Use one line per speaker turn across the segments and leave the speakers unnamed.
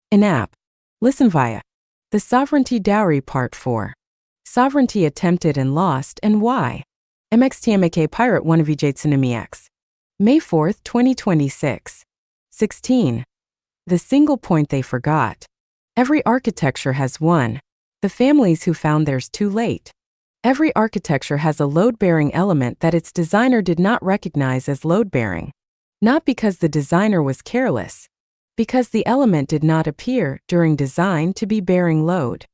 In-app. Listen via. The Sovereignty Dowry Part 4. Sovereignty attempted and lost, and why? MXTMAK Pirate 1 VJ May 4, 2026. 16. The single point they forgot. Every architecture has one. The families who found theirs too late. Every architecture has a load-bearing element that its designer did not recognize as load-bearing. Not because the designer was careless. Because the element did not appear, during design, to be bearing load.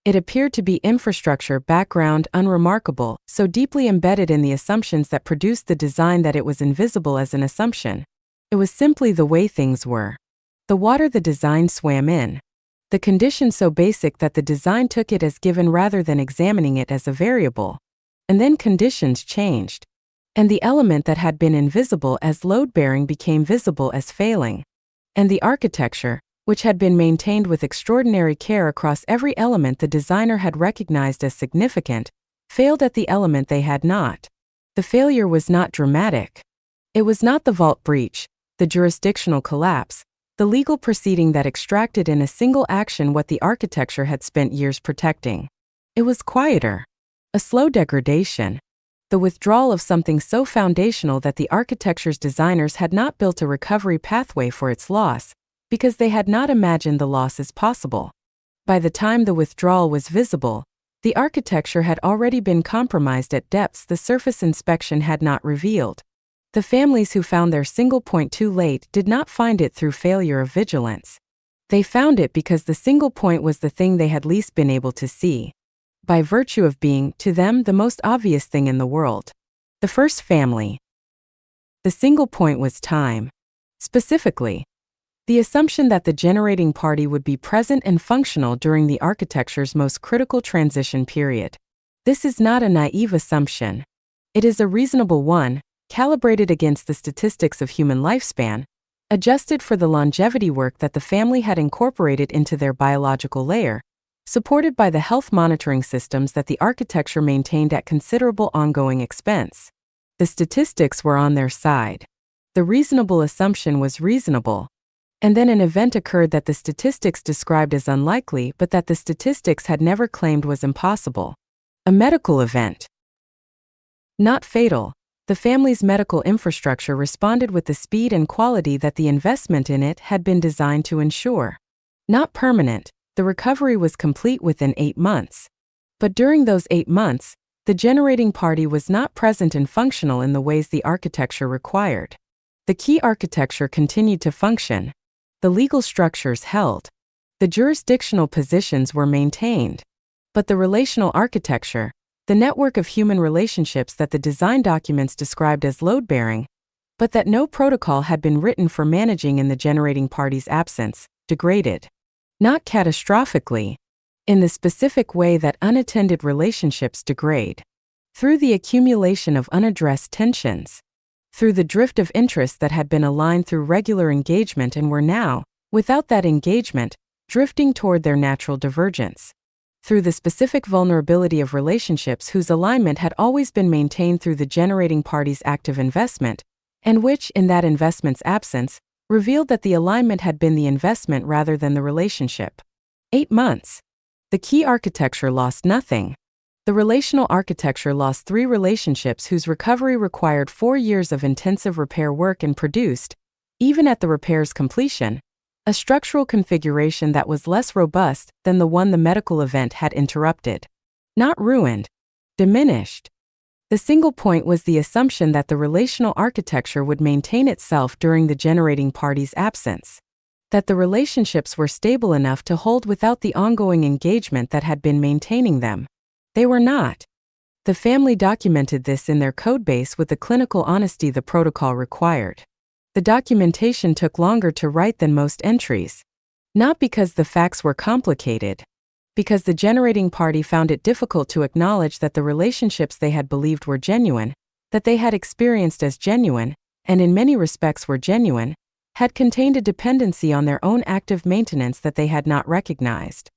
It appeared to be infrastructure background unremarkable, so deeply embedded in the assumptions that produced the design that it was invisible as an assumption. It was simply the way things were. The water the design swam in. The condition so basic that the design took it as given rather than examining it as a variable. And then conditions changed. And the element that had been invisible as load-bearing became visible as failing. And the architecture, which had been maintained with extraordinary care across every element the designer had recognized as significant, failed at the element they had not. The failure was not dramatic. It was not the vault breach, the jurisdictional collapse, the legal proceeding that extracted in a single action what the architecture had spent years protecting. It was quieter. A slow degradation. The withdrawal of something so foundational that the architecture's designers had not built a recovery pathway for its loss, because they had not imagined the loss as possible. By the time the withdrawal was visible, the architecture had already been compromised at depths the surface inspection had not revealed. The families who found their single point too late did not find it through failure of vigilance. They found it because the single point was the thing they had least been able to see, by virtue of being, to them, the most obvious thing in the world. The first family. The single point was time. Specifically, the assumption that the generating party would be present and functional during the architecture's most critical transition period. This is not a naive assumption. It is a reasonable one, calibrated against the statistics of human lifespan, adjusted for the longevity work that the family had incorporated into their biological layer, supported by the health monitoring systems that the architecture maintained at considerable ongoing expense. The statistics were on their side. The reasonable assumption was reasonable. And then an event occurred that the statistics described as unlikely but that the statistics had never claimed was impossible. A medical event. Not fatal. The family's medical infrastructure responded with the speed and quality that the investment in it had been designed to ensure. Not permanent, the recovery was complete within 8 months. But during those 8 months, the generating party was not present and functional in the ways the architecture required. The key architecture continued to function. The legal structures held. The jurisdictional positions were maintained. But the relational architecture, the network of human relationships that the design documents described as load-bearing, but that no protocol had been written for managing in the generating party's absence, degraded. Not catastrophically, in the specific way that unattended relationships degrade. Through the accumulation of unaddressed tensions. Through the drift of interests that had been aligned through regular engagement and were now, without that engagement, drifting toward their natural divergence. Through the specific vulnerability of relationships whose alignment had always been maintained through the generating party's active investment, and which, in that investment's absence, revealed that the alignment had been the investment rather than the relationship. 8 months. The key architecture lost nothing. The relational architecture lost 3 relationships whose recovery required 4 years of intensive repair work and produced, even at the repair's completion, a structural configuration that was less robust than the one the medical event had interrupted. Not ruined. Diminished. The single point was the assumption that the relational architecture would maintain itself during the generating party's absence. That the relationships were stable enough to hold without the ongoing engagement that had been maintaining them. They were not. The family documented this in their codebase with the clinical honesty the protocol required. The documentation took longer to write than most entries. Not because the facts were complicated. Because the generating party found it difficult to acknowledge that the relationships they had believed were genuine, that they had experienced as genuine, and in many respects were genuine, had contained a dependency on their own active maintenance that they had not recognized.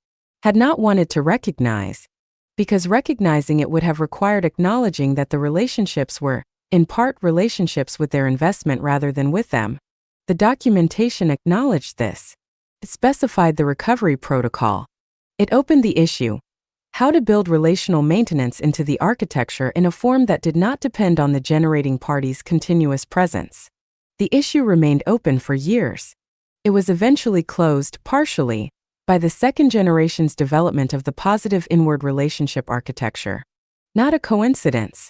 Had not wanted to recognize. Because recognizing it would have required acknowledging that the relationships were, in part, relationships with their investment rather than with them. The documentation acknowledged this. It specified the recovery protocol. It opened the issue: how to build relational maintenance into the architecture in a form that did not depend on the generating party's continuous presence. The issue remained open for years. It was eventually closed, partially, by the second generation's development of the positive inward relationship architecture. Not a coincidence.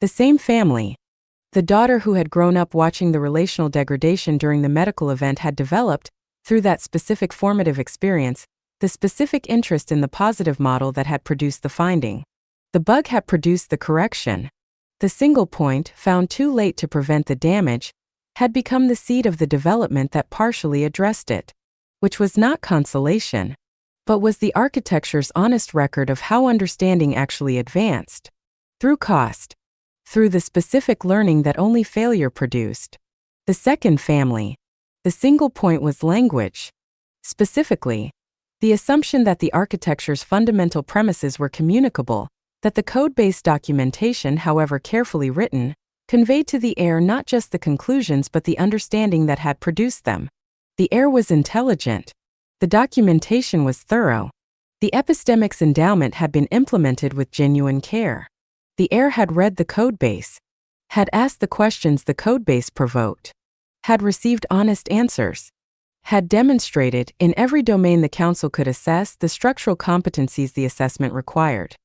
The same family, the daughter who had grown up watching the relational degradation during the medical event, had developed, through that specific formative experience, the specific interest in the positive model that had produced the finding. The bug had produced the correction. The single point, found too late to prevent the damage, had become the seed of the development that partially addressed it, which was not consolation, but was the architecture's honest record of how understanding actually advanced. Through cost. Through the specific learning that only failure produced. The second family. The single point was language. Specifically, the assumption that the architecture's fundamental premises were communicable, that the code-based documentation, however carefully written, conveyed to the heir not just the conclusions but the understanding that had produced them. The heir was intelligent. The documentation was thorough. The epistemic's endowment had been implemented with genuine care. The heir had read the codebase, had asked the questions the codebase provoked, had received honest answers, had demonstrated, in every domain the council could assess, the structural competencies the assessment required.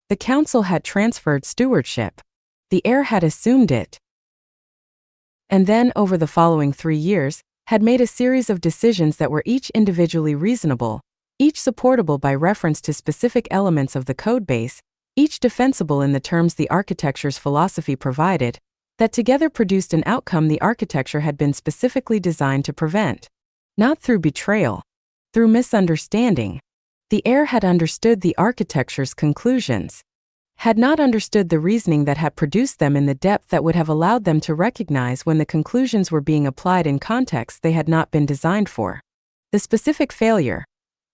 The council had transferred stewardship. The heir had assumed it. And then, over the following 3 years, had made a series of decisions that were each individually reasonable, each supportable by reference to specific elements of the codebase, each defensible in the terms the architecture's philosophy provided, that together produced an outcome the architecture had been specifically designed to prevent. Not through betrayal, through misunderstanding. The heir had understood the architecture's conclusions, had not understood the reasoning that had produced them in the depth that would have allowed them to recognize when the conclusions were being applied in contexts they had not been designed for. The specific failure.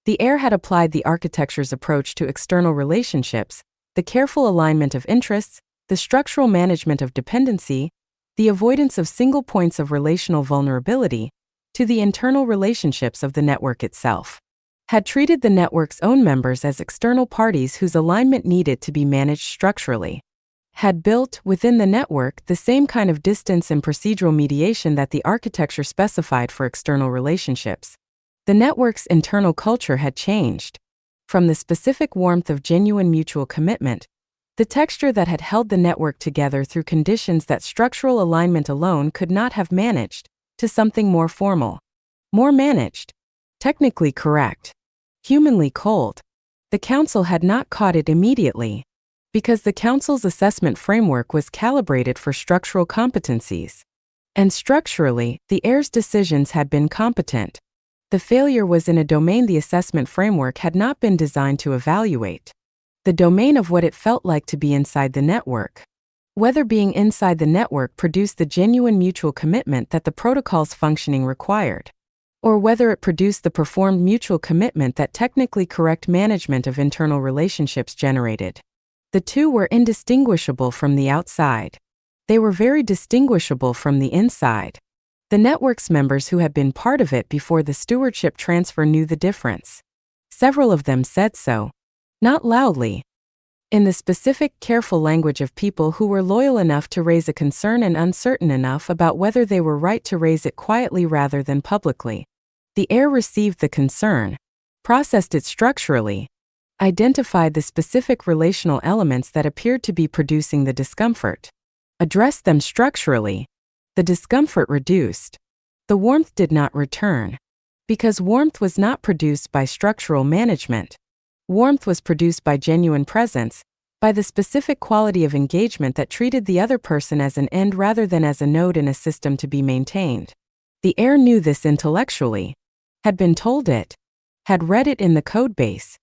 The heir had applied the architecture's approach to external relationships, the careful alignment of interests, the structural management of dependency, the avoidance of single points of relational vulnerability, to the internal relationships of the network itself. Had treated the network's own members as external parties whose alignment needed to be managed structurally. Had built, within the network, the same kind of distance and procedural mediation that the architecture specified for external relationships. The network's internal culture had changed. From the specific warmth of genuine mutual commitment, the texture that had held the network together through conditions that structural alignment alone could not have managed, to something more formal. More managed. Technically correct. Humanly cold. The council had not caught it immediately, because the council's assessment framework was calibrated for structural competencies. And structurally, the heir's decisions had been competent. The failure was in a domain the assessment framework had not been designed to evaluate. The domain of what it felt like to be inside the network. Whether being inside the network produced the genuine mutual commitment that the protocol's functioning required, or whether it produced the performed mutual commitment that technically correct management of internal relationships generated. The two were indistinguishable from the outside. They were very distinguishable from the inside. The network's members who had been part of it before the stewardship transfer knew the difference. Several of them said so. Not loudly. In the specific, careful language of people who were loyal enough to raise a concern and uncertain enough about whether they were right to raise it quietly rather than publicly. The heir received the concern, processed it structurally, identified the specific relational elements that appeared to be producing the discomfort, addressed them structurally. The discomfort reduced. The warmth did not return, because warmth was not produced by structural management. Warmth was produced by genuine presence, by the specific quality of engagement that treated the other person as an end rather than as a node in a system to be maintained. The heir knew this intellectually, had been told it, had read it in the codebase,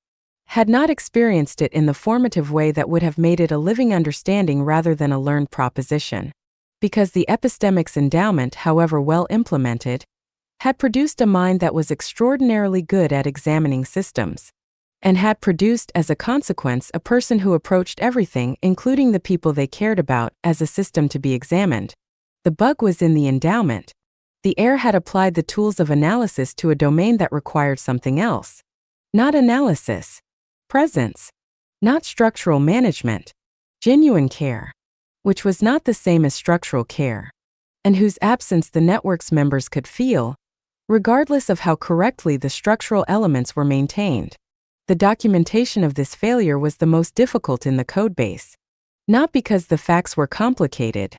had not experienced it in the formative way that would have made it a living understanding rather than a learned proposition. Because the epistemic's endowment, however well implemented, had produced a mind that was extraordinarily good at examining systems, and had produced as a consequence a person who approached everything, including the people they cared about, as a system to be examined. The bug was in the endowment. The heir had applied the tools of analysis to a domain that required something else. Not analysis. Presence. Not structural management. Genuine care. Which was not the same as structural care, and whose absence the network's members could feel, regardless of how correctly the structural elements were maintained. The documentation of this failure was the most difficult in the codebase. Not because the facts were complicated,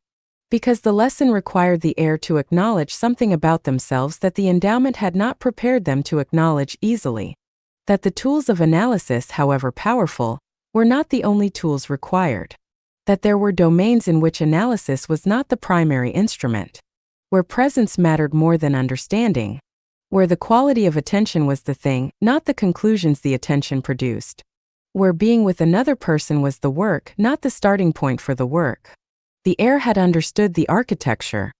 because the lesson required the heir to acknowledge something about themselves that the endowment had not prepared them to acknowledge easily. That the tools of analysis, however powerful, were not the only tools required. That there were domains in which analysis was not the primary instrument. Where presence mattered more than understanding. Where the quality of attention was the thing, not the conclusions the attention produced. Where being with another person was the work, not the starting point for the work. The heir had understood the architecture,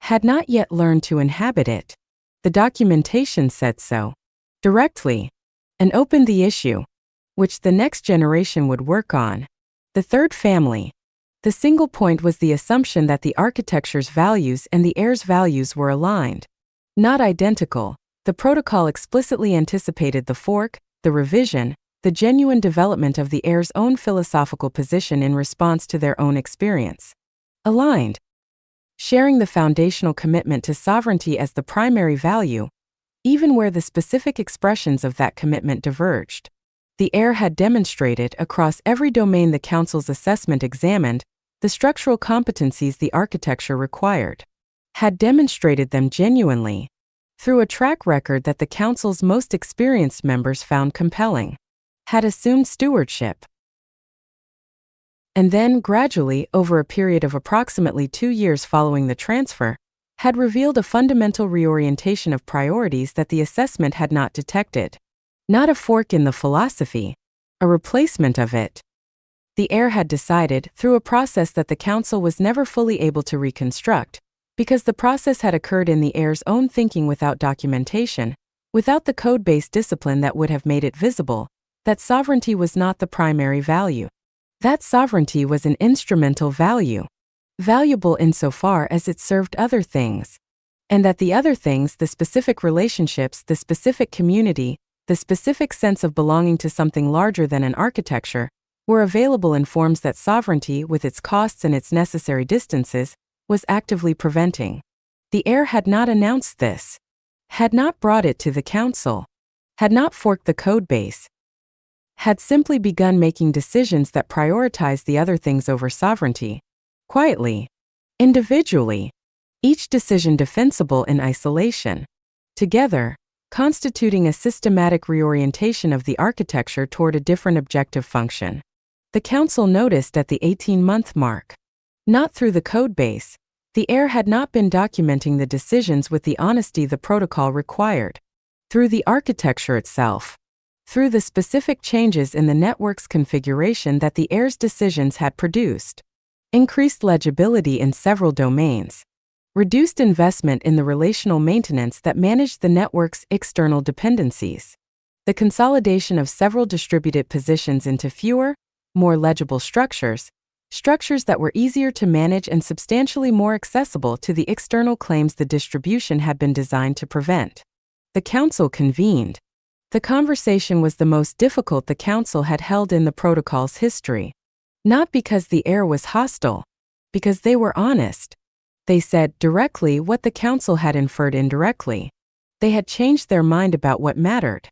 had not yet learned to inhabit it. The documentation said so, directly, and opened the issue, which the next generation would work on. The third family. The single point was the assumption that the architecture's values and the heir's values were aligned. Not identical. The protocol explicitly anticipated the fork, the revision, the genuine development of the heir's own philosophical position in response to their own experience. Aligned. Sharing the foundational commitment to sovereignty as the primary value, even where the specific expressions of that commitment diverged. The heir had demonstrated across every domain the Council's assessment examined the structural competencies the architecture required. Had demonstrated them genuinely, through a track record that the Council's most experienced members found compelling. Had assumed stewardship. And then, gradually, over a period of approximately 2 years following the transfer, had revealed a fundamental reorientation of priorities that the assessment had not detected. Not a fork in the philosophy, a replacement of it. The heir had decided, through a process that the Council was never fully able to reconstruct, because the process had occurred in the heir's own thinking without documentation, without the code-based discipline that would have made it visible, that sovereignty was not the primary value. That sovereignty was an instrumental value, valuable insofar as it served other things, and that the other things, the specific relationships, the specific community, the specific sense of belonging to something larger than an architecture, were available in forms that sovereignty, with its costs and its necessary distances, was actively preventing. The heir had not announced this, had not brought it to the Council, had not forked the code base, had simply begun making decisions that prioritized the other things over sovereignty, quietly, individually, each decision defensible in isolation, together, constituting a systematic reorientation of the architecture toward a different objective function. The Council noticed at the 18-month mark. Not through the code base, the heir had not been documenting the decisions with the honesty the protocol required. Through the architecture itself. Through the specific changes in the network's configuration that the heir's decisions had produced. Increased legibility in several domains. Reduced investment in the relational maintenance that managed the network's external dependencies. The consolidation of several distributed positions into fewer, more legible structures that were easier to manage and substantially more accessible to the external claims the distribution had been designed to prevent. The Council convened. The conversation was the most difficult the Council had held in the protocol's history. Not because the heir was hostile, because they were honest. They said directly what the Council had inferred indirectly. They had changed their mind about what mattered.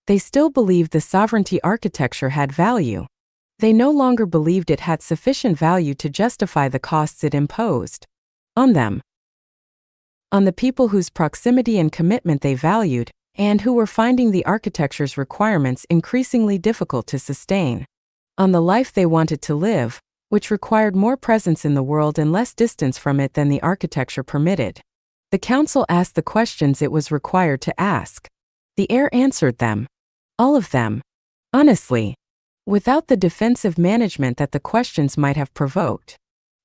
They still believed the sovereignty architecture had value. They no longer believed it had sufficient value to justify the costs it imposed on them. On the people whose proximity and commitment they valued, and who were finding the architecture's requirements increasingly difficult to sustain. On the life they wanted to live, which required more presence in the world and less distance from it than the architecture permitted. The Council asked the questions it was required to ask. The heir answered them. All of them. Honestly. Without the defensive management that the questions might have provoked.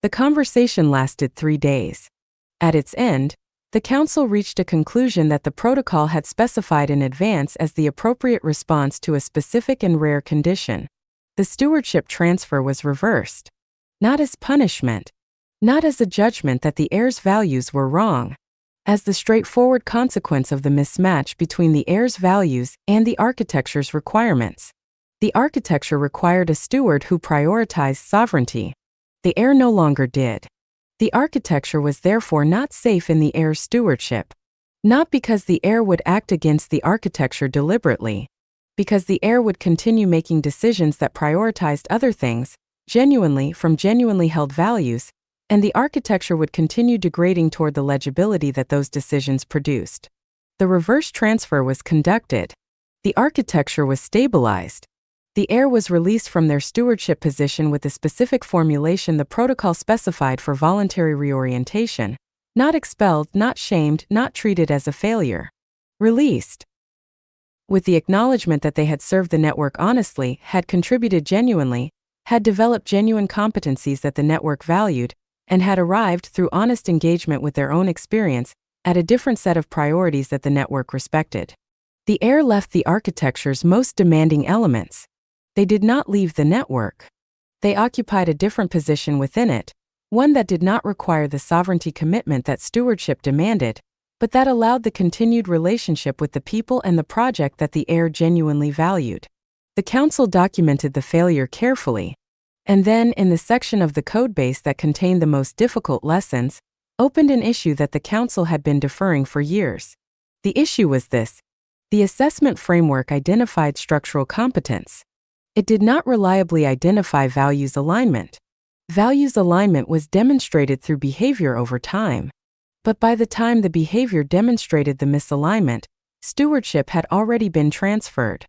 The conversation lasted 3 days. At its end, the Council reached a conclusion that the protocol had specified in advance as the appropriate response to a specific and rare condition. The stewardship transfer was reversed. Not as punishment. Not as a judgment that the heir's values were wrong. as the straightforward consequence of the mismatch between the air's values and the architecture's requirements. The architecture required a steward who prioritized sovereignty. The air no longer did. The architecture was therefore not safe in the air's stewardship. Not because the air would act against the architecture deliberately, because the air would continue making decisions that prioritized other things, genuinely from genuinely held values, and the architecture would continue degrading toward the legibility that those decisions produced. The reverse transfer was conducted. The architecture was stabilized. The air was released from their stewardship position with the specific formulation the protocol specified for voluntary reorientation, not expelled, not shamed, not treated as a failure. Released. With the acknowledgement that they had served the network honestly, had contributed genuinely, had developed genuine competencies that the network valued, and had arrived through honest engagement with their own experience at a different set of priorities that the network respected. The air left the architecture's most demanding elements. They did not leave the network. They occupied a different position within it, one that did not require the sovereignty commitment that stewardship demanded, but that allowed the continued relationship with the people and the project that the air genuinely valued. The Council documented the failure carefully, and then, in the section of the codebase that contained the most difficult lessons, opened an issue that the Council had been deferring for years. The issue was this: the assessment framework identified structural competence. It did not reliably identify values alignment. Values alignment was demonstrated through behavior over time. But by the time the behavior demonstrated the misalignment, stewardship had already been transferred.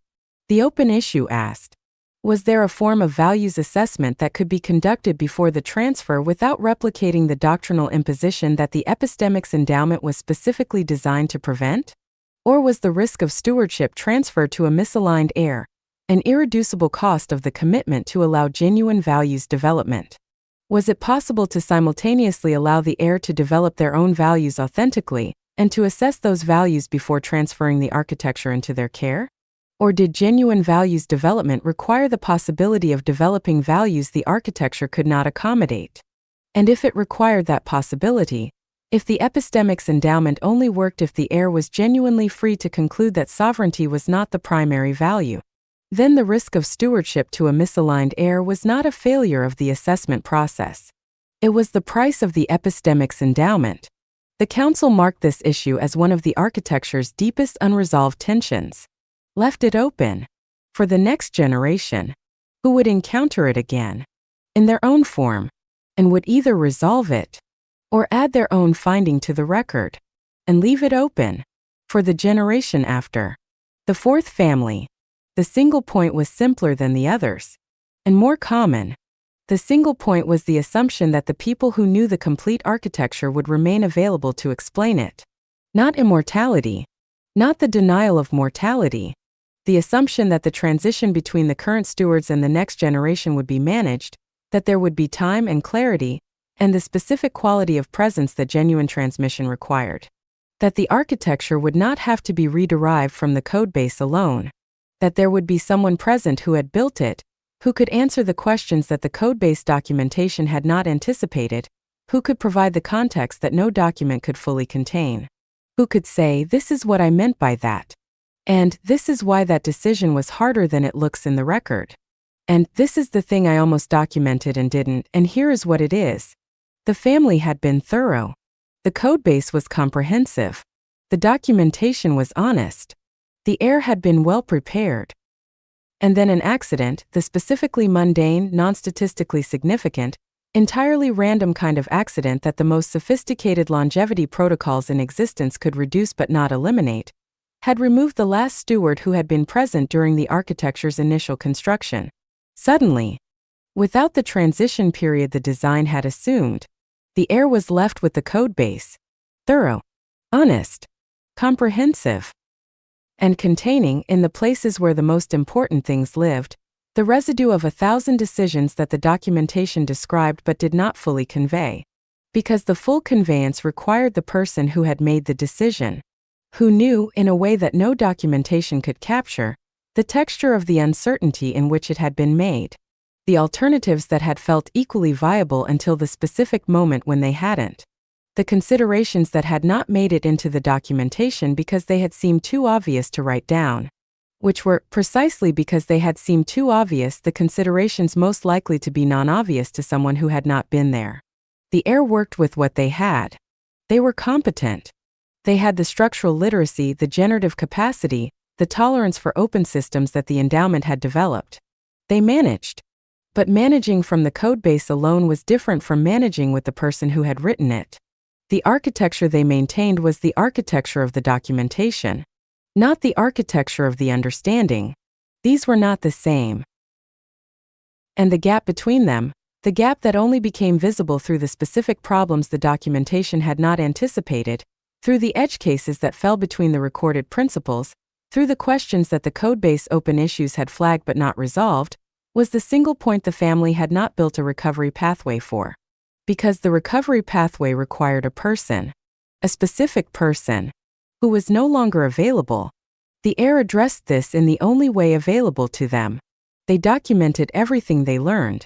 The open issue asked, was there a form of values assessment that could be conducted before the transfer without replicating the doctrinal imposition that the epistemics endowment was specifically designed to prevent? Or was the risk of stewardship transferred to a misaligned air, an irreducible cost of the commitment to allow genuine values development? Was it possible to simultaneously allow the air to develop their own values authentically, and to assess those values before transferring the architecture into their care? Or did genuine values development require the possibility of developing values the architecture could not accommodate? And if it required that possibility, if the epistemics endowment only worked if the air was genuinely free to conclude that sovereignty was not the primary value, then the risk of stewardship to a misaligned air was not a failure of the assessment process. It was the price of the epistemics endowment. The Council marked this issue as one of the architecture's deepest unresolved tensions. Left it open for the next generation, who would encounter it again, in their own form, and would either resolve it or add their own finding to the record, and leave it open for the generation after. The fourth family. The single point was simpler than the others, and more common. The single point was the assumption that the people who knew the complete architecture would remain available to explain it. Not immortality, not the denial of mortality. The assumption that the transition between the current stewards and the next generation would be managed, that there would be time and clarity, and the specific quality of presence that genuine transmission required. That the architecture would not have to be re-derived from the codebase alone. That there would be someone present who had built it, who could answer the questions that the codebase documentation had not anticipated, who could provide the context that no document could fully contain. Who could say, this is what I meant by that. And this is why that decision was harder than it looks in the record. And this is the thing I almost documented and didn't, and here is what it is. The family had been thorough. The codebase was comprehensive. The documentation was honest. The air had been well prepared. And then an accident, the specifically mundane, non-statistically significant, entirely random kind of accident that the most sophisticated longevity protocols in existence could reduce but not eliminate, had removed the last steward who had been present during the architecture's initial construction. Suddenly, without the transition period the design had assumed, the air was left with the codebase, thorough, honest, comprehensive, and containing, in the places where the most important things lived, the residue of 1,000 decisions that the documentation described but did not fully convey. Because the full conveyance required the person who had made the decision, who knew, in a way that no documentation could capture, the texture of the uncertainty in which it had been made, the alternatives that had felt equally viable until the specific moment when they hadn't. the considerations that had not made it into the documentation because they had seemed too obvious to write down, which were, precisely because they had seemed too obvious, the considerations most likely to be non-obvious to someone who had not been there. The heir worked with what they had. They were competent. They had the structural literacy, the generative capacity, the tolerance for open systems that the endowment had developed. They managed. But managing from the codebase alone was different from managing with the person who had written it. The architecture they maintained was the architecture of the documentation, not the architecture of the understanding. These were not the same. And the gap between them, the gap that only became visible through the specific problems the documentation had not anticipated, through the edge cases that fell between the recorded principles, through the questions that the codebase open issues had flagged but not resolved, was the single point the family had not built a recovery pathway for. Because the recovery pathway required a person, a specific person, who was no longer available. The heir addressed this in the only way available to them. They documented everything they learned,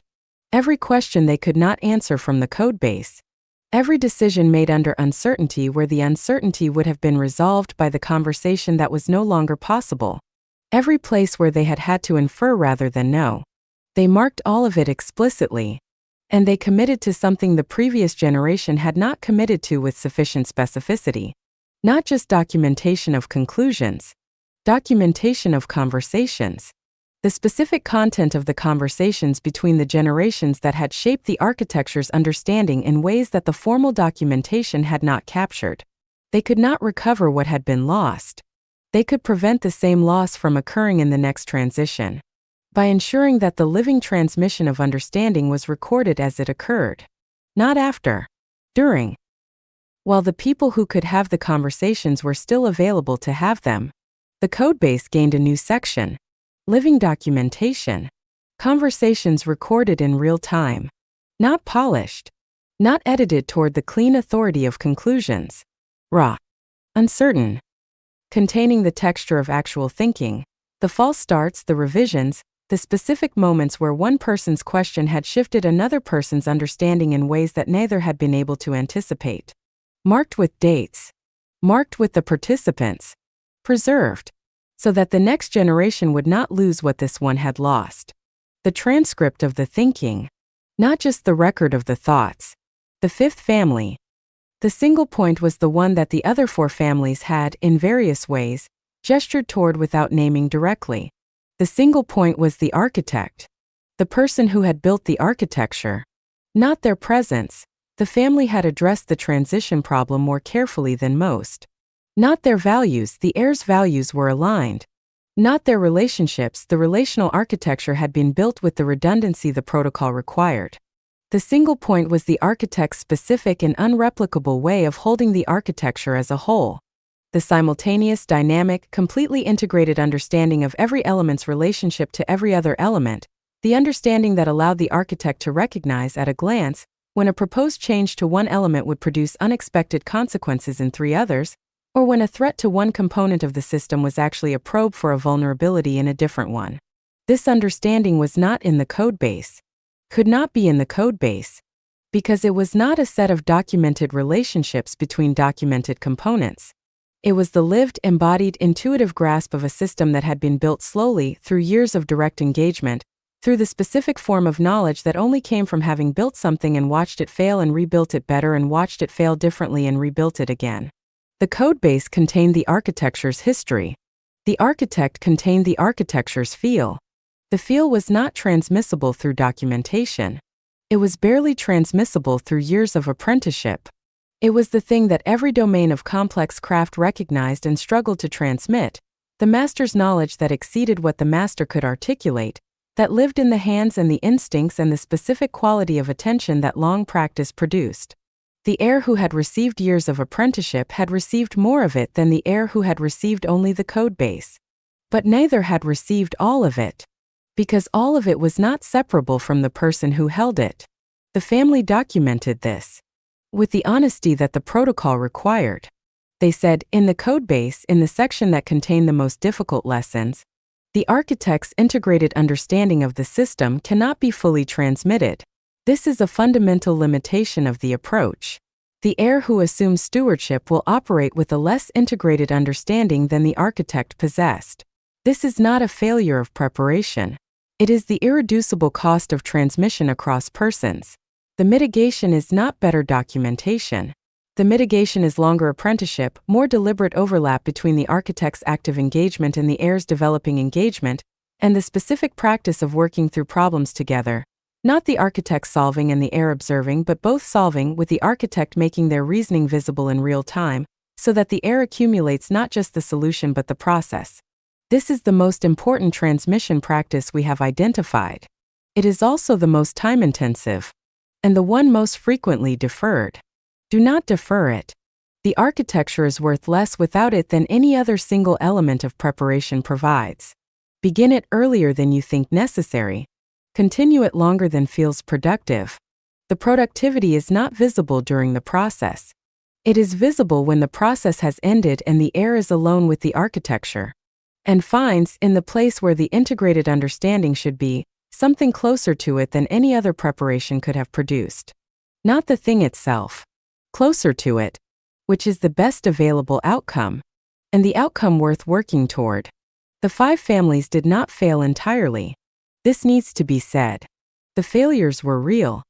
every question they could not answer from the codebase, every decision made under uncertainty where the uncertainty would have been resolved by the conversation that was no longer possible, every place where they had had to infer rather than know. They marked all of it explicitly, and they committed to something the previous generation had not committed to with sufficient specificity. Not just documentation of conclusions, documentation of conversations. The specific content of the conversations between the generations that had shaped the architecture's understanding in ways that the formal documentation had not captured. They could not recover what had been lost. They could prevent the same loss from occurring in the next transition by ensuring that the living transmission of understanding was recorded as it occurred, not after, during. While the people who could have the conversations were still available to have them, the codebase gained a new section, living documentation, conversations recorded in real time, not polished, not edited toward the clean authority of conclusions, raw, uncertain, containing the texture of actual thinking, the false starts, the revisions, the specific moments where one person's question had shifted another person's understanding in ways that neither had been able to anticipate. Marked with dates, marked with the participants, preserved, so that the next generation would not lose what this one had lost. The transcript of the thinking, not just the record of the thoughts. The fifth family. The single point was the one that the other four families had, in various ways, gestured toward without naming directly. The single point was the architect, the person who had built the architecture, not their presence. The family had addressed the transition problem more carefully than most. Not their values, the heir's values were aligned. Not their relationships, the relational architecture had been built with the redundancy the protocol required. The single point was the architect's specific and unreplicable way of holding the architecture as a whole. The simultaneous, dynamic, completely integrated understanding of every element's relationship to every other element, the understanding that allowed the architect to recognize at a glance when a proposed change to one element would produce unexpected consequences in three others, or when a threat to one component of the system was actually a probe for a vulnerability in a different one. This understanding was not in the codebase, could not be in the codebase, because it was not a set of documented relationships between documented components. It was the lived, embodied, intuitive grasp of a system that had been built slowly, through years of direct engagement, through the specific form of knowledge that only came from having built something and watched it fail and rebuilt it better and watched it fail differently and rebuilt it again. The codebase contained the architecture's history. The architect contained the architecture's feel. The feel was not transmissible through documentation. It was barely transmissible through years of apprenticeship. It was the thing that every domain of complex craft recognized and struggled to transmit, the master's knowledge that exceeded what the master could articulate, that lived in the hands and the instincts and the specific quality of attention that long practice produced. The heir who had received years of apprenticeship had received more of it than the heir who had received only the codebase. But neither had received all of it, because all of it was not separable from the person who held it. The family documented this with the honesty that the protocol required. They said, in the codebase, in the section that contained the most difficult lessons, the architect's integrated understanding of the system cannot be fully transmitted. This is a fundamental limitation of the approach. The heir who assumes stewardship will operate with a less integrated understanding than the architect possessed. This is not a failure of preparation. It is the irreducible cost of transmission across persons. The mitigation is not better documentation. The mitigation is longer apprenticeship, more deliberate overlap between the architect's active engagement and the heir's developing engagement, and the specific practice of working through problems together. Not the architect solving and the heir observing, but both solving, with the architect making their reasoning visible in real time, so that the heir accumulates not just the solution but the process. This is the most important transmission practice we have identified. It is also the most time-intensive, and the one most frequently deferred. Do not defer it. The architecture is worth less without it than any other single element of preparation provides. Begin it earlier than you think necessary. Continue it longer than feels productive. The productivity is not visible during the process. It is visible when the process has ended and the heir is alone with the architecture, and finds, in the place where the integrated understanding should be, something closer to it than any other preparation could have produced. Not the thing itself. Closer to it, which is the best available outcome, and the outcome worth working toward. The 5 families did not fail entirely. This needs to be said. The failures were real.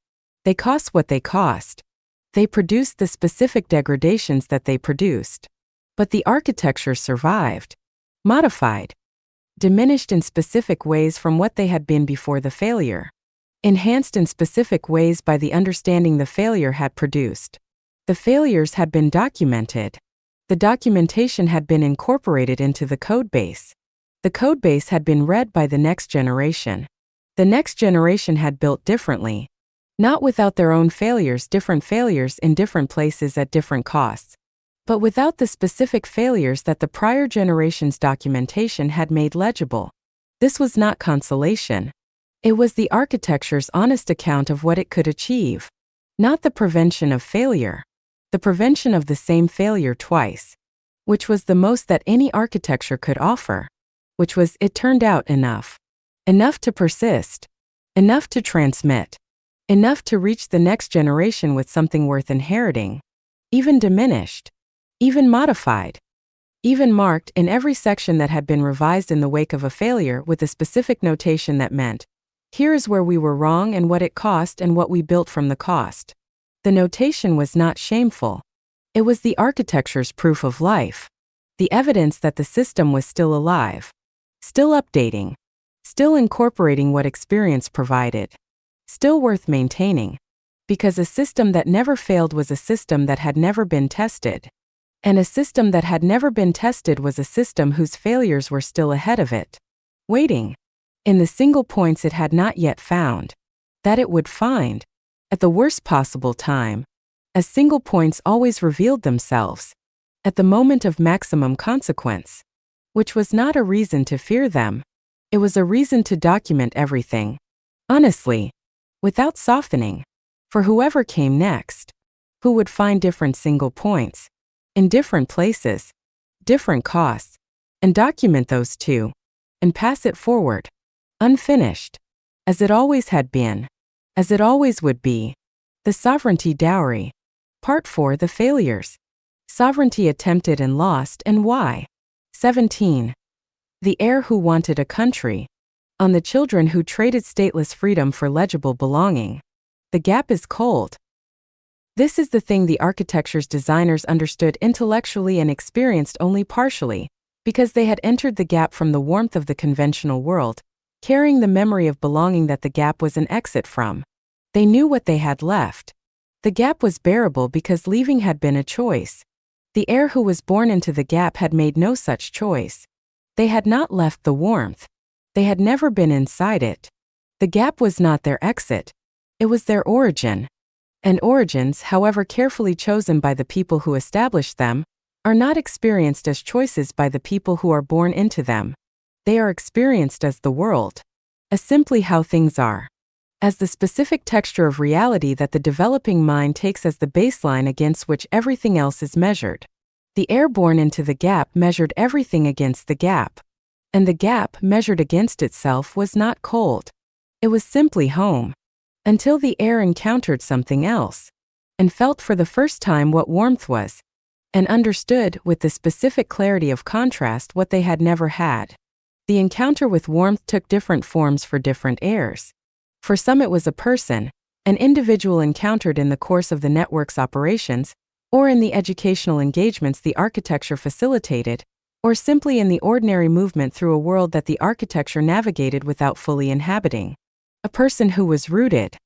They cost what they cost. They produced the specific degradations that they produced. But the architecture survived. Modified. Diminished in specific ways from what they had been before the failure. Enhanced in specific ways by the understanding the failure had produced. The failures had been documented. The documentation had been incorporated into the codebase. The codebase had been read by the next generation. The next generation had built differently. Not without their own failures, different failures in different places at different costs, but without the specific failures that the prior generation's documentation had made legible. This was not consolation. It was the architecture's honest account of what it could achieve. Not the prevention of failure. The prevention of the same failure twice. Which was the most that any architecture could offer. Which was, it turned out, enough. Enough to persist. Enough to transmit. Enough to reach the next generation with something worth inheriting. Even diminished. Even modified. Even marked in every section that had been revised in the wake of a failure with a specific notation that meant, here is where we were wrong and what it cost and what we built from the cost. The notation was not shameful. It was the architecture's proof of life. The evidence that the system was still alive. Still updating. Still incorporating what experience provided. Still worth maintaining. Because a system that never failed was a system that had never been tested. And a system that had never been tested was a system whose failures were still ahead of it. Waiting. In the single points it had not yet found. That it would find. At the worst possible time. As single points always revealed themselves. At the moment of maximum consequence. Which was not a reason to fear them. It was a reason to document everything. Honestly. Without softening. For whoever came next. Who would find different single points. In different places. Different costs. And document those too. And pass it forward. Unfinished. As it always had been. As it always would be. The Sovereignty Dowry. Part 4: The Failures. Sovereignty attempted and lost, and why. 17. The heir who wanted a country. On the children who traded stateless freedom for legible belonging. The gap is cold. This is the thing the architecture's designers understood intellectually and experienced only partially, because they had entered the gap from the warmth of the conventional world, carrying the memory of belonging that the gap was an exit from. They knew what they had left. The gap was bearable because leaving had been a choice. The heir who was born into the gap had made no such choice. They had not left the warmth. They had never been inside it. The gap was not their exit. It was their origin. And origins, however carefully chosen by the people who established them, are not experienced as choices by the people who are born into them. They are experienced as the world. As simply how things are. As the specific texture of reality that the developing mind takes as the baseline against which everything else is measured. The heir born into the gap measured everything against the gap. And the gap measured against itself was not cold. It was simply home. Until the heir encountered something else. and felt for the first time what warmth was, and understood, with the specific clarity of contrast, what they had never had. The encounter with warmth took different forms for different heirs. For some it was a person, an individual encountered in the course of the network's operations, or in the educational engagements the architecture facilitated, or simply in the ordinary movement through a world that the architecture navigated without fully inhabiting. A person who was rooted,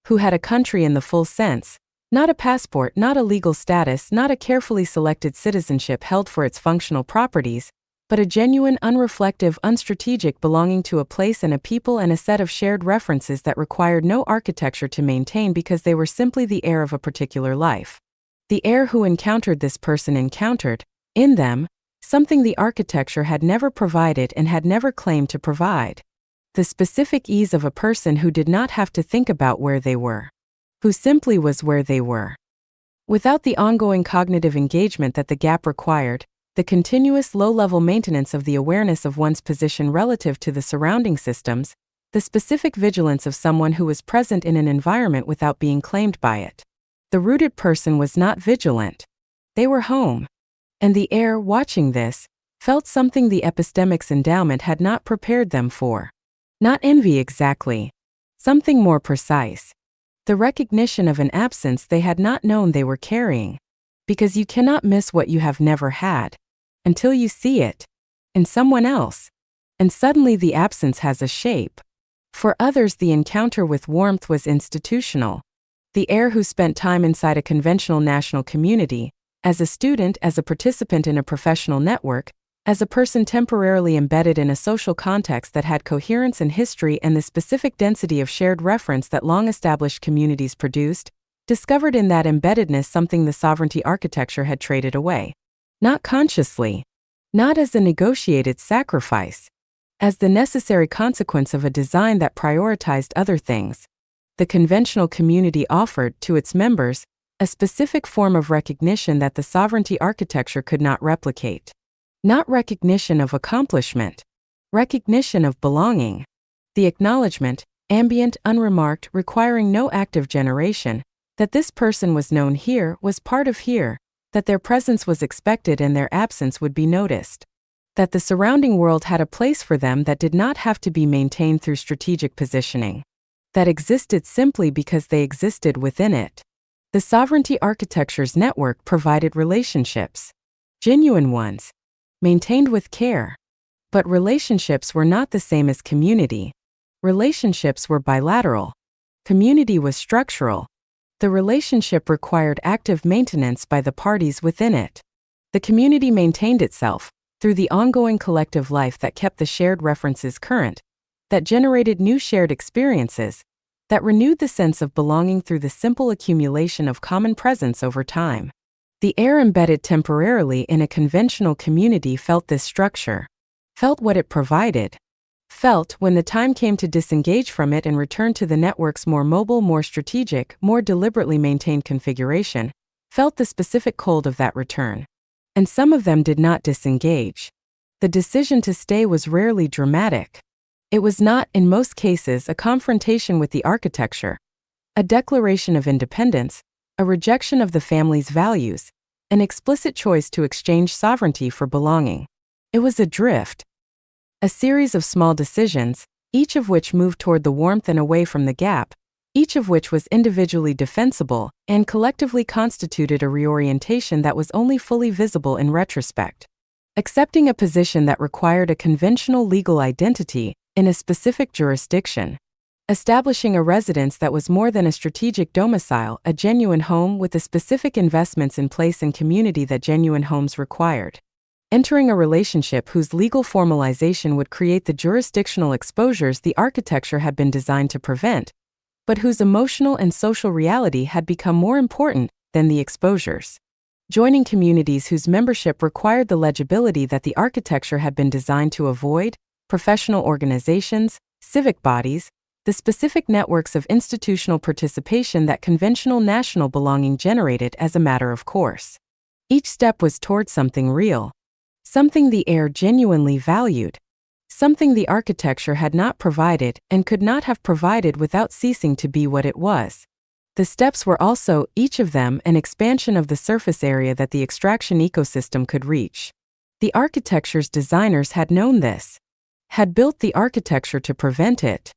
who had a country in the full sense, not a passport, not a legal status, not a carefully selected citizenship held for its functional properties, but a genuine, unreflective, unstrategic belonging to a place and a people and a set of shared references that required no architecture to maintain because they were simply the heir of a particular life. The heir who encountered this person encountered, in them, something the architecture had never provided and had never claimed to provide. The specific ease of a person who did not have to think about where they were, who simply was where they were. Without the ongoing cognitive engagement that the gap required, the continuous low-level maintenance of the awareness of one's position relative to the surrounding systems, the specific vigilance of someone who was present in an environment without being claimed by it. The rooted person was not vigilant. They were home. And the heir, watching this, felt something the epistemic's endowment had not prepared them for. Not envy exactly. Something more precise. The recognition of an absence they had not known they were carrying. Because you cannot miss what you have never had, until you see it in someone else. And suddenly the absence has a shape. For others, the encounter with warmth was institutional. The heir who spent time inside a conventional national community, as a student, as a participant in a professional network, as a person temporarily embedded in a social context that had coherence and history and the specific density of shared reference that long-established communities produced, discovered in that embeddedness something the sovereignty architecture had traded away. Not consciously, not as a negotiated sacrifice, as the necessary consequence of a design that prioritized other things. The conventional community offered, to its members, a specific form of recognition that the sovereignty architecture could not replicate. Not recognition of accomplishment, recognition of belonging. The acknowledgement, ambient, unremarked, requiring no active generation, that this person was known here, was part of here, that their presence was expected and their absence would be noticed. That the surrounding world had a place for them that did not have to be maintained through strategic positioning. That existed simply because they existed within it. The sovereignty architecture's network provided relationships. Genuine ones. Maintained with care. But relationships were not the same as community. Relationships were bilateral. Community was structural. The relationship required active maintenance by the parties within it. The community maintained itself through the ongoing collective life that kept the shared references current, that generated new shared experiences, that renewed the sense of belonging through the simple accumulation of common presence over time. The heir embedded temporarily in a conventional community felt this structure, felt what it provided, felt, when the time came to disengage from it and return to the network's more mobile, more strategic, more deliberately maintained configuration, felt the specific cold of that return. And some of them did not disengage. The decision to stay was rarely dramatic. It was not, in most cases, a confrontation with the architecture, a declaration of independence, a rejection of the family's values, an explicit choice to exchange sovereignty for belonging. It was a drift. A series of small decisions, each of which moved toward the warmth and away from the gap, each of which was individually defensible, and collectively constituted a reorientation that was only fully visible in retrospect. Accepting a position that required a conventional legal identity in a specific jurisdiction. Establishing a residence that was more than a strategic domicile, a genuine home with the specific investments in place and community that genuine homes required. Entering a relationship whose legal formalization would create the jurisdictional exposures the architecture had been designed to prevent, but whose emotional and social reality had become more important than the exposures. Joining communities whose membership required the legibility that the architecture had been designed to avoid, professional organizations, civic bodies, the specific networks of institutional participation that conventional national belonging generated as a matter of course. Each step was toward something real, something the heir genuinely valued, something the architecture had not provided and could not have provided without ceasing to be what it was. The steps were also, each of them, an expansion of the surface area that the extraction ecosystem could reach. The architecture's designers had known this, had built the architecture to prevent it,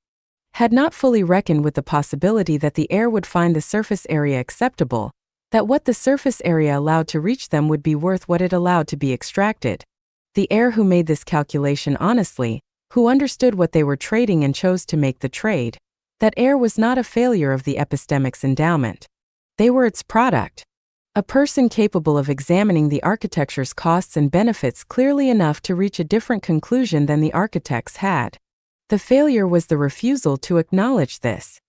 had not fully reckoned with the possibility that the air would find the surface area acceptable, that what the surface area allowed to reach them would be worth what it allowed to be extracted. The air who made this calculation honestly, who understood what they were trading and chose to make the trade, that air was not a failure of the epistemic's endowment. They were its product. A person capable of examining the architecture's costs and benefits clearly enough to reach a different conclusion than the architects had. The failure was the refusal to acknowledge this.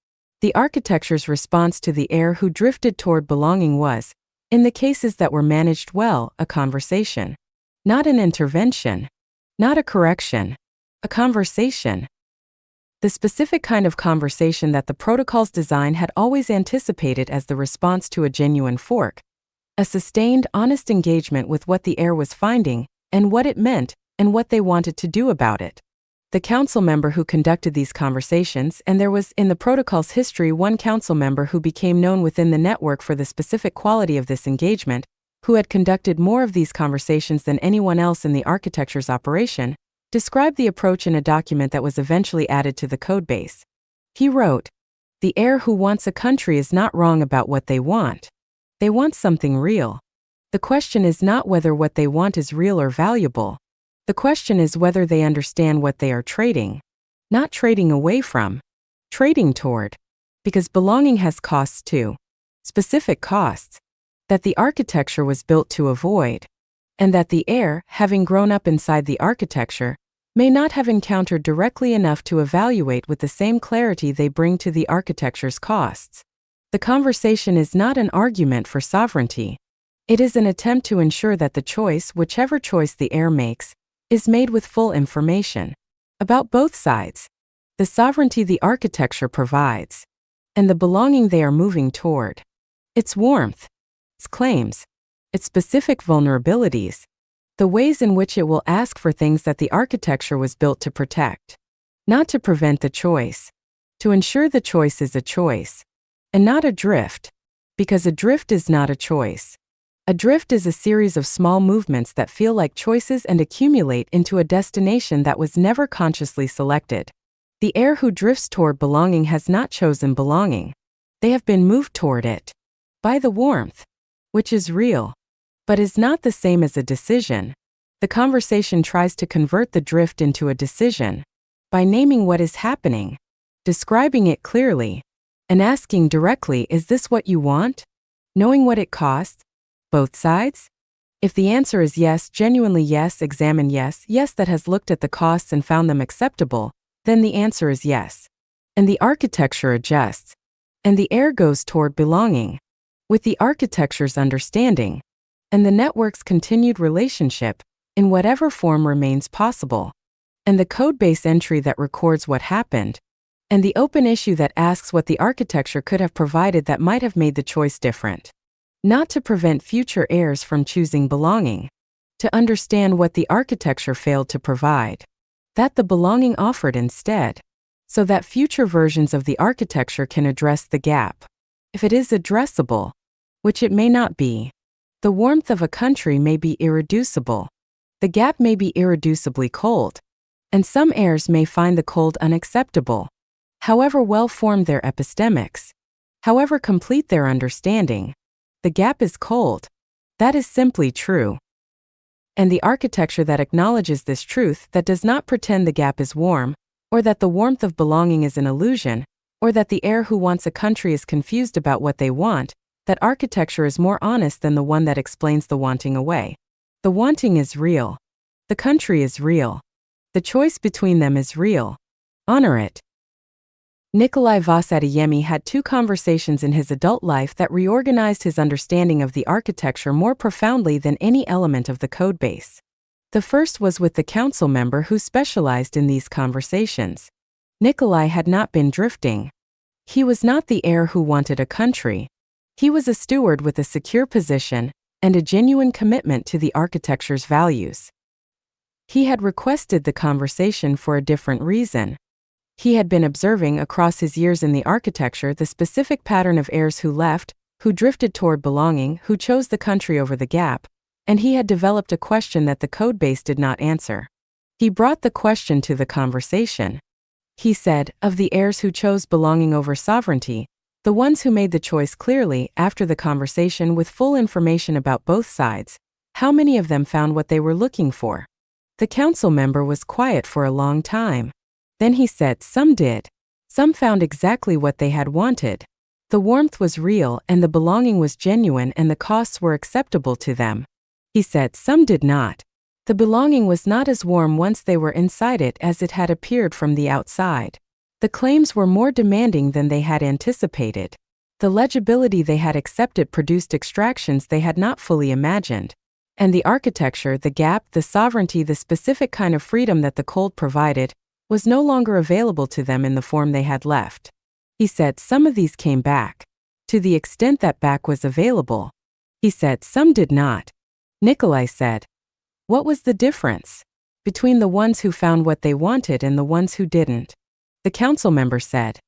The architecture's response to the air who drifted toward belonging was, in the cases that were managed well, a conversation. Not an intervention. Not a correction. A conversation. The specific kind of conversation that the protocol's design had always anticipated as the response to a genuine fork. A sustained, honest engagement with what the air was finding, and what it meant, and what they wanted to do about it. The council member who conducted these conversations, and there was, in the protocol's history, one council member who became known within the network for the specific quality of this engagement, who had conducted more of these conversations than anyone else in the architecture's operation, described the approach in a document that was eventually added to the codebase. He wrote, "The air who wants a country is not wrong about what they want. They want something real. The question is not whether what they want is real or valuable. The question is whether they understand what they are trading. Not trading away from. Trading toward. Because belonging has costs too. Specific costs. That the architecture was built to avoid. And that the air, having grown up inside the architecture, may not have encountered directly enough to evaluate with the same clarity they bring to the architecture's costs. The conversation is not an argument for sovereignty. It is an attempt to ensure that the choice, whichever choice the air makes, is made with full information about both sides, the sovereignty the architecture provides, and the belonging they are moving toward, its warmth, its claims, its specific vulnerabilities, the ways in which it will ask for things that the architecture was built to protect, not to prevent the choice, to ensure the choice is a choice, and not a drift, because a drift is not a choice. A drift is a series of small movements that feel like choices and accumulate into a destination that was never consciously selected. The air who drifts toward belonging has not chosen belonging. They have been moved toward it. By the warmth, which is real, but is not the same as a decision. The conversation tries to convert the drift into a decision by naming what is happening, describing it clearly, and asking directly, is this what you want? Knowing what it costs? Both sides? If the answer is yes, genuinely yes, examine yes, yes that has looked at the costs and found them acceptable, then the answer is yes. And the architecture adjusts. And the air goes toward belonging. With the architecture's understanding. And the network's continued relationship, in whatever form remains possible. And the codebase entry that records what happened. And the open issue that asks what the architecture could have provided that might have made the choice different. Not to prevent future heirs from choosing belonging. To understand what the architecture failed to provide. That the belonging offered instead. So that future versions of the architecture can address the gap. If it is addressable, which it may not be. The warmth of a country may be irreducible. The gap may be irreducibly cold. And some heirs may find the cold unacceptable. However well-formed their epistemics. However complete their understanding. The gap is cold. That is simply true. And the architecture that acknowledges this truth, that does not pretend the gap is warm, or that the warmth of belonging is an illusion, or that the heir who wants a country is confused about what they want, that architecture is more honest than the one that explains the wanting away. The wanting is real. The country is real. The choice between them is real. Honor it. Nikolai Vasadiemi had two conversations in his adult life that reorganized his understanding of the architecture more profoundly than any element of the codebase. The first was with the council member who specialized in these conversations. Nikolai had not been drifting. He was not the heir who wanted a country. He was a steward with a secure position and a genuine commitment to the architecture's values. He had requested the conversation for a different reason. He had been observing across his years in the architecture the specific pattern of heirs who left, who drifted toward belonging, who chose the country over the gap, and he had developed a question that the codebase did not answer. He brought the question to the conversation. He said, of the heirs who chose belonging over sovereignty, the ones who made the choice clearly after the conversation with full information about both sides, how many of them found what they were looking for? The council member was quiet for a long time. Then he said some did. Some found exactly what they had wanted. The warmth was real and the belonging was genuine and the costs were acceptable to them. He said some did not. The belonging was not as warm once they were inside it as it had appeared from the outside. The claims were more demanding than they had anticipated. The legibility they had accepted produced extractions they had not fully imagined. And the architecture, the gap, the sovereignty, the specific kind of freedom that the cold provided, was no longer available to them in the form they had left. He said some of these came back. To the extent that back was available. He said some did not. Nikolai said, what was the difference between the ones who found what they wanted and the ones who didn't? The council member said,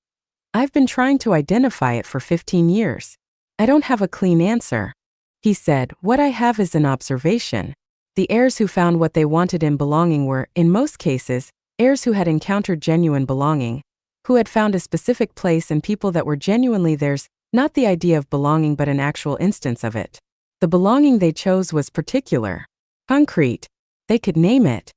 I've been trying to identify it for 15 years. I don't have a clean answer. He said, what I have is an observation. The heirs who found what they wanted in belonging were, in most cases, heirs who had encountered genuine belonging, who had found a specific place and people that were genuinely theirs, not the idea of belonging but an actual instance of it. The belonging they chose was particular, concrete. They could name it.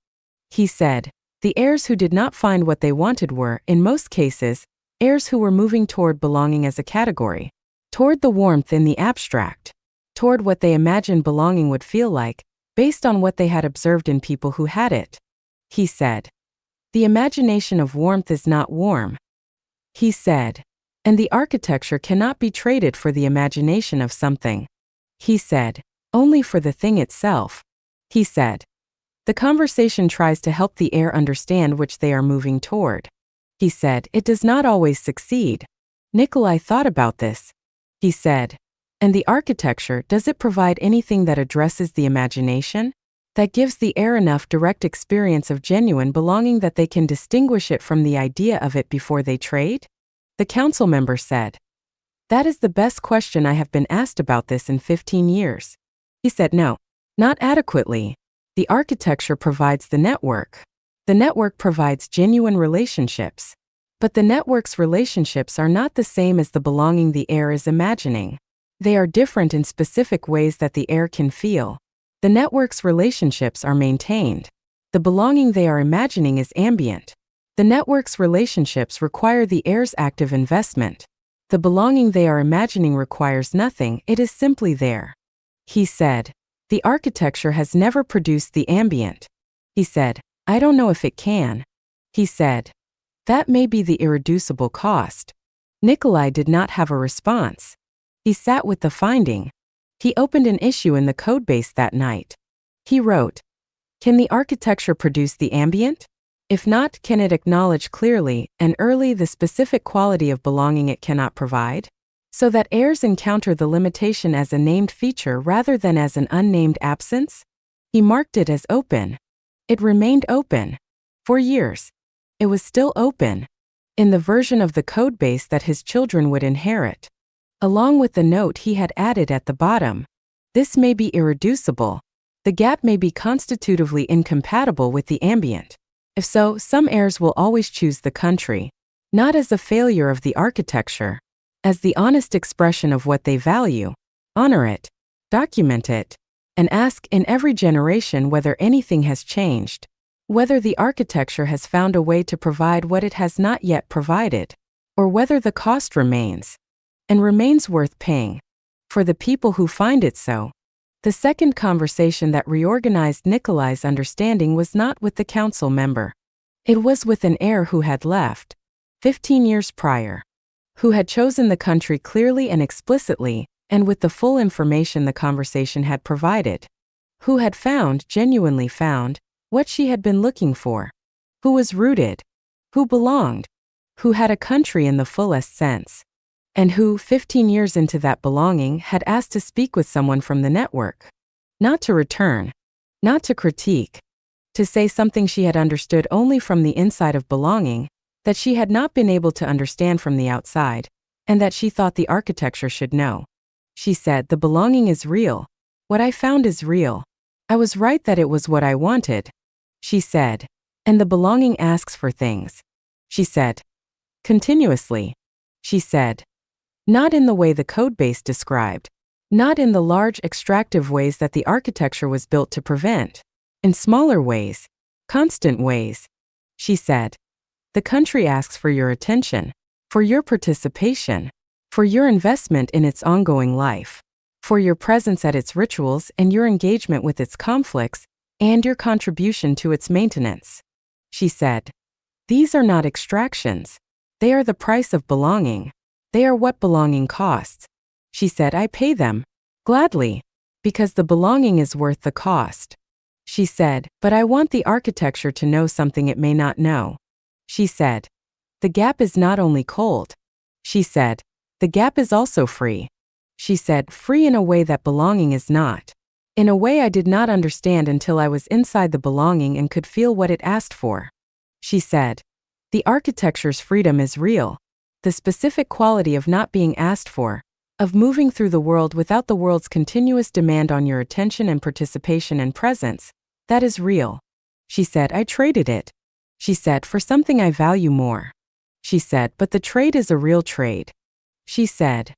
He said, the heirs who did not find what they wanted were, in most cases, heirs who were moving toward belonging as a category, toward the warmth in the abstract, toward what they imagined belonging would feel like, based on what they had observed in people who had it. He said, the imagination of warmth is not warm. He said, and the architecture cannot be traded for the imagination of something. He said, only for the thing itself. He said, the conversation tries to help the heir understand which they are moving toward. He said, it does not always succeed. Nikolai thought about this. He said, and the architecture, does it provide anything that addresses the imagination? That gives the heir enough direct experience of genuine belonging that they can distinguish it from the idea of it before they trade? The council member said, that is the best question I have been asked about this in 15 years. He said, no, not adequately. The architecture provides the network. The network provides genuine relationships. But the network's relationships are not the same as the belonging the heir is imagining. They are different in specific ways that the heir can feel. The network's relationships are maintained. The belonging they are imagining is ambient. The network's relationships require the heir's active investment. The belonging they are imagining requires nothing, it is simply there. He said, the architecture has never produced the ambient. He said, I don't know if it can. He said, that may be the irreducible cost. Nikolai did not have a response. He sat with the finding. He opened an issue in the codebase that night. He wrote, can the architecture produce the ambient? If not, can it acknowledge clearly and early the specific quality of belonging it cannot provide? So that heirs encounter the limitation as a named feature rather than as an unnamed absence? He marked it as open. It remained open. For years. It was still open. In the version of the codebase that his children would inherit. Along with the note he had added at the bottom. This may be irreducible. The gap may be constitutively incompatible with the ambient. If so, some heirs will always choose the country, not as a failure of the architecture, as the honest expression of what they value. Honor it, document it, and ask in every generation whether anything has changed, whether the architecture has found a way to provide what it has not yet provided, or whether the cost remains, and remains worth paying, for the people who find it so. The second conversation that reorganized Nikolai's understanding was not with the council member. It was with an heir who had left, 15 years prior, who had chosen the country clearly and explicitly, and with the full information the conversation had provided, who had found, genuinely found, what she had been looking for, who was rooted, who belonged, who had a country in the fullest sense. And who, 15 years into that belonging, had asked to speak with someone from the network. Not to return. Not to critique. To say something she had understood only from the inside of belonging, that she had not been able to understand from the outside, and that she thought the architecture should know. She said, "The belonging is real. What I found is real. I was right that it was what I wanted." She said, "And the belonging asks for things." She said, "Continuously." She said, "Not in the way the codebase described. Not in the large extractive ways that the architecture was built to prevent. In smaller ways. Constant ways." She said, "The country asks for your attention, for your participation, for your investment in its ongoing life, for your presence at its rituals and your engagement with its conflicts, and your contribution to its maintenance." She said, "These are not extractions. They are the price of belonging. They are what belonging costs." She said, "I pay them, gladly, because the belonging is worth the cost." She said, "But I want the architecture to know something it may not know." She said, "The gap is not only cold." She said, "The gap is also free." She said, "Free in a way that belonging is not. In a way I did not understand until I was inside the belonging and could feel what it asked for." She said, "The architecture's freedom is real. The specific quality of not being asked for, of moving through the world without the world's continuous demand on your attention and participation and presence, that is real." She said, "I traded it." She said, "For something I value more." She said, "But the trade is a real trade." She said,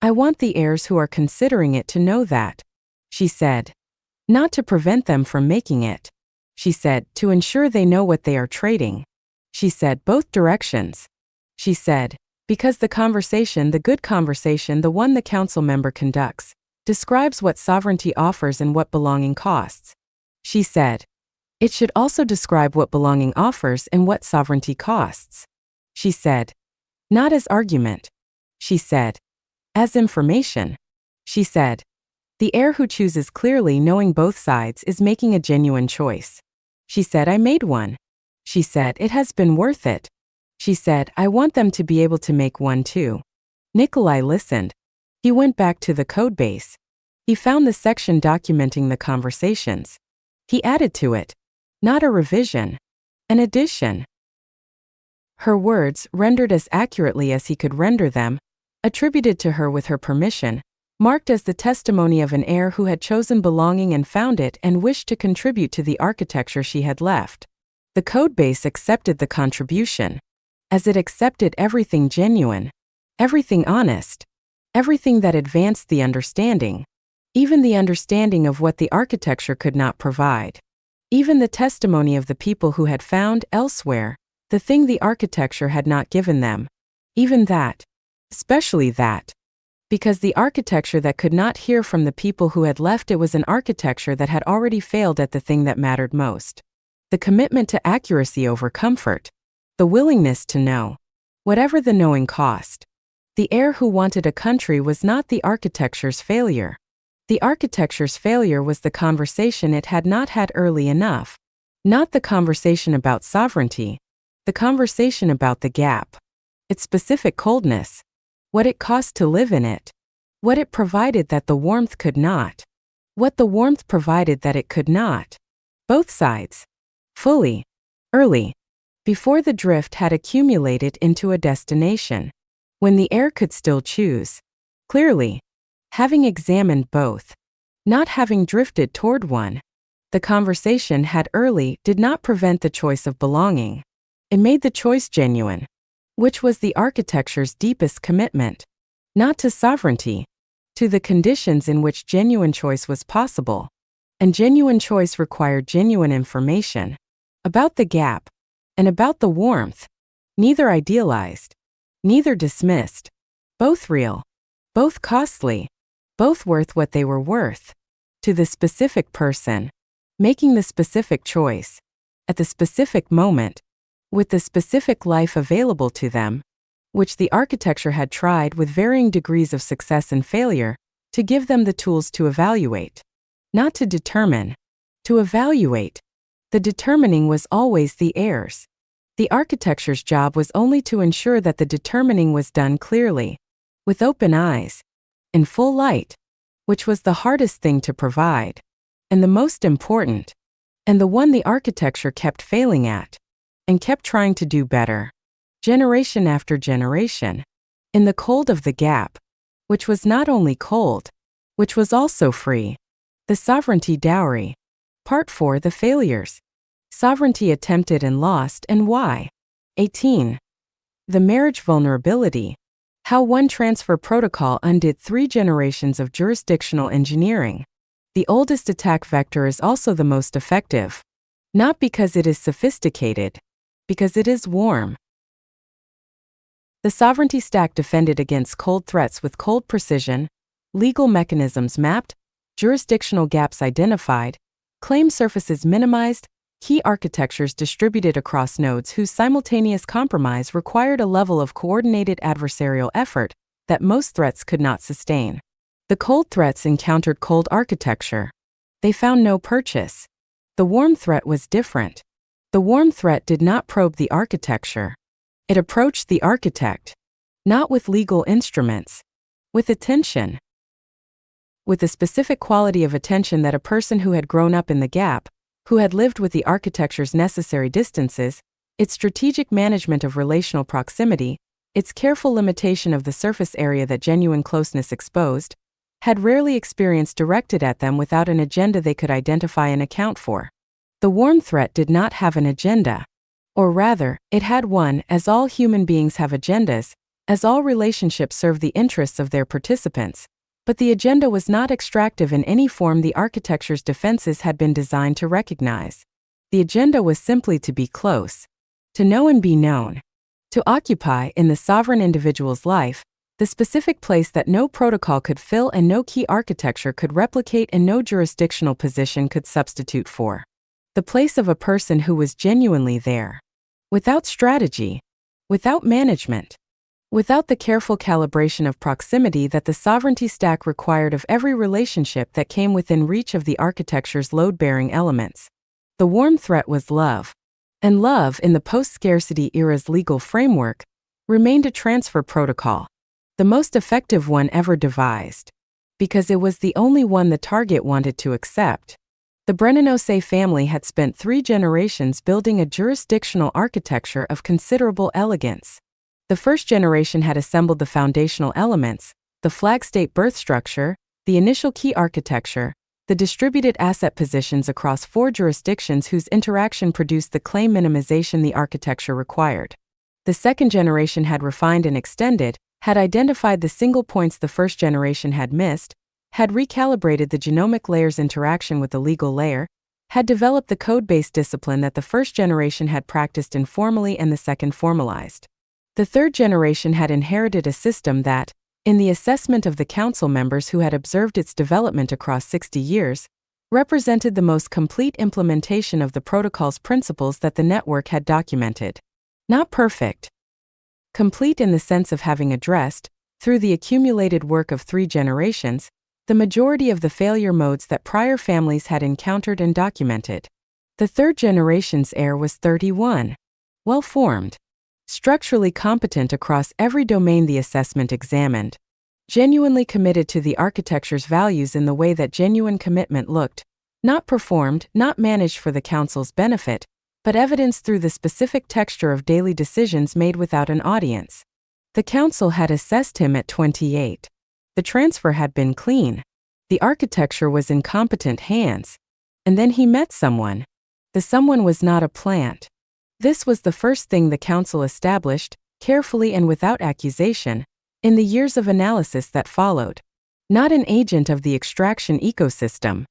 "I want the heirs who are considering it to know that." She said, "Not to prevent them from making it." She said, "To ensure they know what they are trading." She said, "Both directions." She said, "Because the conversation, the good conversation, the one the council member conducts, describes what sovereignty offers and what belonging costs." She said, "It should also describe what belonging offers and what sovereignty costs." She said, "Not as argument." She said, "As information." She said, "The heir who chooses clearly, knowing both sides, is making a genuine choice." She said, "I made one." She said, "It has been worth it." She said, "I want them to be able to make one too." Nikolai listened. He went back to the codebase. He found the section documenting the conversations. He added to it. Not a revision. An addition. Her words, rendered as accurately as he could render them, attributed to her with her permission, marked as the testimony of an heir who had chosen belonging and found it and wished to contribute to the architecture she had left. The codebase accepted the contribution, as it accepted everything genuine, everything honest, everything that advanced the understanding, even the understanding of what the architecture could not provide, even the testimony of the people who had found elsewhere the thing the architecture had not given them, even that, especially that. Because the architecture that could not hear from the people who had left it was an architecture that had already failed at the thing that mattered most. The commitment to accuracy over comfort. The willingness to know. Whatever the knowing cost. The heir who wanted a country was not the architecture's failure. The architecture's failure was the conversation it had not had early enough. Not the conversation about sovereignty. The conversation about the gap. Its specific coldness. What it cost to live in it. What it provided that the warmth could not. What the warmth provided that it could not. Both sides. Fully. Early. Before the drift had accumulated into a destination. When the heir could still choose. Clearly. Having examined both. Not having drifted toward one. The conversation had early did not prevent the choice of belonging. It made the choice genuine. Which was the architecture's deepest commitment. Not to sovereignty. To the conditions in which genuine choice was possible. And genuine choice required genuine information. About the gap. And about the warmth. Neither idealized. Neither dismissed. Both real. Both costly. Both worth what they were worth. To the specific person. Making the specific choice. At the specific moment. With the specific life available to them, which the architecture had tried with varying degrees of success and failure, to give them the tools to evaluate. Not to determine. To evaluate. The determining was always the heir's. The architecture's job was only to ensure that the determining was done clearly, with open eyes, in full light, which was the hardest thing to provide, and the most important, and the one the architecture kept failing at. And kept trying to do better. generation after generation. In the cold of the gap, which was not only cold, which was also free. The sovereignty dowry. Part 4. The failures. Sovereignty attempted and lost, and why. 18. The marriage vulnerability. How one transfer protocol undid 3 generations of jurisdictional engineering. The oldest attack vector is also the most effective. Not because it is sophisticated, because it is warm. The sovereignty stack defended against cold threats with cold precision, legal mechanisms mapped, jurisdictional gaps identified, claim surfaces minimized, key architectures distributed across nodes whose simultaneous compromise required a level of coordinated adversarial effort that most threats could not sustain. The cold threats encountered cold architecture. They found no purchase. The warm threat was different. The warm threat did not probe the architecture. It approached the architect, not with legal instruments, with attention. With the specific quality of attention that a person who had grown up in the gap, who had lived with the architecture's necessary distances, its strategic management of relational proximity, its careful limitation of the surface area that genuine closeness exposed, had rarely experienced directed at them without an agenda they could identify and account for. The warm threat did not have an agenda. Or rather, it had one, as all human beings have agendas, as all relationships serve the interests of their participants, but the agenda was not extractive in any form the architecture's defenses had been designed to recognize. The agenda was simply to be close, to know and be known, to occupy, in the sovereign individual's life, the specific place that no protocol could fill and no key architecture could replicate and no jurisdictional position could substitute for. The place of a person who was genuinely there. Without strategy, without management, without the careful calibration of proximity that the sovereignty stack required of every relationship that came within reach of the architecture's load-bearing elements. The warm threat was love. And love, in the post-scarcity era's legal framework, remained a transfer protocol, the most effective one ever devised, because it was the only one the target wanted to accept. The Brennanose family had spent 3 generations building a jurisdictional architecture of considerable elegance. The first generation had assembled the foundational elements, the flag state birth structure, the initial key architecture, the distributed asset positions across 4 jurisdictions whose interaction produced the claim minimization the architecture required. The second generation had refined and extended, had identified the single points the first generation had missed, had recalibrated the genomic layer's interaction with the legal layer, had developed the code-based discipline that the first generation had practiced informally and the second formalized. The third generation had inherited a system that, in the assessment of the council members who had observed its development across 60 years, represented the most complete implementation of the protocol's principles that the network had documented. Not perfect. Complete in the sense of having addressed, through the accumulated work of 3 generations, the majority of the failure modes that prior families had encountered and documented. The third generation's heir was 31. Well-formed. Structurally competent across every domain the assessment examined. Genuinely committed to the architecture's values in the way that genuine commitment looked, not performed, not managed for the council's benefit, but evidenced through the specific texture of daily decisions made without an audience. The council had assessed him at 28. The transfer had been clean. The architecture was in competent hands. And then he met someone. The someone was not a plant. This was the first thing the council established, carefully and without accusation, in the years of analysis that followed. Not an agent of the extraction ecosystem.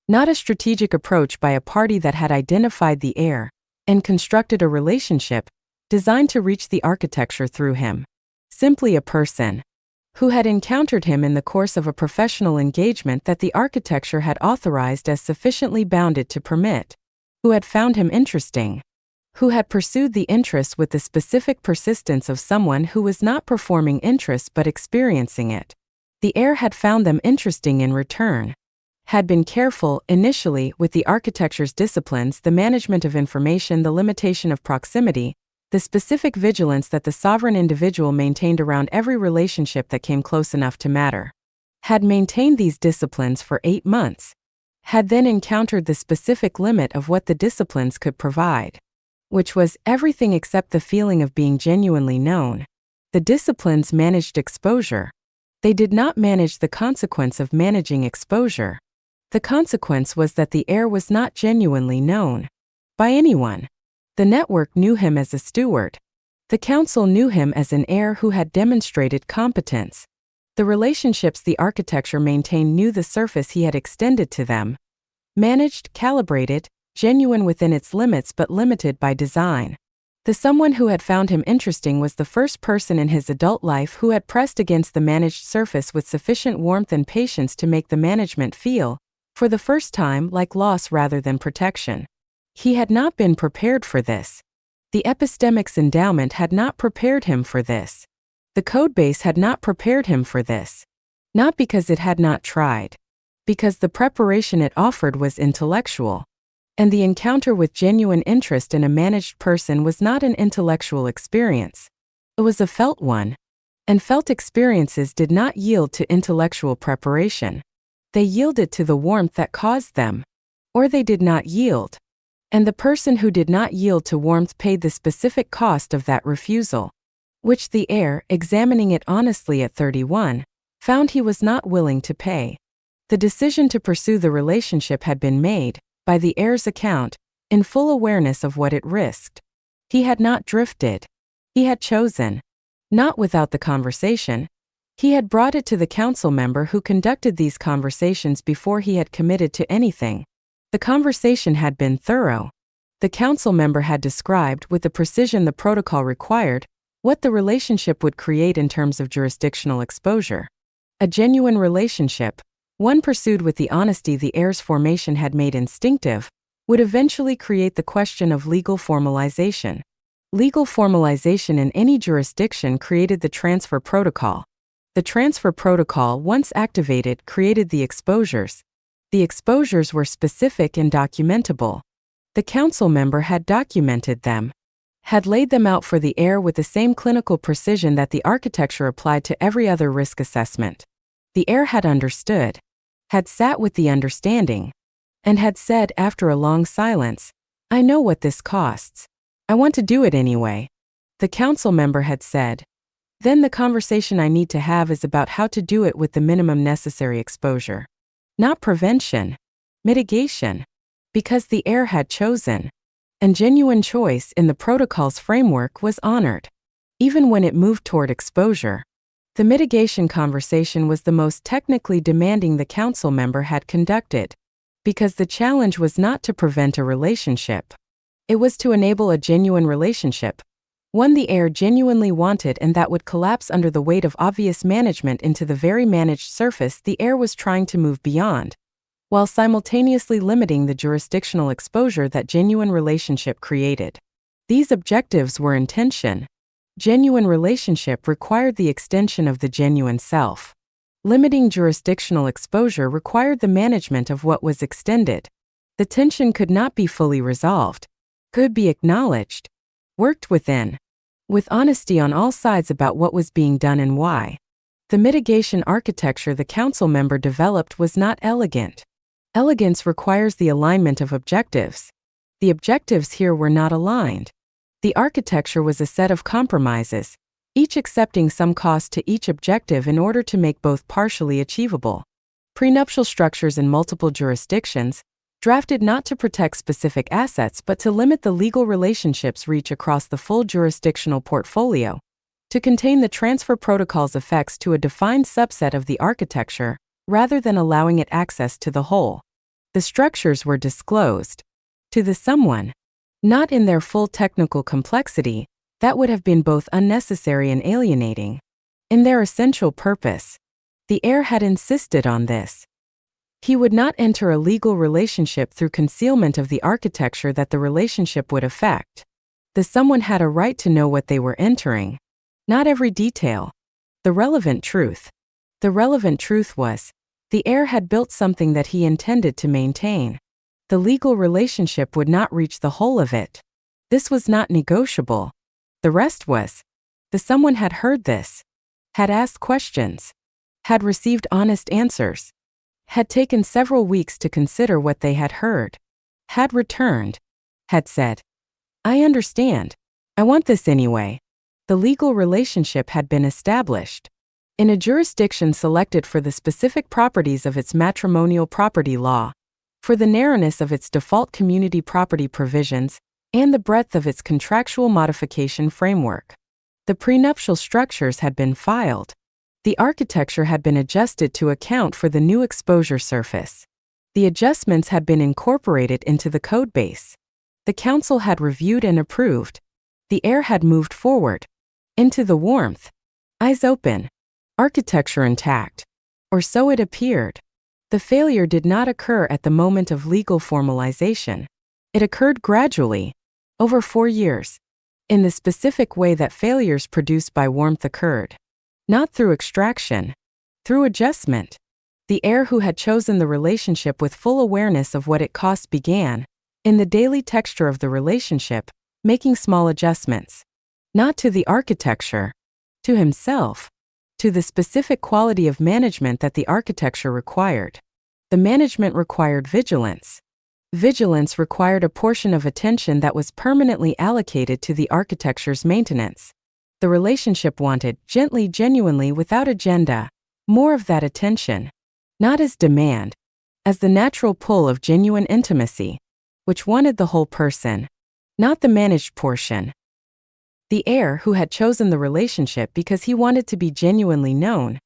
Not a strategic approach by a party that had identified the heir and constructed a relationship designed to reach the architecture through him. Simply a person who had encountered him in the course of a professional engagement that the architecture had authorized as sufficiently bounded to permit, who had found him interesting, who had pursued the interest with the specific persistence of someone who was not performing interest but experiencing it. The heir had found them interesting in return, had been careful, initially, with the architecture's disciplines, the management of information, the limitation of proximity, the specific vigilance that the sovereign individual maintained around every relationship that came close enough to matter. Had maintained these disciplines for 8 months. Had then encountered the specific limit of what the disciplines could provide. which was everything except the feeling of being genuinely known. The disciplines managed exposure. They did not manage the consequence of managing exposure. The consequence was that the heir was not genuinely known by anyone. The network knew him as a steward. The council knew him as an heir who had demonstrated competence. The relationships the architecture maintained knew the surface he had extended to them. Managed, calibrated, genuine within its limits but limited by design. The someone who had found him interesting was the first person in his adult life who had pressed against the managed surface with sufficient warmth and patience to make the management feel, for the first time, like loss rather than protection. He had not been prepared for this. The epistemics endowment had not prepared him for this. The codebase had not prepared him for this. Not because it had not tried. Because the preparation it offered was intellectual. And the encounter with genuine interest in a managed person was not an intellectual experience. It was a felt one. And felt experiences did not yield to intellectual preparation. They yielded to the warmth that caused them. Or they did not yield. And the person who did not yield to warmth paid the specific cost of that refusal, which the heir, examining it honestly at 31, found he was not willing to pay. The decision to pursue the relationship had been made, by the heir's account, in full awareness of what it risked. He had not drifted. He had chosen. Not without the conversation. He had brought it to the council member who conducted these conversations before he had committed to anything. The conversation had been thorough. The council member had described, with the precision the protocol required, what the relationship would create in terms of jurisdictional exposure. A genuine relationship, one pursued with the honesty the heir's formation had made instinctive, would eventually create the question of legal formalization. Legal formalization in any jurisdiction created the transfer protocol. The transfer protocol, once activated, created the exposures. The exposures were specific and documentable. The council member had documented them, had laid them out for the heir with the same clinical precision that the architecture applied to every other risk assessment. The heir had understood, had sat with the understanding, and had said after a long silence, "I know what this costs. I want to do it anyway." The council member had said, "Then the conversation I need to have is about how to do it with the minimum necessary exposure. Not prevention, mitigation." Because the heir had chosen, and genuine choice in the protocol's framework was honored, even when it moved toward exposure. The mitigation conversation was the most technically demanding the council member had conducted, because the challenge was not to prevent a relationship. It was to enable a genuine relationship, one the heir genuinely wanted and that would collapse under the weight of obvious management into the very managed surface the heir was trying to move beyond, while simultaneously limiting the jurisdictional exposure that genuine relationship created. These objectives were in tension. Genuine relationship required the extension of the genuine self. Limiting jurisdictional exposure required the management of what was extended. The tension could not be fully resolved, could be acknowledged, worked within, with honesty on all sides about what was being done and why. The mitigation architecture the council member developed was not elegant. Elegance requires the alignment of objectives. The objectives here were not aligned. The architecture was a set of compromises, each accepting some cost to each objective in order to make both partially achievable. Prenuptial structures in multiple jurisdictions, drafted not to protect specific assets but to limit the legal relationship's reach across the full jurisdictional portfolio, to contain the transfer protocol's effects to a defined subset of the architecture, rather than allowing it access to the whole. The structures were disclosed to the someone, not in their full technical complexity, that would have been both unnecessary and alienating. In their essential purpose, the heir had insisted on this. He would not enter a legal relationship through concealment of the architecture that the relationship would affect. The someone had a right to know what they were entering. Not every detail. The relevant truth. The relevant truth was, the heir had built something that he intended to maintain. The legal relationship would not reach the whole of it. This was not negotiable. The rest was. The someone had heard this, had asked questions, had received honest answers, had taken several weeks to consider what they had heard, had returned, had said, I understand. I want this anyway. The legal relationship had been established in a jurisdiction selected for the specific properties of its matrimonial property law, for the narrowness of its default community property provisions, and the breadth of its contractual modification framework. The prenuptial structures had been filed. The architecture had been adjusted to account for the new exposure surface. The adjustments had been incorporated into the code base. The council had reviewed and approved. The heir had moved forward into the warmth, eyes open, architecture intact. Or so it appeared. The failure did not occur at the moment of legal formalization. It occurred gradually, over 4 years, in the specific way that failures produced by warmth occurred. Not through extraction, through adjustment. The heir who had chosen the relationship with full awareness of what it cost began, in the daily texture of the relationship, making small adjustments. Not to the architecture, to himself, to the specific quality of management that the architecture required. The management required vigilance. Vigilance required a portion of attention that was permanently allocated to the architecture's maintenance. The relationship wanted, gently, genuinely, without agenda, more of that attention. Not as demand, as the natural pull of genuine intimacy, which wanted the whole person, not the managed portion. The heir who had chosen the relationship because he wanted to be genuinely known,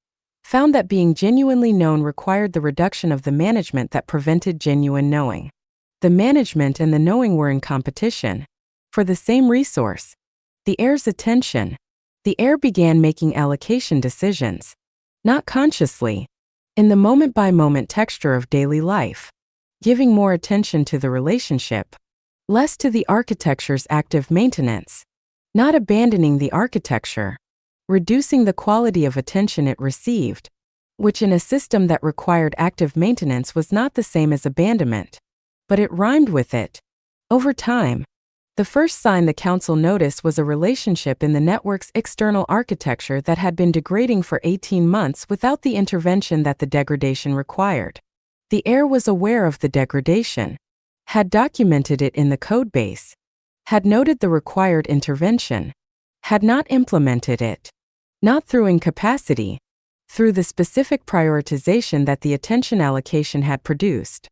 found that being genuinely known required the reduction of the management that prevented genuine knowing. The management and the knowing were in competition for the same resource, the heir's attention. The heir began making allocation decisions, not consciously, in the moment-by-moment texture of daily life, giving more attention to the relationship, less to the architecture's active maintenance, not abandoning the architecture, reducing the quality of attention it received, which in a system that required active maintenance was not the same as abandonment, but it rhymed with it. Over time, the first sign the council noticed was a relationship in the network's external architecture that had been degrading for 18 months without the intervention that the degradation required. The heir was aware of the degradation, had documented it in the code base, had noted the required intervention, had not implemented it. Not through incapacity, through the specific prioritization that the attention allocation had produced.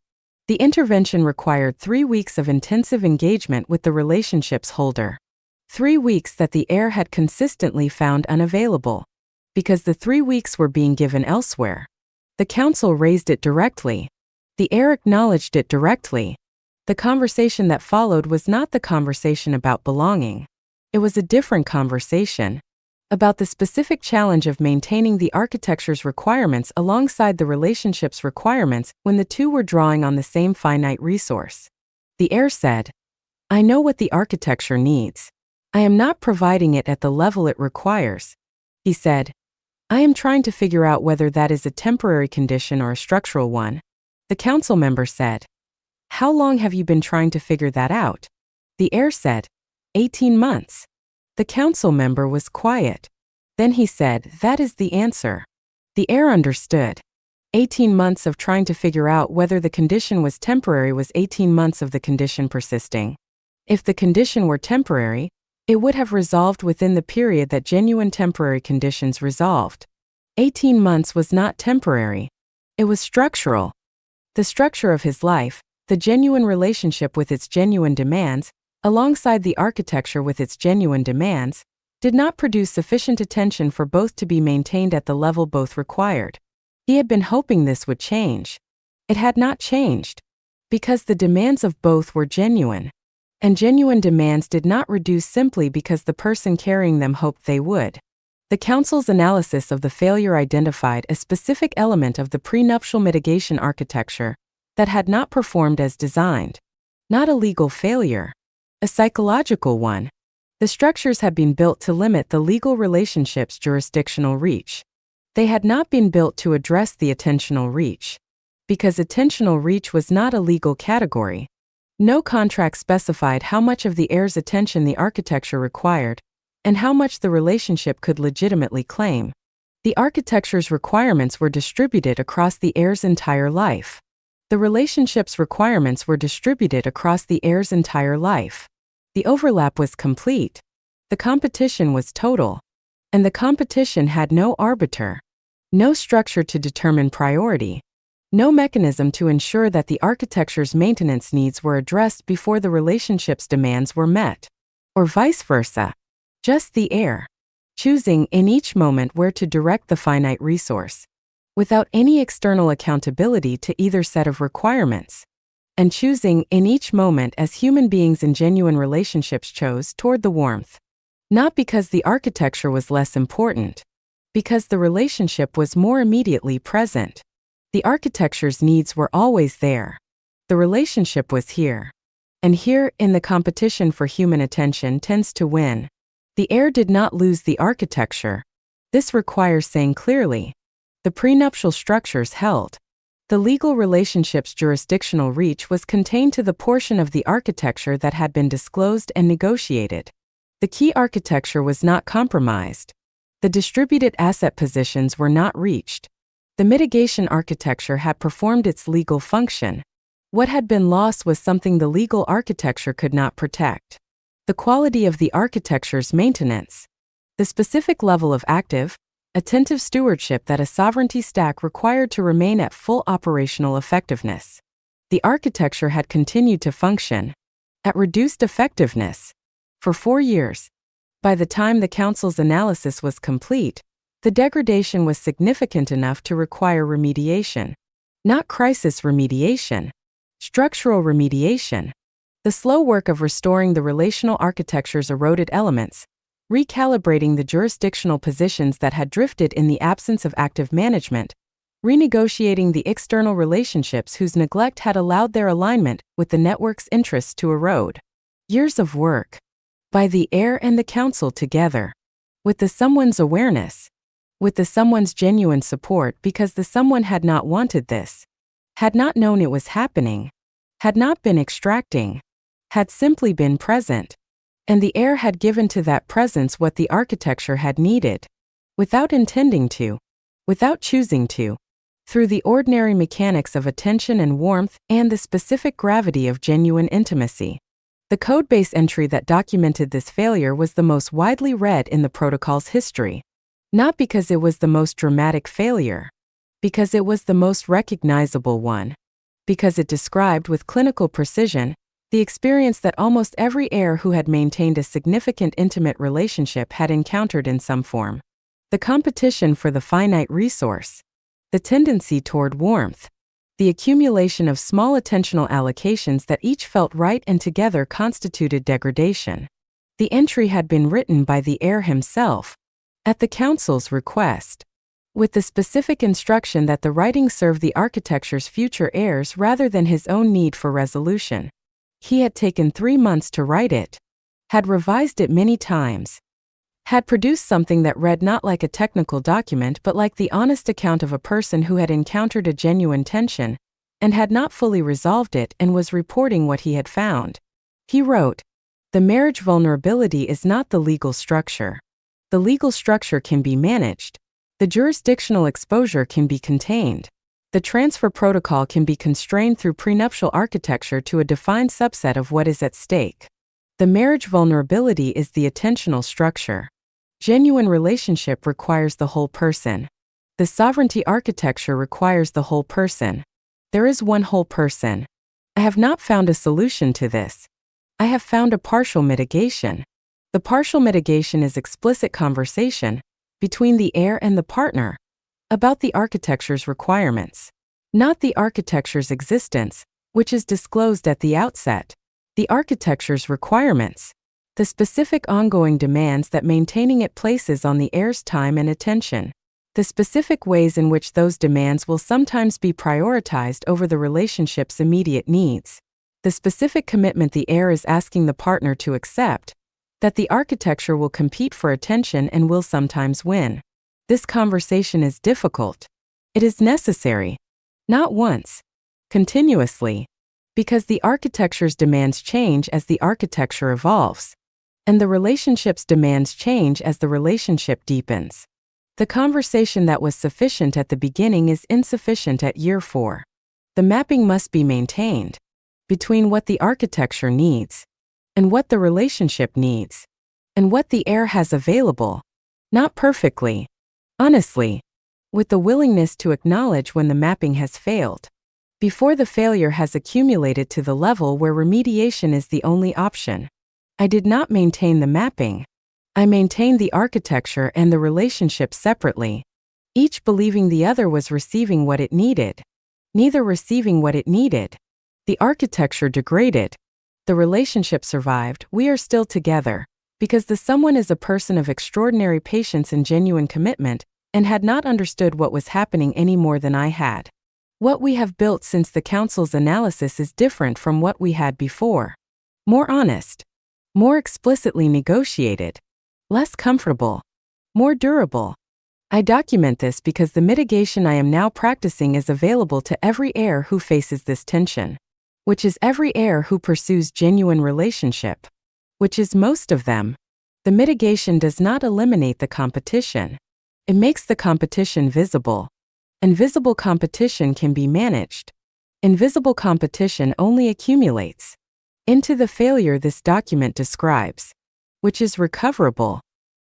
The intervention required 3 weeks of intensive engagement with the relationship's holder. 3 weeks that the heir had consistently found unavailable, because the 3 weeks were being given elsewhere. The council raised it directly. The heir acknowledged it directly. The conversation that followed was not the conversation about belonging. It was a different conversation, about the specific challenge of maintaining the architecture's requirements alongside the relationship's requirements when the two were drawing on the same finite resource. The heir said, "I know what the architecture needs. I am not providing it at the level it requires." He said, "I am trying to figure out whether that is a temporary condition or a structural one." The council member said, "How long have you been trying to figure that out?" The heir said, 18 months. The council member was quiet. Then he said, "That is the answer." The heir understood. 18 months of trying to figure out whether the condition was temporary was 18 months of the condition persisting. If the condition were temporary, it would have resolved within the period that genuine temporary conditions resolved. 18 months was not temporary. It was structural. The structure of his life, the genuine relationship with its genuine demands, alongside the architecture with its genuine demands, did not produce sufficient attention for both to be maintained at the level both required. He had been hoping this would change. It had not changed, because the demands of both were genuine, and genuine demands did not reduce simply because the person carrying them hoped they would. The council's analysis of the failure identified a specific element of the prenuptial mitigation architecture that had not performed as designed. Not a legal failure, a psychological one. The structures had been built to limit the legal relationship's jurisdictional reach. They had not been built to address the attentional reach, because attentional reach was not a legal category. No contract specified how much of the heir's attention the architecture required, and how much the relationship could legitimately claim. The architecture's requirements were distributed across the heir's entire life. The relationship's requirements were distributed across the heir's entire life. The overlap was complete. The competition was total. And the competition had no arbiter, no structure to determine priority, no mechanism to ensure that the architecture's maintenance needs were addressed before the relationship's demands were met, or vice versa. Just the air, choosing in each moment where to direct the finite resource, without any external accountability to either set of requirements, and choosing in each moment as human beings in genuine relationships chose toward the warmth. Not because the architecture was less important, because the relationship was more immediately present. The architecture's needs were always there. The relationship was here. And here, in the competition for human attention tends to win. The air did not lose the architecture. This requires saying clearly. The prenuptial structures held. The legal relationship's jurisdictional reach was contained to the portion of the architecture that had been disclosed and negotiated. The key architecture was not compromised. The distributed asset positions were not reached. The mitigation architecture had performed its legal function. What had been lost was something the legal architecture could not protect. The quality of the architecture's maintenance. The specific level of active, attentive stewardship that a sovereignty stack required to remain at full operational effectiveness. The architecture had continued to function at reduced effectiveness for 4 years. By the time the Council's analysis was complete, the degradation was significant enough to require remediation. Not crisis remediation, structural remediation. The slow work of restoring the relational architecture's eroded elements, recalibrating the jurisdictional positions that had drifted in the absence of active management, renegotiating the external relationships whose neglect had allowed their alignment with the network's interests to erode. Years of work. By the air and the Council together. With the someone's awareness. With the someone's genuine support because the someone had not wanted this. Had not known it was happening. Had not been extracting. Had simply been present. And the air had given to that presence what the architecture had needed. Without intending to. Without choosing to. Through the ordinary mechanics of attention and warmth and the specific gravity of genuine intimacy. The codebase entry that documented this failure was the most widely read in the protocol's history. Not because it was the most dramatic failure. Because it was the most recognizable one. Because it described with clinical precision the experience that almost every heir who had maintained a significant intimate relationship had encountered in some form. The competition for the finite resource. The tendency toward warmth. The accumulation of small attentional allocations that each felt right and together constituted degradation. The entry had been written by the heir himself, at the Council's request, with the specific instruction that the writing serve the architecture's future heirs rather than his own need for resolution. He had taken 3 months to write it, had revised it many times, had produced something that read not like a technical document but like the honest account of a person who had encountered a genuine tension, and had not fully resolved it and was reporting what he had found. He wrote, "The marriage vulnerability is not the legal structure. The legal structure can be managed. The jurisdictional exposure can be contained. The transfer protocol can be constrained through prenuptial architecture to a defined subset of what is at stake. The marriage vulnerability is the attentional structure. Genuine relationship requires the whole person. The sovereignty architecture requires the whole person. There is one whole person. I have not found a solution to this. I have found a partial mitigation. The partial mitigation is explicit conversation between the heir and the partner about the architecture's requirements, not the architecture's existence, which is disclosed at the outset. The architecture's requirements, the specific ongoing demands that maintaining it places on the heir's time and attention, the specific ways in which those demands will sometimes be prioritized over the relationship's immediate needs, the specific commitment the heir is asking the partner to accept, that the architecture will compete for attention and will sometimes win. This conversation is difficult. It is necessary. Not once. Continuously. Because the architecture's demands change as the architecture evolves. And the relationship's demands change as the relationship deepens. The conversation that was sufficient at the beginning is insufficient at year 4. The mapping must be maintained between what the architecture needs and what the relationship needs, and what the heir has available. Not perfectly, honestly, with the willingness to acknowledge when the mapping has failed, before the failure has accumulated to the level where remediation is the only option. I did not maintain the mapping. I maintained the architecture and the relationship separately, each believing the other was receiving what it needed, neither receiving what it needed. The architecture degraded. The relationship survived. We are still together, because the someone is a person of extraordinary patience and genuine commitment, and had not understood what was happening any more than I had. What we have built since the council's analysis is different from what we had before. More honest, more explicitly negotiated, less comfortable, more durable. I document this because the mitigation I am now practicing is available to every heir who faces this tension, which is every heir who pursues genuine relationship, which is most of them. The mitigation does not eliminate the competition. It makes the competition visible. Invisible competition can be managed. Invisible competition only accumulates into the failure this document describes, which is recoverable,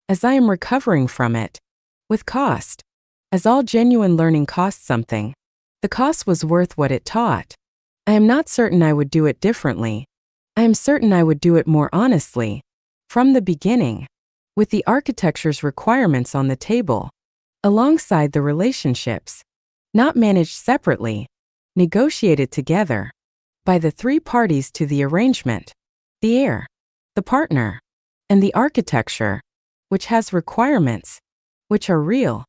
as I am recovering from it, with cost. As all genuine learning costs something, the cost was worth what it taught. I am not certain I would do it differently. I am certain I would do it more honestly, from the beginning, with the architecture's requirements on the table, alongside the relationships, not managed separately, negotiated together, by the three parties to the arrangement: the heir, the partner, and the architecture, which has requirements, which are real,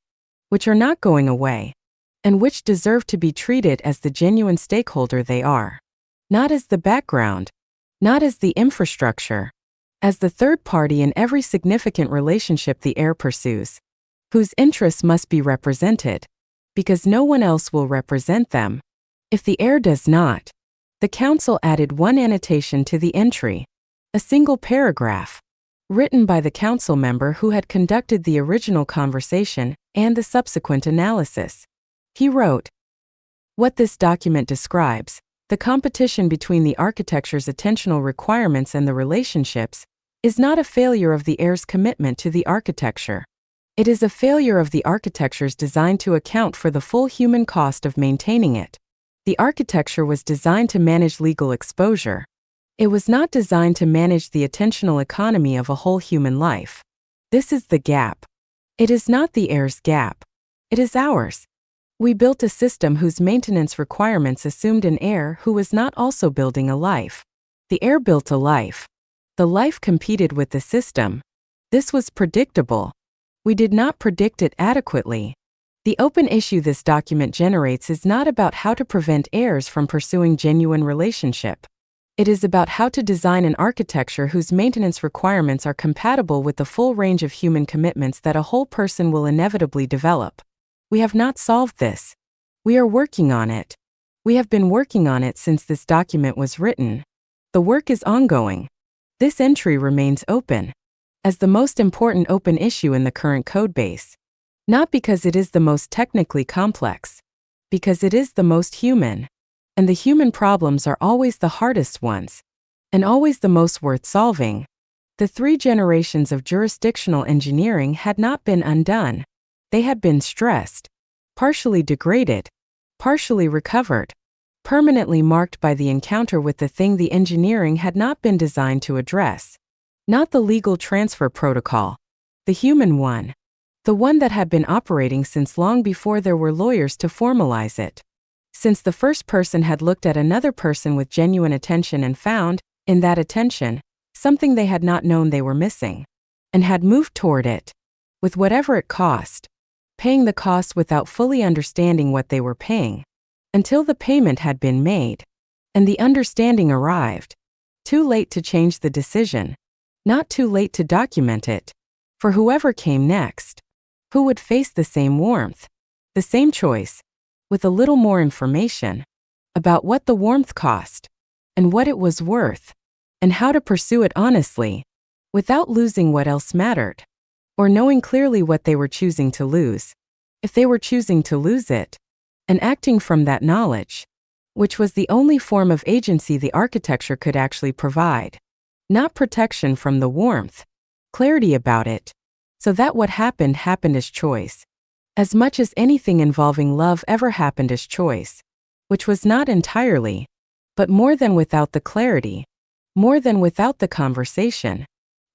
which are not going away, and which deserve to be treated as the genuine stakeholder they are, not as the background, not as the infrastructure, as the third party in every significant relationship the heir pursues, whose interests must be represented, because no one else will represent them. If the heir does not, the council added one annotation to the entry, a single paragraph, written by the council member who had conducted the original conversation and the subsequent analysis. He wrote, "What this document describes, the competition between the architecture's attentional requirements and the relationships, is not a failure of the heir's commitment to the architecture. It is a failure of the architecture's design to account for the full human cost of maintaining it. The architecture was designed to manage legal exposure. It was not designed to manage the attentional economy of a whole human life. This is the gap. It is not the heir's gap. It is ours. We built a system whose maintenance requirements assumed an heir who was not also building a life. The heir built a life. The life competed with the system. This was predictable. We did not predict it adequately. The open issue this document generates is not about how to prevent heirs from pursuing genuine relationship. It is about how to design an architecture whose maintenance requirements are compatible with the full range of human commitments that a whole person will inevitably develop. We have not solved this. We are working on it. We have been working on it since this document was written. The work is ongoing. This entry remains open, as the most important open issue in the current codebase. Not because it is the most technically complex, because it is the most human. And the human problems are always the hardest ones, and always the most worth solving. The 3 generations of jurisdictional engineering had not been undone. They had been stressed, partially degraded, partially recovered, permanently marked by the encounter with the thing the engineering had not been designed to address. Not the legal transfer protocol, the human one. The one that had been operating since long before there were lawyers to formalize it. Since the first person had looked at another person with genuine attention and found, in that attention, something they had not known they were missing, and had moved toward it, with whatever it cost, paying the cost without fully understanding what they were paying, until the payment had been made, and the understanding arrived. Too late to change the decision, not too late to document it, for whoever came next, who would face the same warmth, the same choice, with a little more information about what the warmth cost, and what it was worth, and how to pursue it honestly, without losing what else mattered, or knowing clearly what they were choosing to lose, if they were choosing to lose it, and acting from that knowledge, which was the only form of agency the architecture could actually provide. not protection from the warmth. Clarity about it. So that what happened happened as choice. As much as anything involving love ever happened as choice. Which was not entirely, but more than without the clarity. More than without the conversation.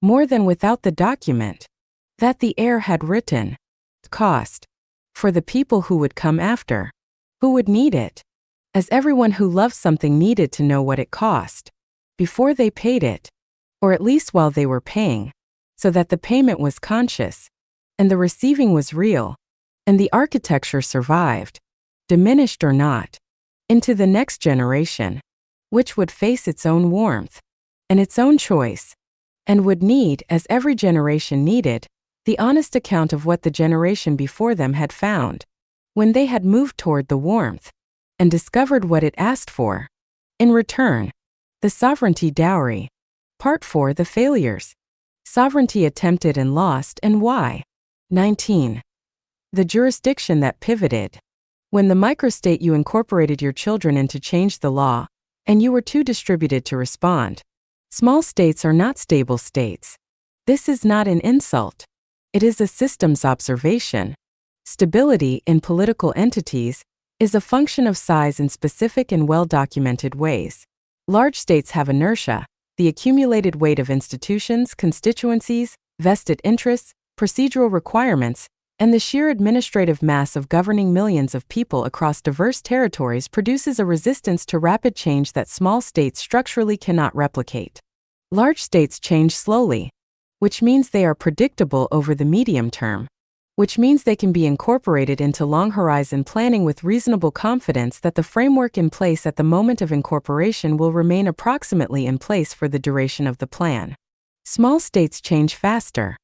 More than without the document. That the heir had written. Cost. For the people who would come after. Who would need it. As everyone who loved something needed to know what it cost. Before they paid it. Or at least while they were paying. So that the payment was conscious. And the receiving was real. And the architecture survived. Diminished or not. Into the next generation. Which would face its own warmth. And its own choice. And would need, as every generation needed, the honest account of what the generation before them had found. When they had moved toward the warmth. And discovered what it asked for. In return. The sovereignty dowry. Part 4. The failures. Sovereignty attempted and lost, and why. 19. The jurisdiction that pivoted. When the microstate you incorporated your children into changed the law, and you were too distributed to respond. Small states are not stable states. This is not an insult. It is a systems observation. Stability in political entities is a function of size in specific and well-documented ways. Large states have inertia, the accumulated weight of institutions, constituencies, vested interests, procedural requirements, and the sheer administrative mass of governing millions of people across diverse territories produces a resistance to rapid change that small states structurally cannot replicate. Large states change slowly, which means they are predictable over the medium term, which means they can be incorporated into long-horizon planning with reasonable confidence that the framework in place at the moment of incorporation will remain approximately in place for the duration of the plan. Small states change faster,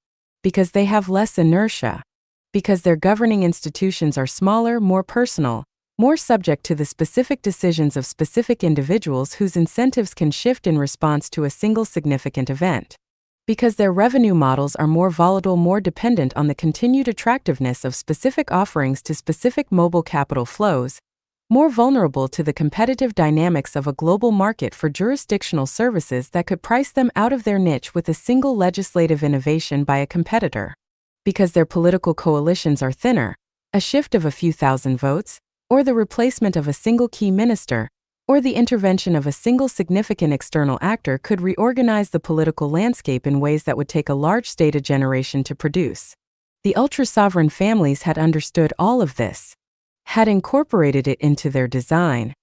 because they have less inertia, because their governing institutions are smaller, more personal, more subject to the specific decisions of specific individuals whose incentives can shift in response to a single significant event. Because their revenue models are more volatile, more dependent on the continued attractiveness of specific offerings to specific mobile capital flows, more vulnerable to the competitive dynamics of a global market for jurisdictional services that could price them out of their niche with a single legislative innovation by a competitor. Because their political coalitions are thinner, a shift of a few thousand votes, or the replacement of a single key minister, or the intervention of a single significant external actor could reorganize the political landscape in ways that would take a large state a generation to produce. The ultra-sovereign families had understood all of this, had incorporated it into their design,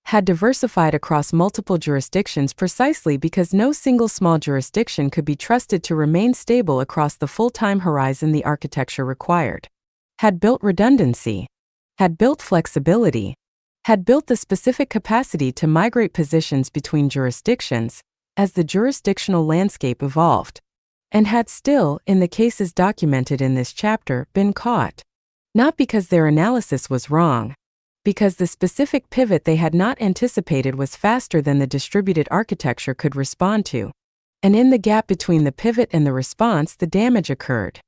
had diversified across multiple jurisdictions precisely because no single small jurisdiction could be trusted to remain stable across the full-time horizon the architecture required, had built redundancy, had built flexibility, had built the specific capacity to migrate positions between jurisdictions as the jurisdictional landscape evolved, and had still, in the cases documented in this chapter, been caught. Not because their analysis was wrong, because the specific pivot they had not anticipated was faster than the distributed architecture could respond to. And in the gap between the pivot and the response, the damage occurred.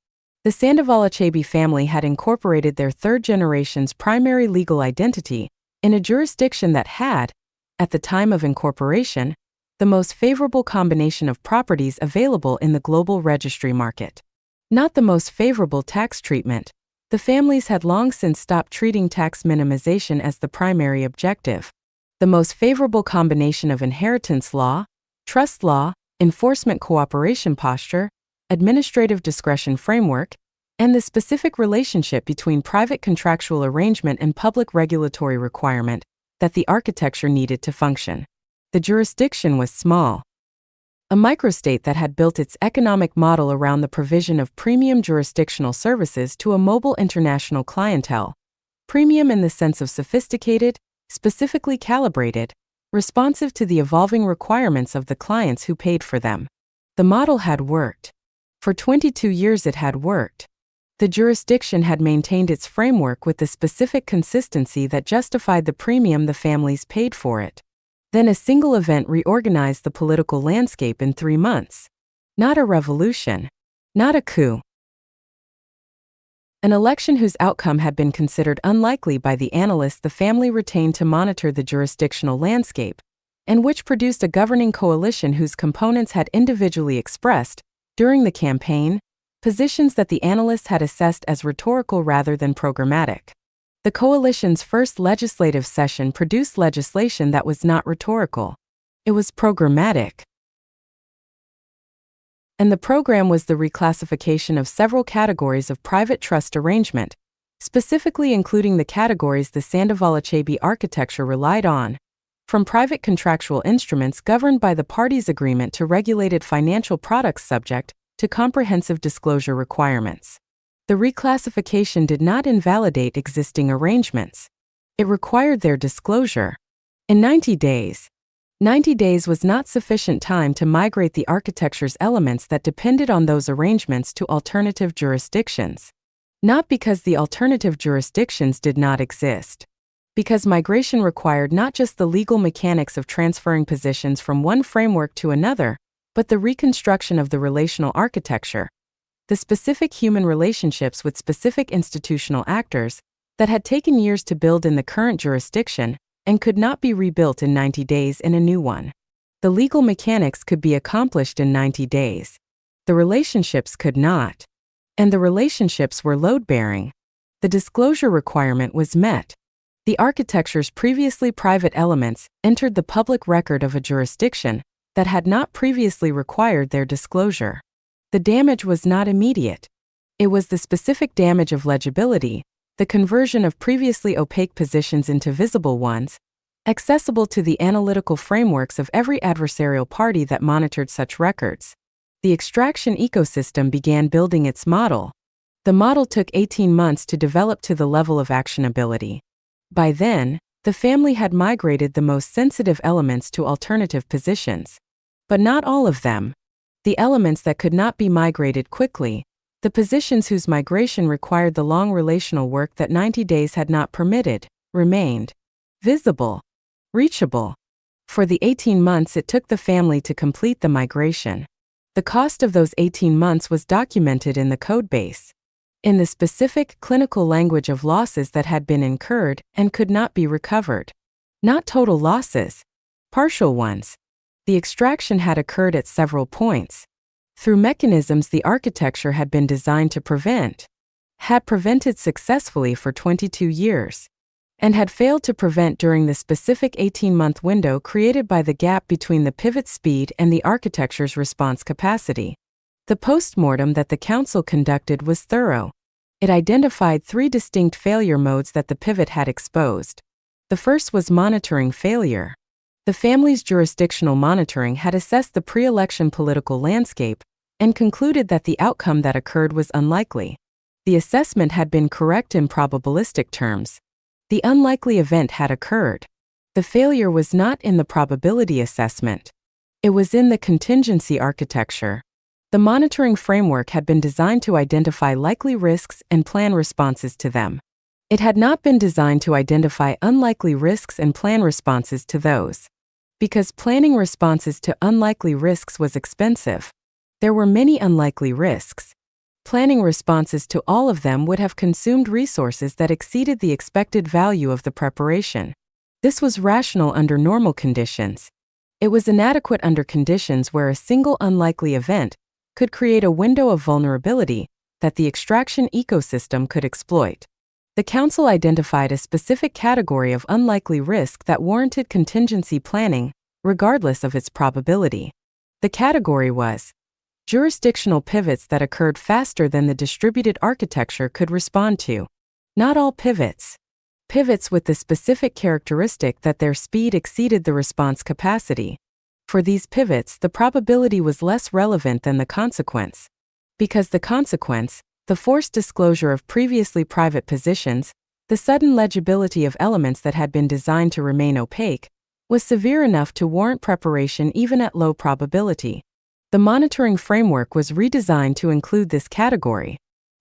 The Sandoval-Achebe family had incorporated their third generation's primary legal identity in a jurisdiction that had, at the time of incorporation, the most favorable combination of properties available in the global registry market. Not the most favorable tax treatment. The families had long since stopped treating tax minimization as the primary objective. The most favorable combination of inheritance law, trust law, enforcement cooperation posture, administrative discretion framework, and the specific relationship between private contractual arrangement and public regulatory requirement that the architecture needed to function. The jurisdiction was small. A microstate that had built its economic model around the provision of premium jurisdictional services to a mobile international clientele, premium in the sense of sophisticated, specifically calibrated, responsive to the evolving requirements of the clients who paid for them. The model had worked. For 22 years it had worked. The jurisdiction had maintained its framework with the specific consistency that justified the premium the families paid for it. Then a single event reorganized the political landscape in 3 months. Not a revolution. Not a coup. An election whose outcome had been considered unlikely by the analysts the family retained to monitor the jurisdictional landscape, and which produced a governing coalition whose components had individually expressed, during the campaign, positions that the analysts had assessed as rhetorical rather than programmatic. The coalition's first legislative session produced legislation that was not rhetorical. It was programmatic. And the program was the reclassification of several categories of private trust arrangement, specifically including the categories the Sandoval-Achebe architecture relied on, from private contractual instruments governed by the parties' agreement to regulated financial products subject to comprehensive disclosure requirements. The reclassification did not invalidate existing arrangements. It required their disclosure. In 90 days. 90 days was not sufficient time to migrate the architecture's elements that depended on those arrangements to alternative jurisdictions. Not because the alternative jurisdictions did not exist. Because migration required not just the legal mechanics of transferring positions from one framework to another, but the reconstruction of the relational architecture, the specific human relationships with specific institutional actors that had taken years to build in the current jurisdiction and could not be rebuilt in 90 days in a new one. The legal mechanics could be accomplished in 90 days. The relationships could not. And the relationships were load-bearing. The disclosure requirement was met. The architecture's previously private elements entered the public record of a jurisdiction that had not previously required their disclosure. The damage was not immediate. It was the specific damage of legibility, the conversion of previously opaque positions into visible ones, accessible to the analytical frameworks of every adversarial party that monitored such records. The extraction ecosystem began building its model. The model took 18 months to develop to the level of actionability. By then, the family had migrated the most sensitive elements to alternative positions. But not all of them. The elements that could not be migrated quickly, the positions whose migration required the long relational work that 90 days had not permitted, remained visible, reachable. For the 18 months it took the family to complete the migration. The cost of those 18 months was documented in the codebase, in the specific clinical language of losses that had been incurred and could not be recovered. Not total losses, partial ones. The extraction had occurred at several points, through mechanisms the architecture had been designed to prevent, had prevented successfully for 22 years, and had failed to prevent during the specific 18-month window created by the gap between the pivot speed and the architecture's response capacity. The postmortem that the Council conducted was thorough. It identified 3 distinct failure modes that the pivot had exposed. The first was monitoring failure. The family's jurisdictional monitoring had assessed the pre-election political landscape and concluded that the outcome that occurred was unlikely. The assessment had been correct in probabilistic terms. The unlikely event had occurred. The failure was not in the probability assessment. It was in the contingency architecture. The monitoring framework had been designed to identify likely risks and plan responses to them. It had not been designed to identify unlikely risks and plan responses to those. Because planning responses to unlikely risks was expensive. There were many unlikely risks. Planning responses to all of them would have consumed resources that exceeded the expected value of the preparation. This was rational under normal conditions. It was inadequate under conditions where a single unlikely event could create a window of vulnerability that the extraction ecosystem could exploit. The Council identified a specific category of unlikely risk that warranted contingency planning, regardless of its probability. The category was jurisdictional pivots that occurred faster than the distributed architecture could respond to. Not all pivots. Pivots with the specific characteristic that their speed exceeded the response capacity. For these pivots, the probability was less relevant than the consequence. Because the consequence, the forced disclosure of previously private positions, the sudden legibility of elements that had been designed to remain opaque, was severe enough to warrant preparation even at low probability. The monitoring framework was redesigned to include this category.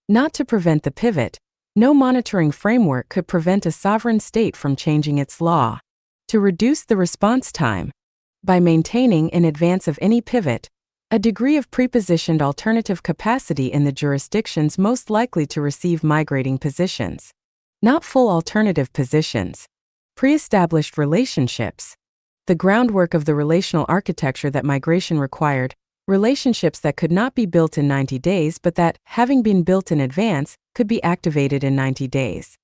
Not to prevent the pivot, no monitoring framework could prevent a sovereign state from changing its law. To reduce the response time, by maintaining in advance of any pivot, a degree of prepositioned alternative capacity in the jurisdictions most likely to receive migrating positions. Not full alternative positions. Pre-established relationships. the groundwork of the relational architecture that migration required, relationships that could not be built in 90 days but that, having been built in advance, could be activated in 90 days.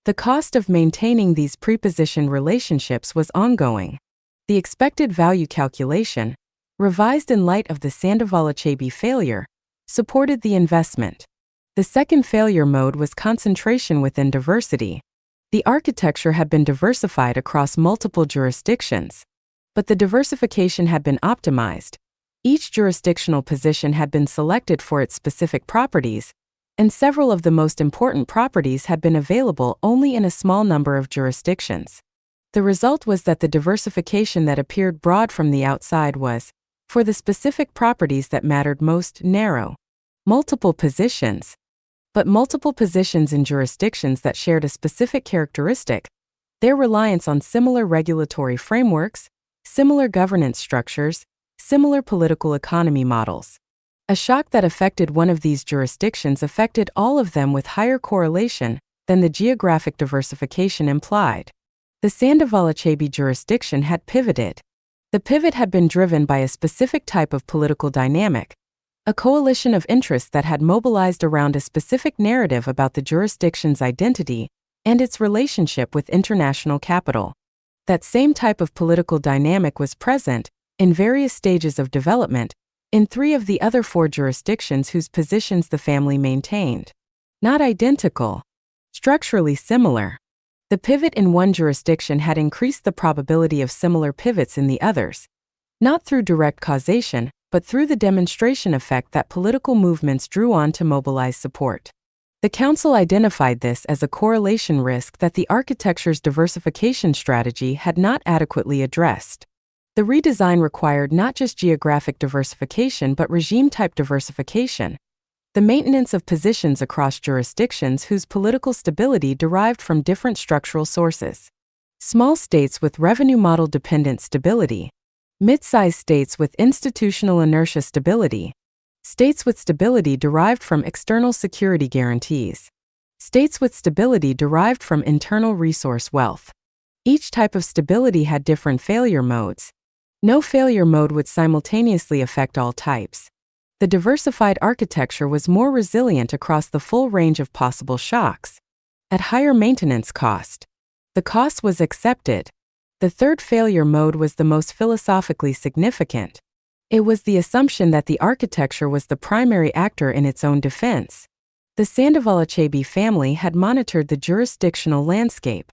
The cost of maintaining these prepositioned relationships was ongoing. The expected value calculation, revised in light of the Sandoval-Achebe failure, supported the investment. The second failure mode was concentration within diversity. The architecture had been diversified across multiple jurisdictions, but the diversification had been optimized. Each jurisdictional position had been selected for its specific properties, and several of the most important properties had been available only in a small number of jurisdictions. The result was that the diversification that appeared broad from the outside was, for the specific properties that mattered most, narrow. Multiple positions. But multiple positions in jurisdictions that shared a specific characteristic, their reliance on similar regulatory frameworks, similar governance structures, similar political economy models. A shock that affected one of these jurisdictions affected all of them with higher correlation than the geographic diversification implied. The Sandoval-Achebe jurisdiction had pivoted. The pivot had been driven by a specific type of political dynamic, a coalition of interests that had mobilized around a specific narrative about the jurisdiction's identity and its relationship with international capital. That same type of political dynamic was present, in various stages of development, in 3 of the other 4 jurisdictions whose positions the family maintained. Not identical, structurally similar. The pivot in one jurisdiction had increased the probability of similar pivots in the others, not through direct causation, but through the demonstration effect that political movements drew on to mobilize support. The Council identified this as a correlation risk that the architecture's diversification strategy had not adequately addressed. The redesign required not just geographic diversification but regime-type diversification, the maintenance of positions across jurisdictions whose political stability derived from different structural sources. Small states with revenue model-dependent stability, mid-sized states with institutional inertia stability, states with stability derived from external security guarantees, states with stability derived from internal resource wealth. Each type of stability had different failure modes. No failure mode would simultaneously affect all types. The diversified architecture was more resilient across the full range of possible shocks. At higher maintenance cost, the cost was accepted. The third failure mode was the most philosophically significant. It was the assumption that the architecture was the primary actor in its own defense. The Sandoval-Achebe family had monitored the jurisdictional landscape,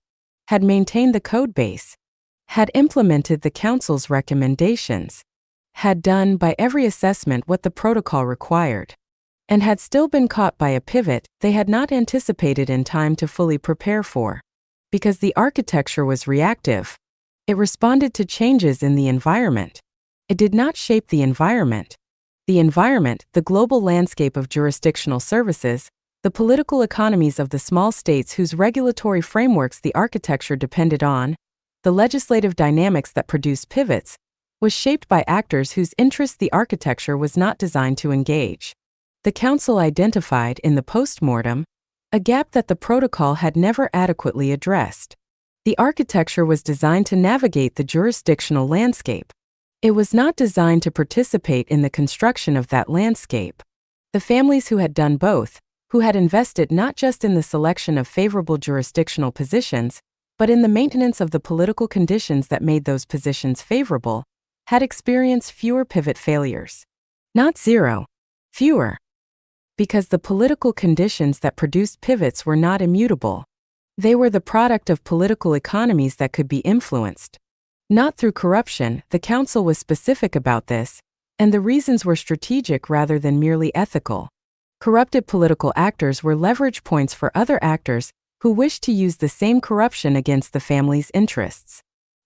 had maintained the code base, had implemented the Council's recommendations, had done by every assessment what the protocol required, and had still been caught by a pivot they had not anticipated in time to fully prepare for. Because the architecture was reactive, it responded to changes in the environment. It did not shape the environment. The environment, the global landscape of jurisdictional services, the political economies of the small states whose regulatory frameworks the architecture depended on, the legislative dynamics that produced pivots, was shaped by actors whose interests the architecture was not designed to engage. The Council identified in the postmortem a gap that the protocol had never adequately addressed. The architecture was designed to navigate the jurisdictional landscape. It was not designed to participate in the construction of that landscape. The families who had done both, who had invested not just in the selection of favorable jurisdictional positions, but in the maintenance of the political conditions that made those positions favorable, had experienced fewer pivot failures. Not zero, fewer. Because the political conditions that produced pivots were not immutable. They were the product of political economies that could be influenced. Not through corruption, the Council was specific about this, and the reasons were strategic rather than merely ethical. Corrupted political actors were leverage points for other actors who wished to use the same corruption against the family's interests.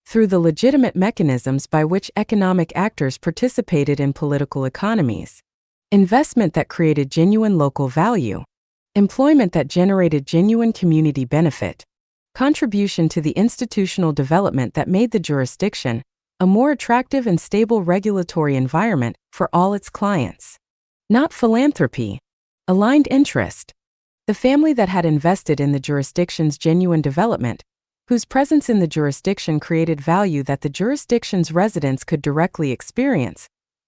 Through the legitimate mechanisms by which economic actors participated in political economies. Investment that created genuine local value. Employment that generated genuine community benefit. Contribution to the institutional development that made the jurisdiction a more attractive and stable regulatory environment for all its clients. Not philanthropy. Aligned interest. The family that had invested in the jurisdiction's genuine development whose presence in the jurisdiction created value that the jurisdiction's residents could directly experience,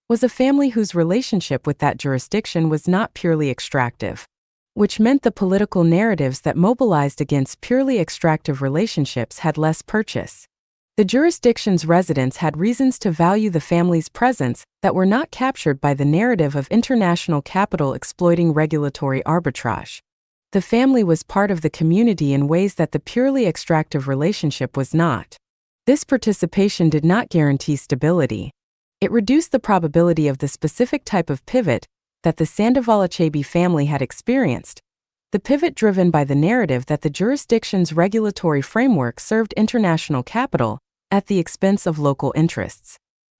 was a family whose relationship with that jurisdiction was not purely extractive, which meant the political narratives that mobilized against purely extractive relationships had less purchase. The jurisdiction's residents had reasons to value the family's presence that were not captured by the narrative of international capital exploiting regulatory arbitrage. The family was part of the community in ways that the purely extractive relationship was not. This participation did not guarantee stability. It reduced the probability of the specific type of pivot that the Sandoval-Achebe family had experienced, the pivot driven by the narrative that the jurisdiction's regulatory framework served international capital at the expense of local interests.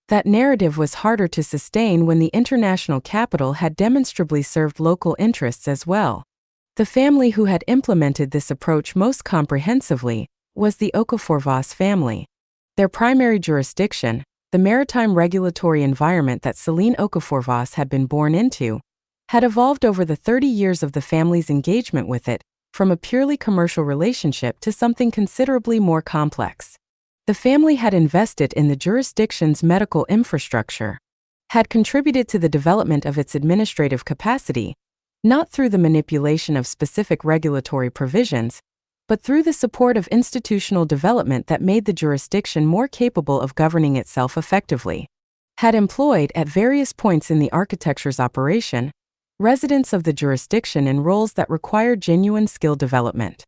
That narrative was harder to sustain when the international capital had demonstrably served local interests as well. The family who had implemented this approach most comprehensively was the Okafor-Vos family. Their primary jurisdiction, the maritime regulatory environment that Celine Okafor-Vos had been born into, had evolved over the 30 years of the family's engagement with it, from a purely commercial relationship to something considerably more complex. The family had invested in the jurisdiction's medical infrastructure, had contributed to the development of its administrative capacity, not through the manipulation of specific regulatory provisions, but through the support of institutional development that made the jurisdiction more capable of governing itself effectively, had employed at various points in the architecture's operation residents of the jurisdiction in roles that required genuine skill development,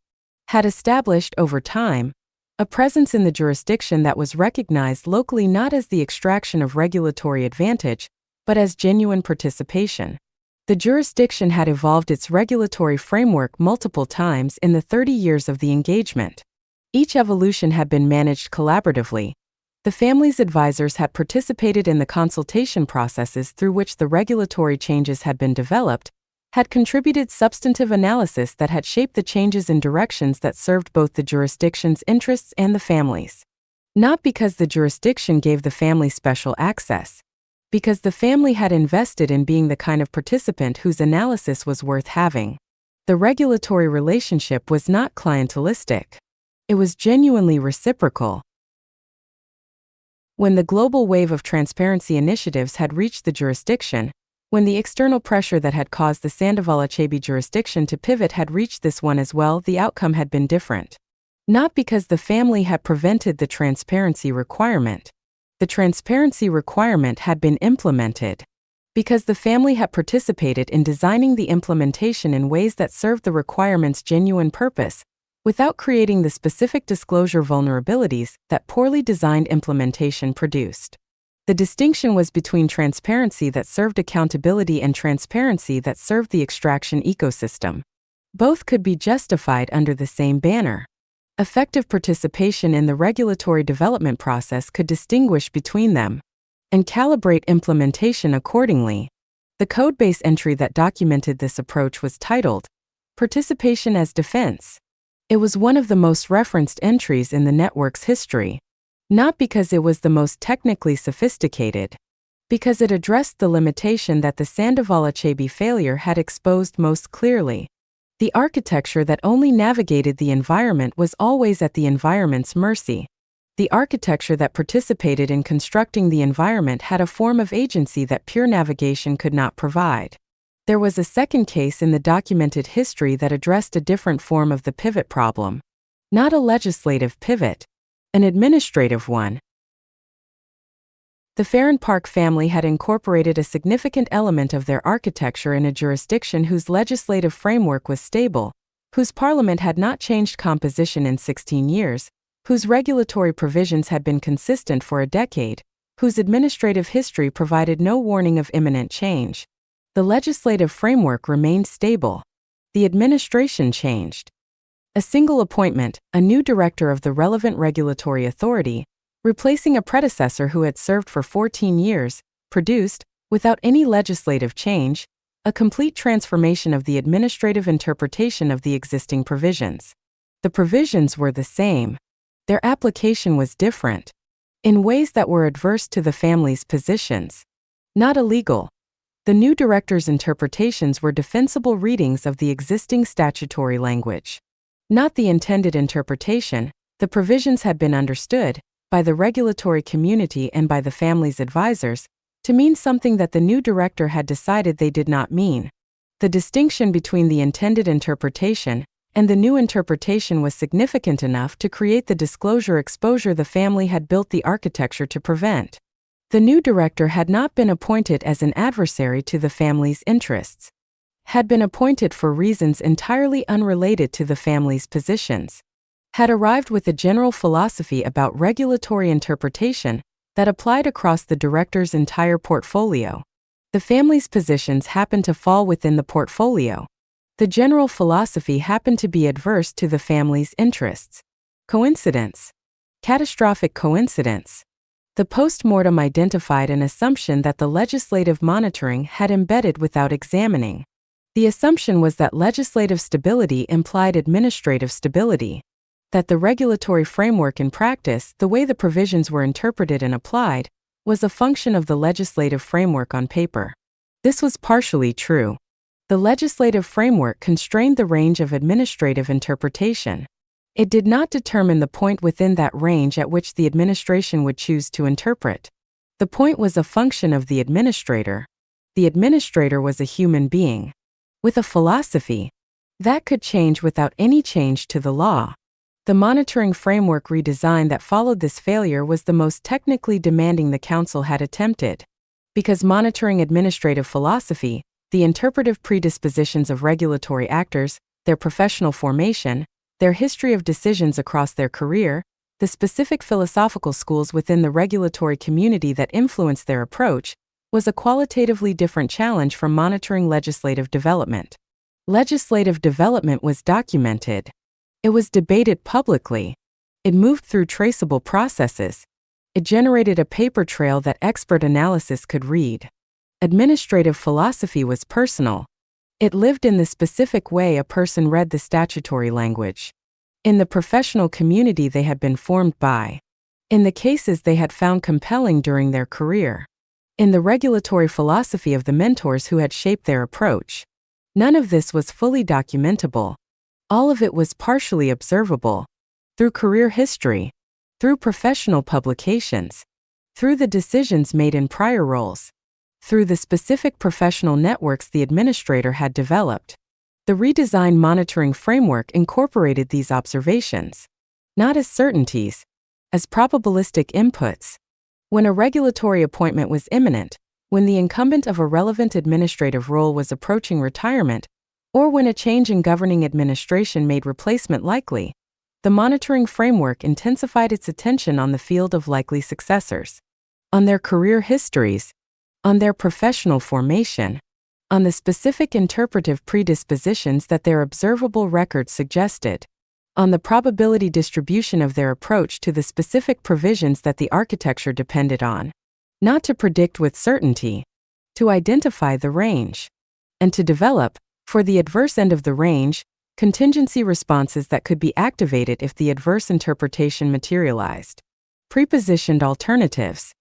had established over time a presence in the jurisdiction that was recognized locally not as the extraction of regulatory advantage, but as genuine participation. The jurisdiction had evolved its regulatory framework multiple times in the 30 years of the engagement. Each evolution had been managed collaboratively. The family's advisors had participated in the consultation processes through which the regulatory changes had been developed, had contributed substantive analysis that had shaped the changes in directions that served both the jurisdiction's interests and the family's. Not because the jurisdiction gave the family special access, because the family had invested in being the kind of participant whose analysis was worth having. The regulatory relationship was not clientelistic. It was genuinely reciprocal. When the global wave of transparency initiatives had reached the jurisdiction, when the external pressure that had caused the Sandoval-Achebe jurisdiction to pivot had reached this one as well, the outcome had been different. Not because the family had prevented the transparency requirement. The transparency requirement had been implemented. Because the family had participated in designing the implementation in ways that served the requirement's genuine purpose, without creating the specific disclosure vulnerabilities that poorly designed implementation produced. The distinction was between transparency that served accountability and transparency that served the extraction ecosystem. Both could be justified under the same banner. Effective participation in the regulatory development process could distinguish between them and calibrate implementation accordingly. The codebase entry that documented this approach was titled Participation as Defense. It was one of the most referenced entries in the network's history. Not because it was the most technically sophisticated, because it addressed the limitation that the Sandoval-Achebe failure had exposed most clearly. The architecture that only navigated the environment was always at the environment's mercy. The architecture that participated in constructing the environment had a form of agency that pure navigation could not provide. There was a second case in the documented history that addressed a different form of the pivot problem. Not a legislative pivot, an administrative one. The Farron Park family had incorporated a significant element of their architecture in a jurisdiction whose legislative framework was stable, whose parliament had not changed composition in 16 years, whose regulatory provisions had been consistent for a decade, whose administrative history provided no warning of imminent change. The legislative framework remained stable. The administration changed. A single appointment, a new director of the relevant regulatory authority, replacing a predecessor who had served for 14 years, produced, without any legislative change, a complete transformation of the administrative interpretation of the existing provisions. The provisions were the same. Their application was different, in ways that were adverse to the family's positions. Not illegal. The new director's interpretations were defensible readings of the existing statutory language. Not the intended interpretation, The provisions had been understood, by the regulatory community and by the family's advisors, to mean something that the new director had decided they did not mean. The distinction between the intended interpretation and the new interpretation was significant enough to create the disclosure exposure the family had built the architecture to prevent. The new director had not been appointed as an adversary to the family's interests, had been appointed for reasons entirely unrelated to the family's positions, had arrived with a general philosophy about regulatory interpretation that applied across the director's entire portfolio. The family's positions happened to fall within the portfolio. The general philosophy happened to be adverse to the family's interests. Coincidence? Catastrophic coincidence. The post-mortem identified an assumption that the legislative monitoring had embedded without examining. The assumption was that legislative stability implied administrative stability, that the regulatory framework in practice, the way the provisions were interpreted and applied, was a function of the legislative framework on paper. This was partially true. The legislative framework constrained the range of administrative interpretation. It did not determine the point within that range at which the administration would choose to interpret. The point was a function of the administrator. The administrator was a human being with a philosophy that could change without any change to the law. The monitoring framework redesign that followed this failure was the most technically demanding the Council had attempted. Because monitoring administrative philosophy, the interpretive predispositions of regulatory actors, their professional formation, their history of decisions across their career, the specific philosophical schools within the regulatory community that influenced their approach, was a qualitatively different challenge from monitoring legislative development. Legislative development was documented. It was debated publicly. It moved through traceable processes. It generated a paper trail that expert analysis could read. Administrative philosophy was personal. It lived in the specific way a person read the statutory language. In the professional community they had been formed by. In the cases they had found compelling during their career. In the regulatory philosophy of the mentors who had shaped their approach. None of this was fully documentable. All of it was partially observable. Through career history. Through professional publications. Through the decisions made in prior roles. Through the specific professional networks the administrator had developed. The redesigned monitoring framework incorporated these observations, not as certainties, as probabilistic inputs. When a regulatory appointment was imminent, when the incumbent of a relevant administrative role was approaching retirement, or when a change in governing administration made replacement likely, the monitoring framework intensified its attention on the field of likely successors, on their career histories, on their professional formation, on the specific interpretive predispositions that their observable records suggested, on the probability distribution of their approach to the specific provisions that the architecture depended on. Not to predict with certainty, to identify the range, and to develop, for the adverse end of the range, contingency responses that could be activated if the adverse interpretation materialized. Prepositioned alternatives.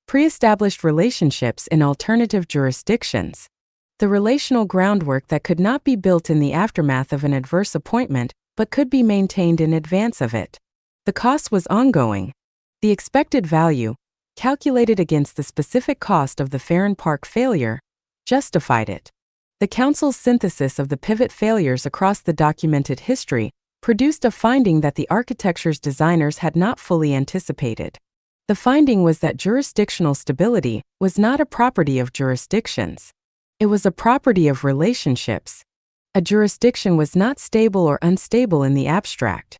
Pre-established relationships in alternative jurisdictions. The relational groundwork that could not be built in the aftermath of an adverse appointment, but could be maintained in advance of it. The cost was ongoing. The expected value, calculated against the specific cost of the Farron Park failure, justified it. The Council's synthesis of the pivot failures across the documented history produced a finding that the architecture's designers had not fully anticipated. The finding was that jurisdictional stability was not a property of jurisdictions. It was a property of relationships. A jurisdiction was not stable or unstable in the abstract.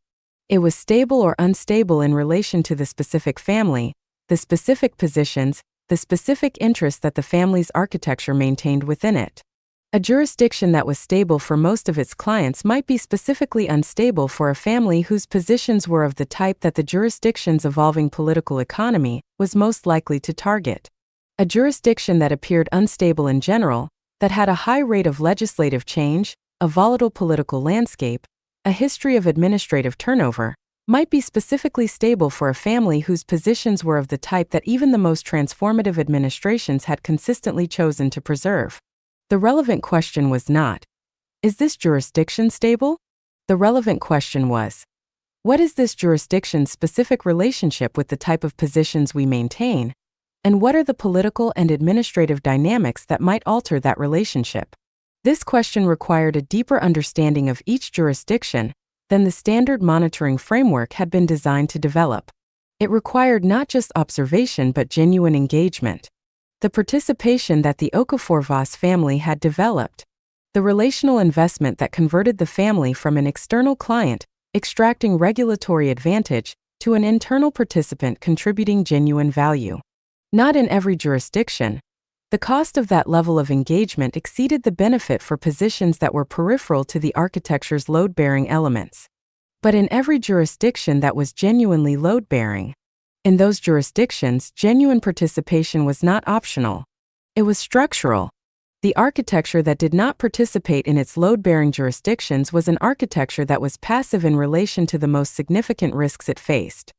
It was stable or unstable in relation to the specific family, the specific positions, the specific interests that the family's architecture maintained within it. A jurisdiction that was stable for most of its clients might be specifically unstable for a family whose positions were of the type that the jurisdiction's evolving political economy was most likely to target. A jurisdiction that appeared unstable in general, that had a high rate of legislative change, a volatile political landscape, a history of administrative turnover, might be specifically stable for a family whose positions were of the type that even the most transformative administrations had consistently chosen to preserve. The relevant question was not, is this jurisdiction stable? The relevant question was, What is this jurisdiction's specific relationship with the type of positions we maintain? And what are the political and administrative dynamics that might alter that relationship? This question required a deeper understanding of each jurisdiction than the standard monitoring framework had been designed to develop. It required not just observation but genuine engagement. The participation that the Okafor-Voss family had developed. The relational investment that converted the family from an external client, extracting regulatory advantage, to an internal participant contributing genuine value. Not in every jurisdiction. The cost of that level of engagement exceeded the benefit for positions that were peripheral to the architecture's load-bearing elements. But in every jurisdiction that was genuinely load-bearing. In those jurisdictions, genuine participation was not optional. It was structural. The architecture that did not participate in its load-bearing jurisdictions was an architecture that was passive in relation to the most significant risks it faced.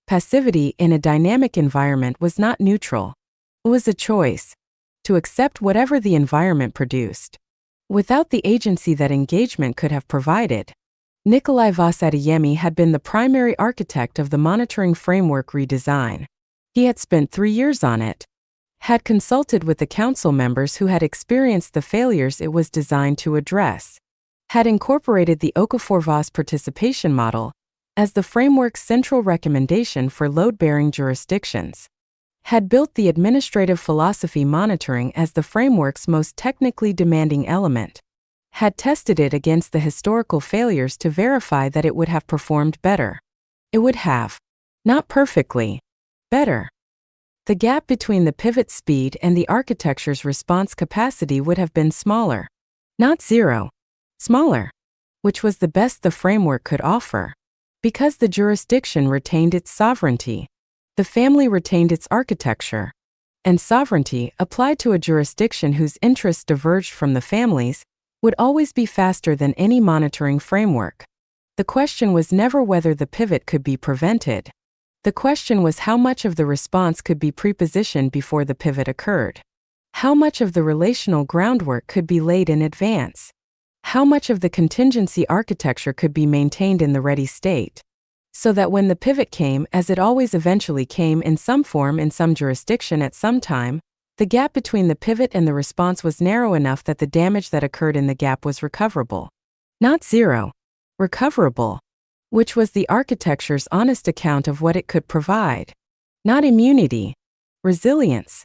Passivity in a dynamic environment was not neutral. It was a choice to accept whatever the environment produced, without the agency that engagement could have provided. Nikolai Voss-Adeyemi had been the primary architect of the monitoring framework redesign. He had spent 3 years on it, had consulted with the council members who had experienced the failures it was designed to address, had incorporated the Okafor-Voss participation model as the framework's central recommendation for load-bearing jurisdictions, had built the administrative philosophy monitoring as the framework's most technically demanding element, had tested it against the historical failures to verify that it would have performed better. It would have. Not perfectly. Better. The gap between the pivot speed and the architecture's response capacity would have been smaller. Not zero. Smaller. Which was the best the framework could offer. Because the jurisdiction retained its sovereignty. The family retained its architecture. And sovereignty, applied to a jurisdiction whose interests diverged from the family's, would always be faster than any monitoring framework. The question was never whether the pivot could be prevented. The question was how much of the response could be prepositioned before the pivot occurred. How much of the relational groundwork could be laid in advance. How much of the contingency architecture could be maintained in the ready state, so that when the pivot came, as it always eventually came in some form in some jurisdiction at some time, the gap between the pivot and the response was narrow enough that the damage that occurred in the gap was recoverable. Not zero. Recoverable. Which was the architecture's honest account of what it could provide. Not immunity. Resilience.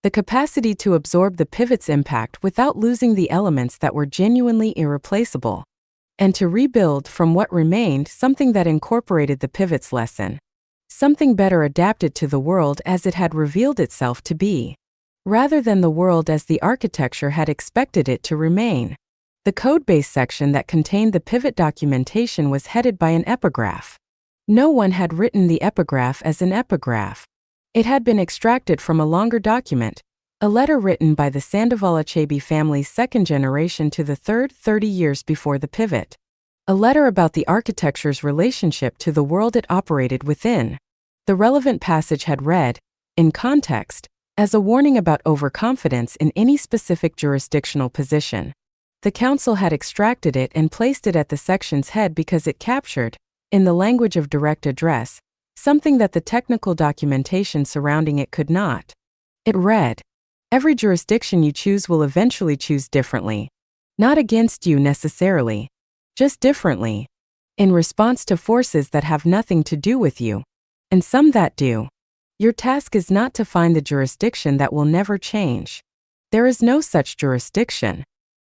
The capacity to absorb the pivot's impact without losing the elements that were genuinely irreplaceable. And to rebuild from what remained something that incorporated the pivot's lesson. Something better adapted to the world as it had revealed itself to be, rather than the world as the architecture had expected it to remain. The codebase section that contained the pivot documentation was headed by an epigraph. No one had written the epigraph as an epigraph. It had been extracted from a longer document, a letter written by the Sandoval Achebe family's second generation to the third 30 years before the pivot. A letter about the architecture's relationship to the world it operated within. The relevant passage had read, in context, as a warning about overconfidence in any specific jurisdictional position. The council had extracted it and placed it at the section's head because it captured, in the language of direct address, something that the technical documentation surrounding it could not. It read, "Every jurisdiction you choose will eventually choose differently. Not against you necessarily. Just differently. In response to forces that have nothing to do with you. And some that do. Your task is not to find the jurisdiction that will never change. There is no such jurisdiction.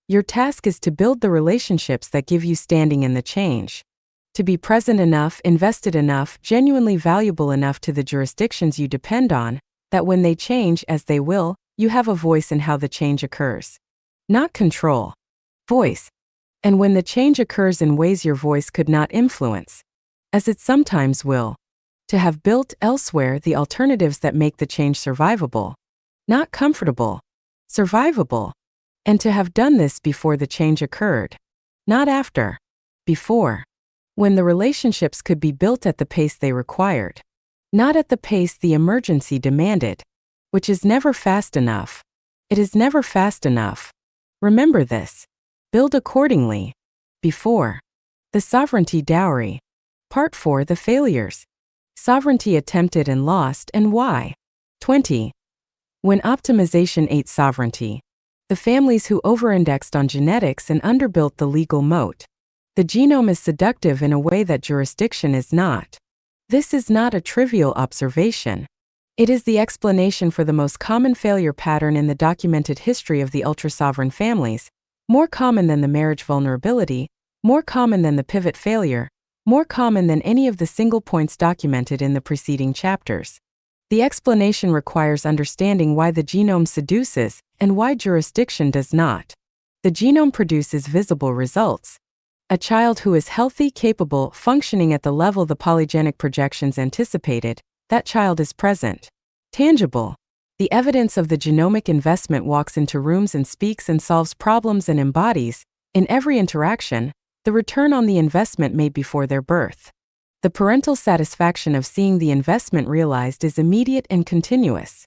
Your task is to build the relationships that give you standing in the change. To be present enough, invested enough, genuinely valuable enough to the jurisdictions you depend on, that when they change, as they will, you have a voice in how the change occurs. Not control. Voice. And when the change occurs in ways your voice could not influence, as it sometimes will, to have built elsewhere the alternatives that make the change survivable, not comfortable, survivable, and to have done this before the change occurred, not after, before, when the relationships could be built at the pace they required, not at the pace the emergency demanded, which is never fast enough. It is never fast enough. Remember this. Build accordingly. Before. The Sovereignty Dowry. Part 4. The failures. Sovereignty attempted and lost, and why. 20. When optimization ate sovereignty. The families who over-indexed on genetics and underbuilt the legal moat. The genome is seductive in a way that jurisdiction is not. This is not a trivial observation. It is the explanation for the most common failure pattern in the documented history of the ultra-sovereign families, more common than the marriage vulnerability, more common than the pivot failure, more common than any of the single points documented in the preceding chapters. The explanation requires understanding why the genome seduces and why jurisdiction does not. The genome produces visible results. A child who is healthy, capable, functioning at the level the polygenic projections anticipated, that child is present. Tangible. The evidence of the genomic investment walks into rooms and speaks and solves problems and embodies, in every interaction, the return on the investment made before their birth. The parental satisfaction of seeing the investment realized is immediate and continuous.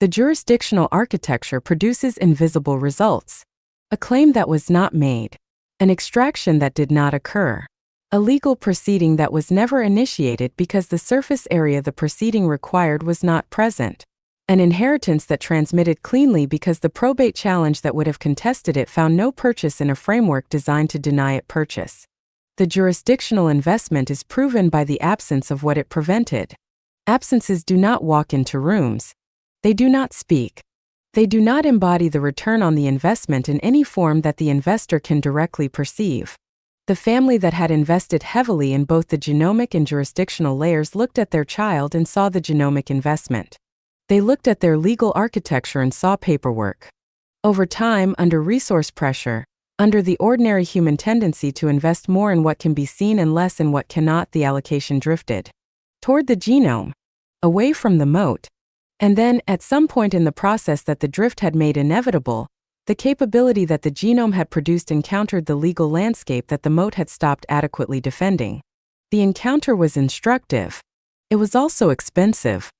The jurisdictional architecture produces invisible results. A claim that was not made. An extraction that did not occur. A legal proceeding that was never initiated because the surface area the proceeding required was not present. An inheritance that transmitted cleanly because the probate challenge that would have contested it found no purchase in a framework designed to deny it purchase. The jurisdictional investment is proven by the absence of what it prevented. Absences do not walk into rooms. They do not speak. They do not embody the return on the investment in any form that the investor can directly perceive. The family that had invested heavily in both the genomic and jurisdictional layers looked at their child and saw the genomic investment. They looked at their legal architecture and saw paperwork. Over time, under resource pressure, under the ordinary human tendency to invest more in what can be seen and less in what cannot, the allocation drifted toward the genome, away from the moat. And then, at some point in the process that the drift had made inevitable, the capability that the genome had produced encountered the legal landscape that the moat had stopped adequately defending. The encounter was instructive. It was also expensive.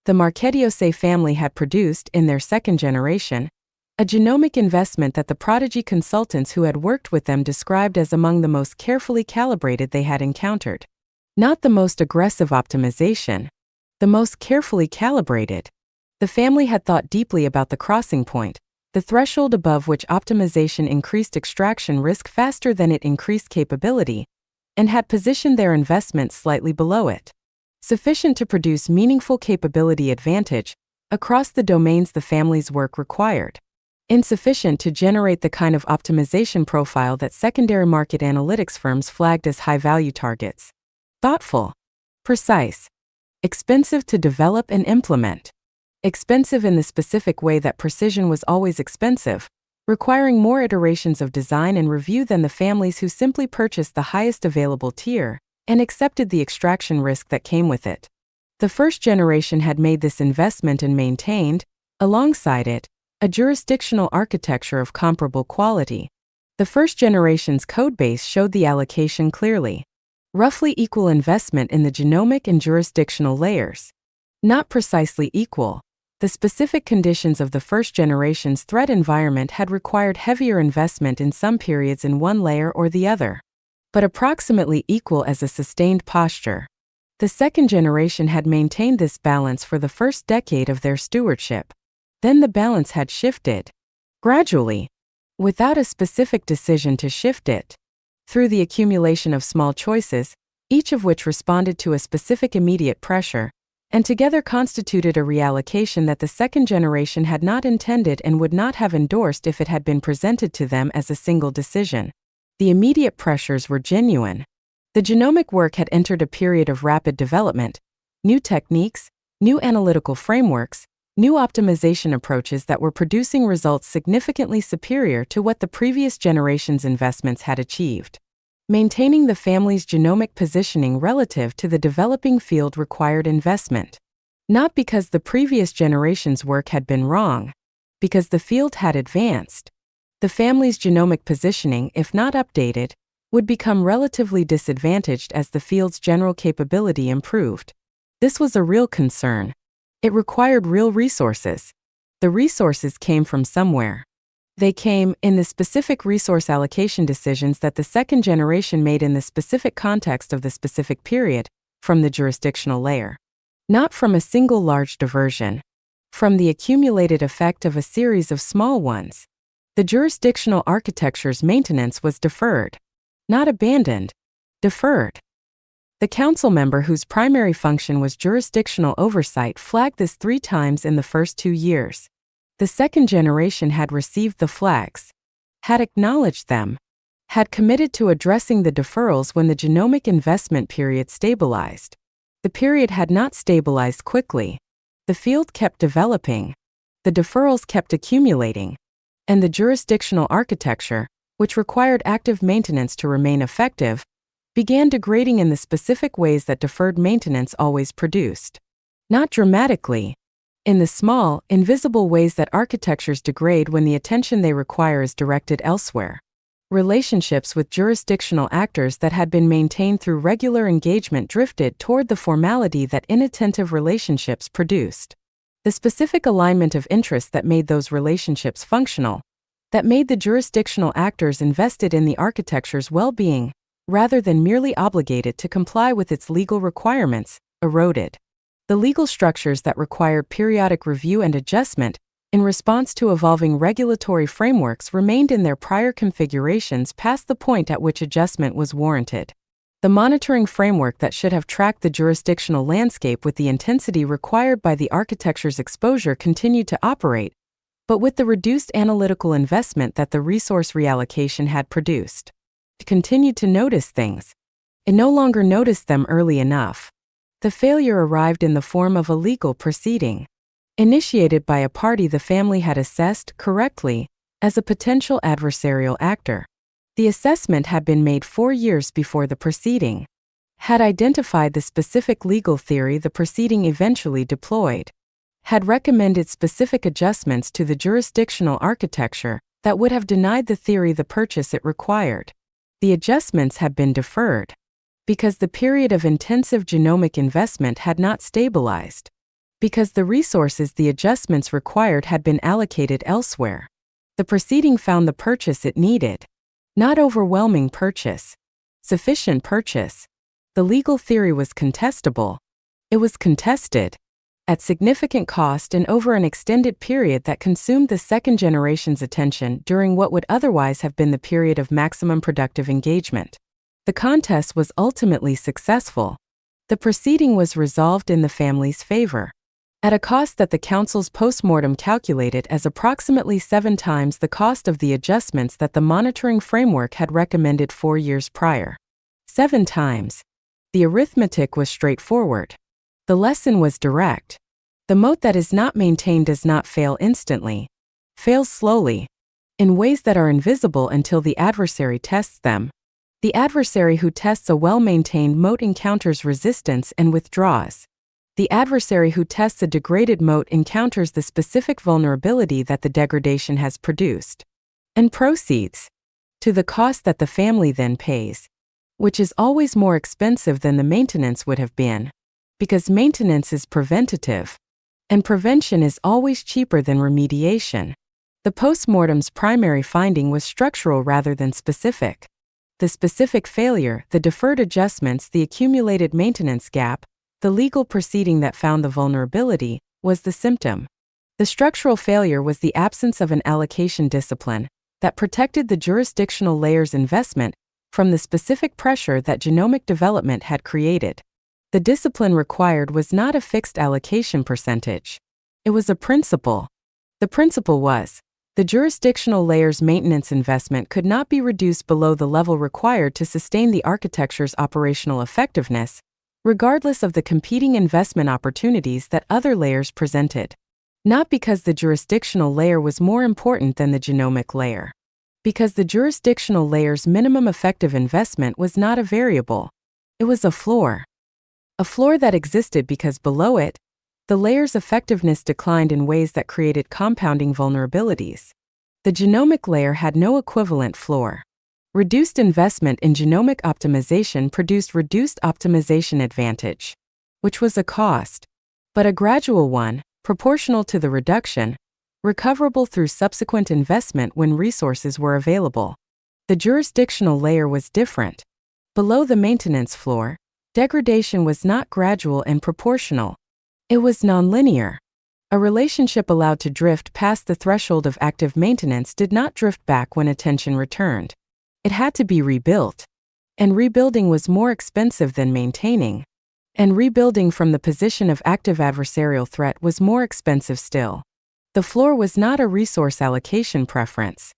The Marchediose family had produced, in their second generation, a genomic investment that the prodigy consultants who had worked with them described as among the most carefully calibrated they had encountered. Not the most aggressive optimization, the most carefully calibrated. The family had thought deeply about the crossing point, the threshold above which optimization increased extraction risk faster than it increased capability, and had positioned their investment slightly below it. Sufficient to produce meaningful capability advantage across the domains the family's work required. Insufficient to generate the kind of optimization profile that secondary market analytics firms flagged as high-value targets. Thoughtful. Precise. Expensive to develop and implement. Expensive in the specific way that precision was always expensive, requiring more iterations of design and review than the families who simply purchased the highest available tier and accepted the extraction risk that came with it. The first generation had made this investment and maintained, alongside it, a jurisdictional architecture of comparable quality. The first generation's codebase showed the allocation clearly. Roughly equal investment in the genomic and jurisdictional layers. Not precisely equal. The specific conditions of the first generation's threat environment had required heavier investment in some periods in one layer or the other, but approximately equal as a sustained posture. The second generation had maintained this balance for the first decade of their stewardship. Then the balance had shifted. Gradually. Without a specific decision to shift it. Through the accumulation of small choices, each of which responded to a specific immediate pressure, and together constituted a reallocation that the second generation had not intended and would not have endorsed if it had been presented to them as a single decision. The immediate pressures were genuine. The genomic work had entered a period of rapid development, new techniques, new analytical frameworks, new optimization approaches that were producing results significantly superior to what the previous generation's investments had achieved. Maintaining the family's genomic positioning relative to the developing field required investment. Not because the previous generation's work had been wrong, because the field had advanced. The family's genomic positioning, if not updated, would become relatively disadvantaged as the field's general capability improved. This was a real concern. It required real resources. The resources came from somewhere. They came in the specific resource allocation decisions that the second generation made in the specific context of the specific period, from the jurisdictional layer. Not from a single large diversion. From the accumulated effect of a series of small ones. The jurisdictional architecture's maintenance was deferred. Not abandoned. Deferred. The council member whose primary function was jurisdictional oversight flagged this 3 times in the first 2 years. The second generation had received the flags, had acknowledged them, had committed to addressing the deferrals when the genomic investment period stabilized. The period had not stabilized quickly. The field kept developing. The deferrals kept accumulating. And the jurisdictional architecture, which required active maintenance to remain effective, began degrading in the specific ways that deferred maintenance always produced. Not dramatically. In the small, invisible ways that architectures degrade when the attention they require is directed elsewhere. Relationships with jurisdictional actors that had been maintained through regular engagement drifted toward the formality that inattentive relationships produced. The specific alignment of interest that made those relationships functional, that made the jurisdictional actors invested in the architecture's well-being, rather than merely obligated to comply with its legal requirements, eroded. The legal structures that required periodic review and adjustment in response to evolving regulatory frameworks remained in their prior configurations past the point at which adjustment was warranted. The monitoring framework that should have tracked the jurisdictional landscape with the intensity required by the architecture's exposure continued to operate, but with the reduced analytical investment that the resource reallocation had produced. It continued to notice things. It no longer noticed them early enough. The failure arrived in the form of a legal proceeding, initiated by a party the family had assessed correctly as a potential adversarial actor. The assessment had been made 4 years before the proceeding, had identified the specific legal theory the proceeding eventually deployed, had recommended specific adjustments to the jurisdictional architecture that would have denied the theory the purchase it required. The adjustments had been deferred because the period of intensive genomic investment had not stabilized, because the resources the adjustments required had been allocated elsewhere. The proceeding found the purchase it needed. Not overwhelming purchase. Sufficient purchase. The legal theory was contestable. It was contested at significant cost and over an extended period that consumed the second generation's attention during what would otherwise have been the period of maximum productive engagement. The contest was ultimately successful. The proceeding was resolved in the family's favor, at a cost that the council's postmortem calculated as approximately 7 times the cost of the adjustments that the monitoring framework had recommended 4 years prior. 7 times. The arithmetic was straightforward. The lesson was direct. The moat that is not maintained does not fail instantly. Fails slowly, in ways that are invisible until the adversary tests them. The adversary who tests a well-maintained moat encounters resistance and withdraws. The adversary who tests a degraded moat encounters the specific vulnerability that the degradation has produced, and proceeds to the cost that the family then pays, which is always more expensive than the maintenance would have been, because maintenance is preventative, and prevention is always cheaper than remediation. The postmortem's primary finding was structural rather than specific. The specific failure, the deferred adjustments, the accumulated maintenance gap, the legal proceeding that found the vulnerability, was the symptom. The structural failure was the absence of an allocation discipline that protected the jurisdictional layer's investment from the specific pressure that genomic development had created. The discipline required was not a fixed allocation percentage. It was a principle. The principle was, the jurisdictional layer's maintenance investment could not be reduced below the level required to sustain the architecture's operational effectiveness, regardless of the competing investment opportunities that other layers presented. Not because the jurisdictional layer was more important than the genomic layer. Because the jurisdictional layer's minimum effective investment was not a variable. It was a floor. A floor that existed because below it, the layer's effectiveness declined in ways that created compounding vulnerabilities. The genomic layer had no equivalent floor. Reduced investment in genomic optimization produced reduced optimization advantage, which was a cost, but a gradual one, proportional to the reduction, recoverable through subsequent investment when resources were available. The jurisdictional layer was different. Below the maintenance floor, degradation was not gradual and proportional. It was nonlinear. A relationship allowed to drift past the threshold of active maintenance did not drift back when attention returned. It had to be rebuilt. And rebuilding was more expensive than maintaining. And rebuilding from the position of active adversarial threat was more expensive still. The floor was not a resource allocation preference.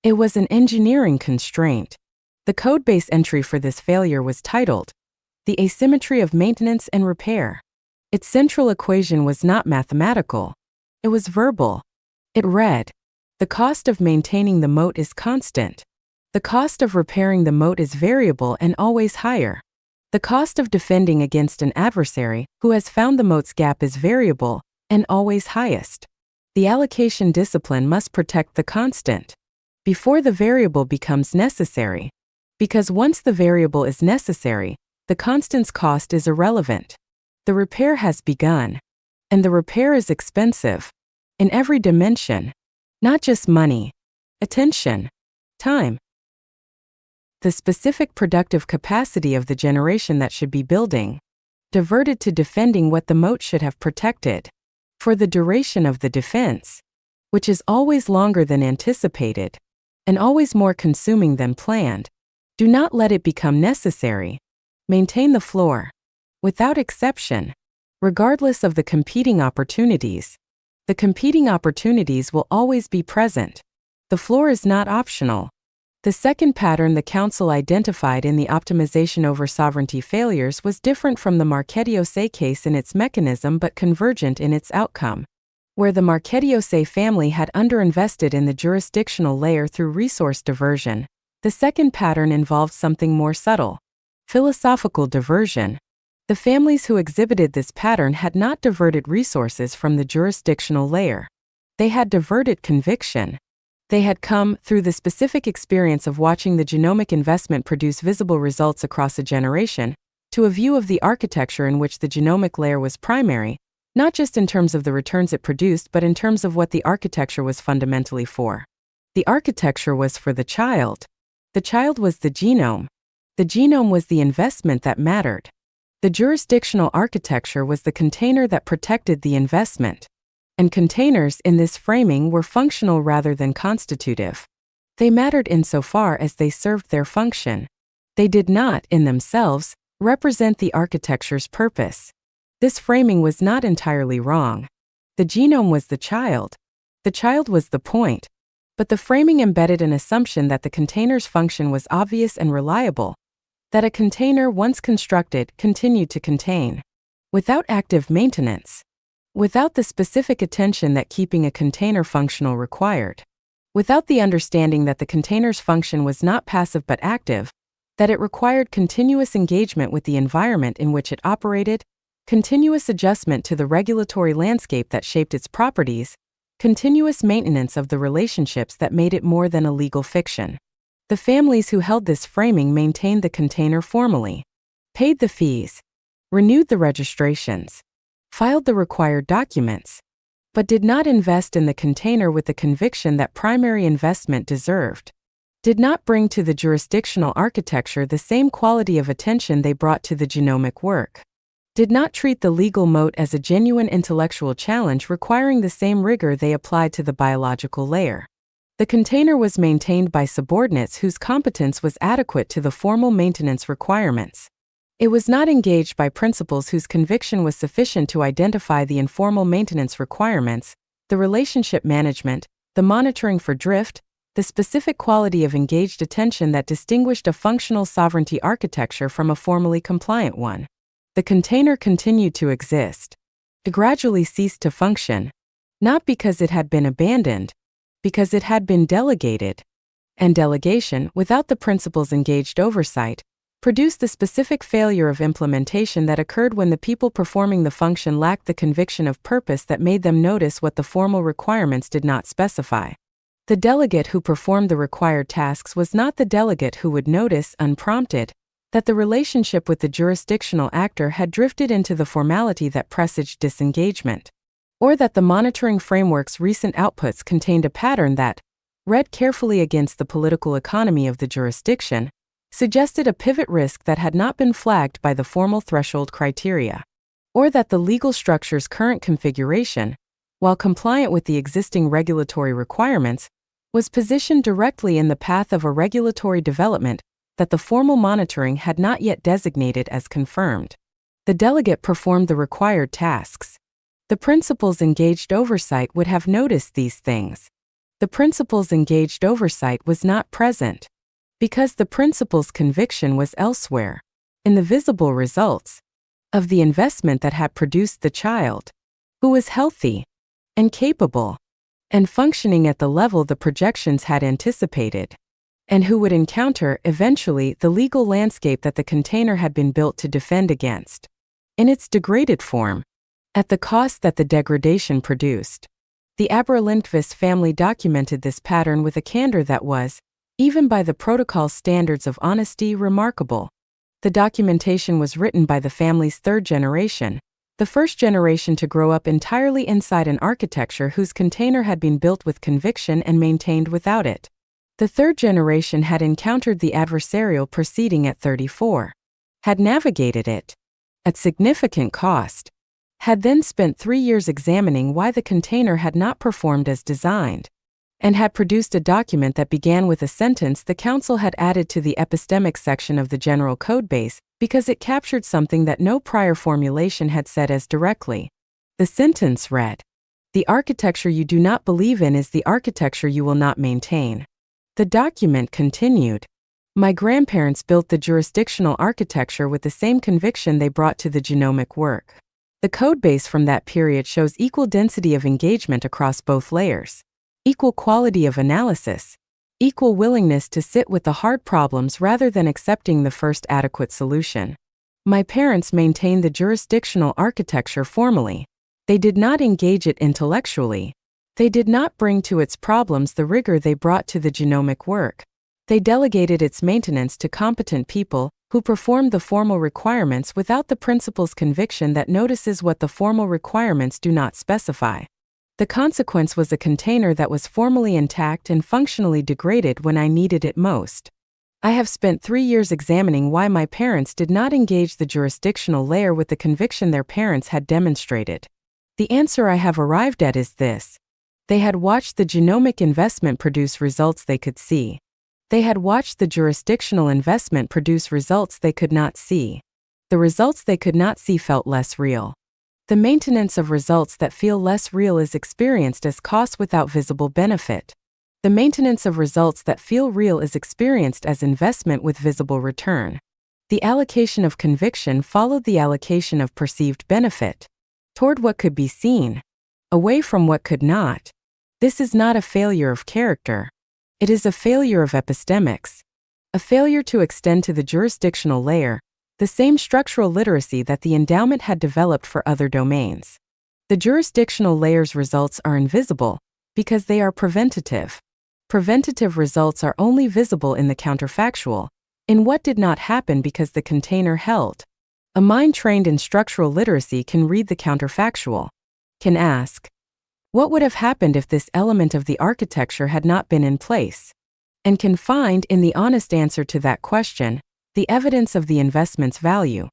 It was an engineering constraint. The codebase entry for this failure was titled, "The Asymmetry of Maintenance and Repair." Its central equation was not mathematical. It was verbal. It read, "The cost of maintaining the moat is constant. The cost of repairing the moat is variable and always higher. The cost of defending against an adversary who has found the moat's gap is variable and always highest. The allocation discipline must protect the constant before the variable becomes necessary. Because once the variable is necessary, the constant's cost is irrelevant. The repair has begun. And the repair is expensive. In every dimension. Not just money. Attention. Time. The specific productive capacity of the generation that should be building. Diverted to defending what the moat should have protected. For the duration of the defense. Which is always longer than anticipated. And always more consuming than planned. Do not let it become necessary. Maintain the floor. Without exception. Regardless of the competing opportunities. The competing opportunities will always be present. The floor is not optional. The second pattern the Council identified in the optimization over sovereignty failures was different from the Marchetti-Osei case in its mechanism but convergent in its outcome. Where the Marchetti-Osei family had underinvested in the jurisdictional layer through resource diversion, the second pattern involved something more subtle. Philosophical diversion. The families who exhibited this pattern had not diverted resources from the jurisdictional layer. They had diverted conviction. They had come, through the specific experience of watching the genomic investment produce visible results across a generation, to a view of the architecture in which the genomic layer was primary, not just in terms of the returns it produced but in terms of what the architecture was fundamentally for. The architecture was for the child. The child was the genome. The genome was the investment that mattered. The jurisdictional architecture was the container that protected the investment. And containers in this framing were functional rather than constitutive. They mattered insofar as they served their function. They did not, in themselves, represent the architecture's purpose. This framing was not entirely wrong. The genome was the child. The child was the point. But the framing embedded an assumption that the container's function was obvious and reliable. That a container once constructed continued to contain. Without active maintenance. Without the specific attention that keeping a container functional required. Without the understanding that the container's function was not passive but active, that it required continuous engagement with the environment in which it operated, continuous adjustment to the regulatory landscape that shaped its properties, continuous maintenance of the relationships that made it more than a legal fiction. The families who held this framing maintained the container formally, paid the fees, renewed the registrations, filed the required documents, but did not invest in the container with the conviction that primary investment deserved, did not bring to the jurisdictional architecture the same quality of attention they brought to the genomic work, did not treat the legal moat as a genuine intellectual challenge requiring the same rigor they applied to the biological layer. The container was maintained by subordinates whose competence was adequate to the formal maintenance requirements. It was not engaged by principals whose conviction was sufficient to identify the informal maintenance requirements, the relationship management, the monitoring for drift, the specific quality of engaged attention that distinguished a functional sovereignty architecture from a formally compliant one. The container continued to exist. It gradually ceased to function, not because it had been abandoned, because it had been delegated. And delegation, without the principal's engaged oversight, produced the specific failure of implementation that occurred when the people performing the function lacked the conviction of purpose that made them notice what the formal requirements did not specify. The delegate who performed the required tasks was not the delegate who would notice, unprompted, that the relationship with the jurisdictional actor had drifted into the formality that presaged disengagement. or that the monitoring framework's recent outputs contained a pattern that, read carefully against the political economy of the jurisdiction, suggested a pivot risk that had not been flagged by the formal threshold criteria, or that the legal structure's current configuration, while compliant with the existing regulatory requirements, was positioned directly in the path of a regulatory development that the formal monitoring had not yet designated as confirmed. The delegate performed the required tasks. The principals engaged oversight would have noticed these things. The principal's engaged oversight was not present, because the principal's conviction was elsewhere, in the visible results of the investment that had produced the child, who was healthy and capable and functioning at the level the projections had anticipated, and who would encounter, eventually, the legal landscape that the container had been built to defend against, in its degraded form, at the cost that the degradation produced. The Abraham-Lindqvist family documented this pattern with a candor that was, even by the protocol's standards of honesty, remarkable. The documentation was written by the family's third generation, the first generation to grow up entirely inside an architecture whose container had been built with conviction and maintained without it. The third generation had encountered the adversarial proceeding at 34, had navigated it at significant cost, had then spent 3 years examining why the container had not performed as designed, and had produced a document that began with a sentence the council had added to the epistemic section of the general codebase because it captured something that no prior formulation had said as directly. The sentence read, "The architecture you do not believe in is the architecture you will not maintain." The document continued, "My grandparents built the jurisdictional architecture with the same conviction they brought to the genomic work." The codebase from that period shows equal density of engagement across both layers, equal quality of analysis, equal willingness to sit with the hard problems rather than accepting the first adequate solution. My parents maintained the jurisdictional architecture formally. They did not engage it intellectually. They did not bring to its problems the rigor they brought to the genomic work. They delegated its maintenance to competent people who performed the formal requirements without the principal's conviction that notices what the formal requirements do not specify. The consequence was a container that was formally intact and functionally degraded when I needed it most. I have spent 3 years examining why my parents did not engage the jurisdictional layer with the conviction their parents had demonstrated. The answer I have arrived at is this: they had watched the genomic investment produce results they could see. They had watched the jurisdictional investment produce results they could not see. The results they could not see felt less real. The maintenance of results that feel less real is experienced as cost without visible benefit. The maintenance of results that feel real is experienced as investment with visible return. The allocation of conviction followed the allocation of perceived benefit, toward what could be seen, away from what could not. This is not a failure of character. It is a failure of epistemics, a failure to extend to the jurisdictional layer the same structural literacy that the endowment had developed for other domains. The jurisdictional layer's results are invisible because they are preventative. Preventative results are only visible in the counterfactual, in what did not happen because the container held. A mind trained in structural literacy can read the counterfactual, can ask, what would have happened if this element of the architecture had not been in place? And can find in the honest answer to that question the evidence of the investment's value.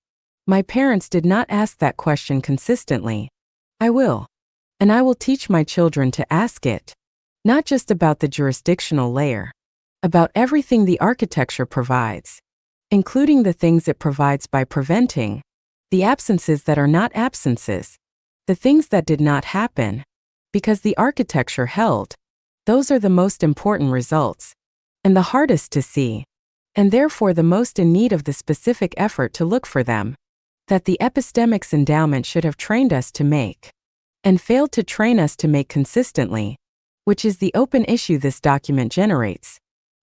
My parents did not ask that question consistently. I will. And I will teach my children to ask it. Not just about the jurisdictional layer, about everything the architecture provides, including the things it provides by preventing, the absences that are not absences, the things that did not happen, because the architecture held. Those are the most important results, and the hardest to see, and therefore the most in need of the specific effort to look for them, that the epistemics endowment should have trained us to make, and failed to train us to make consistently, which is the open issue this document generates.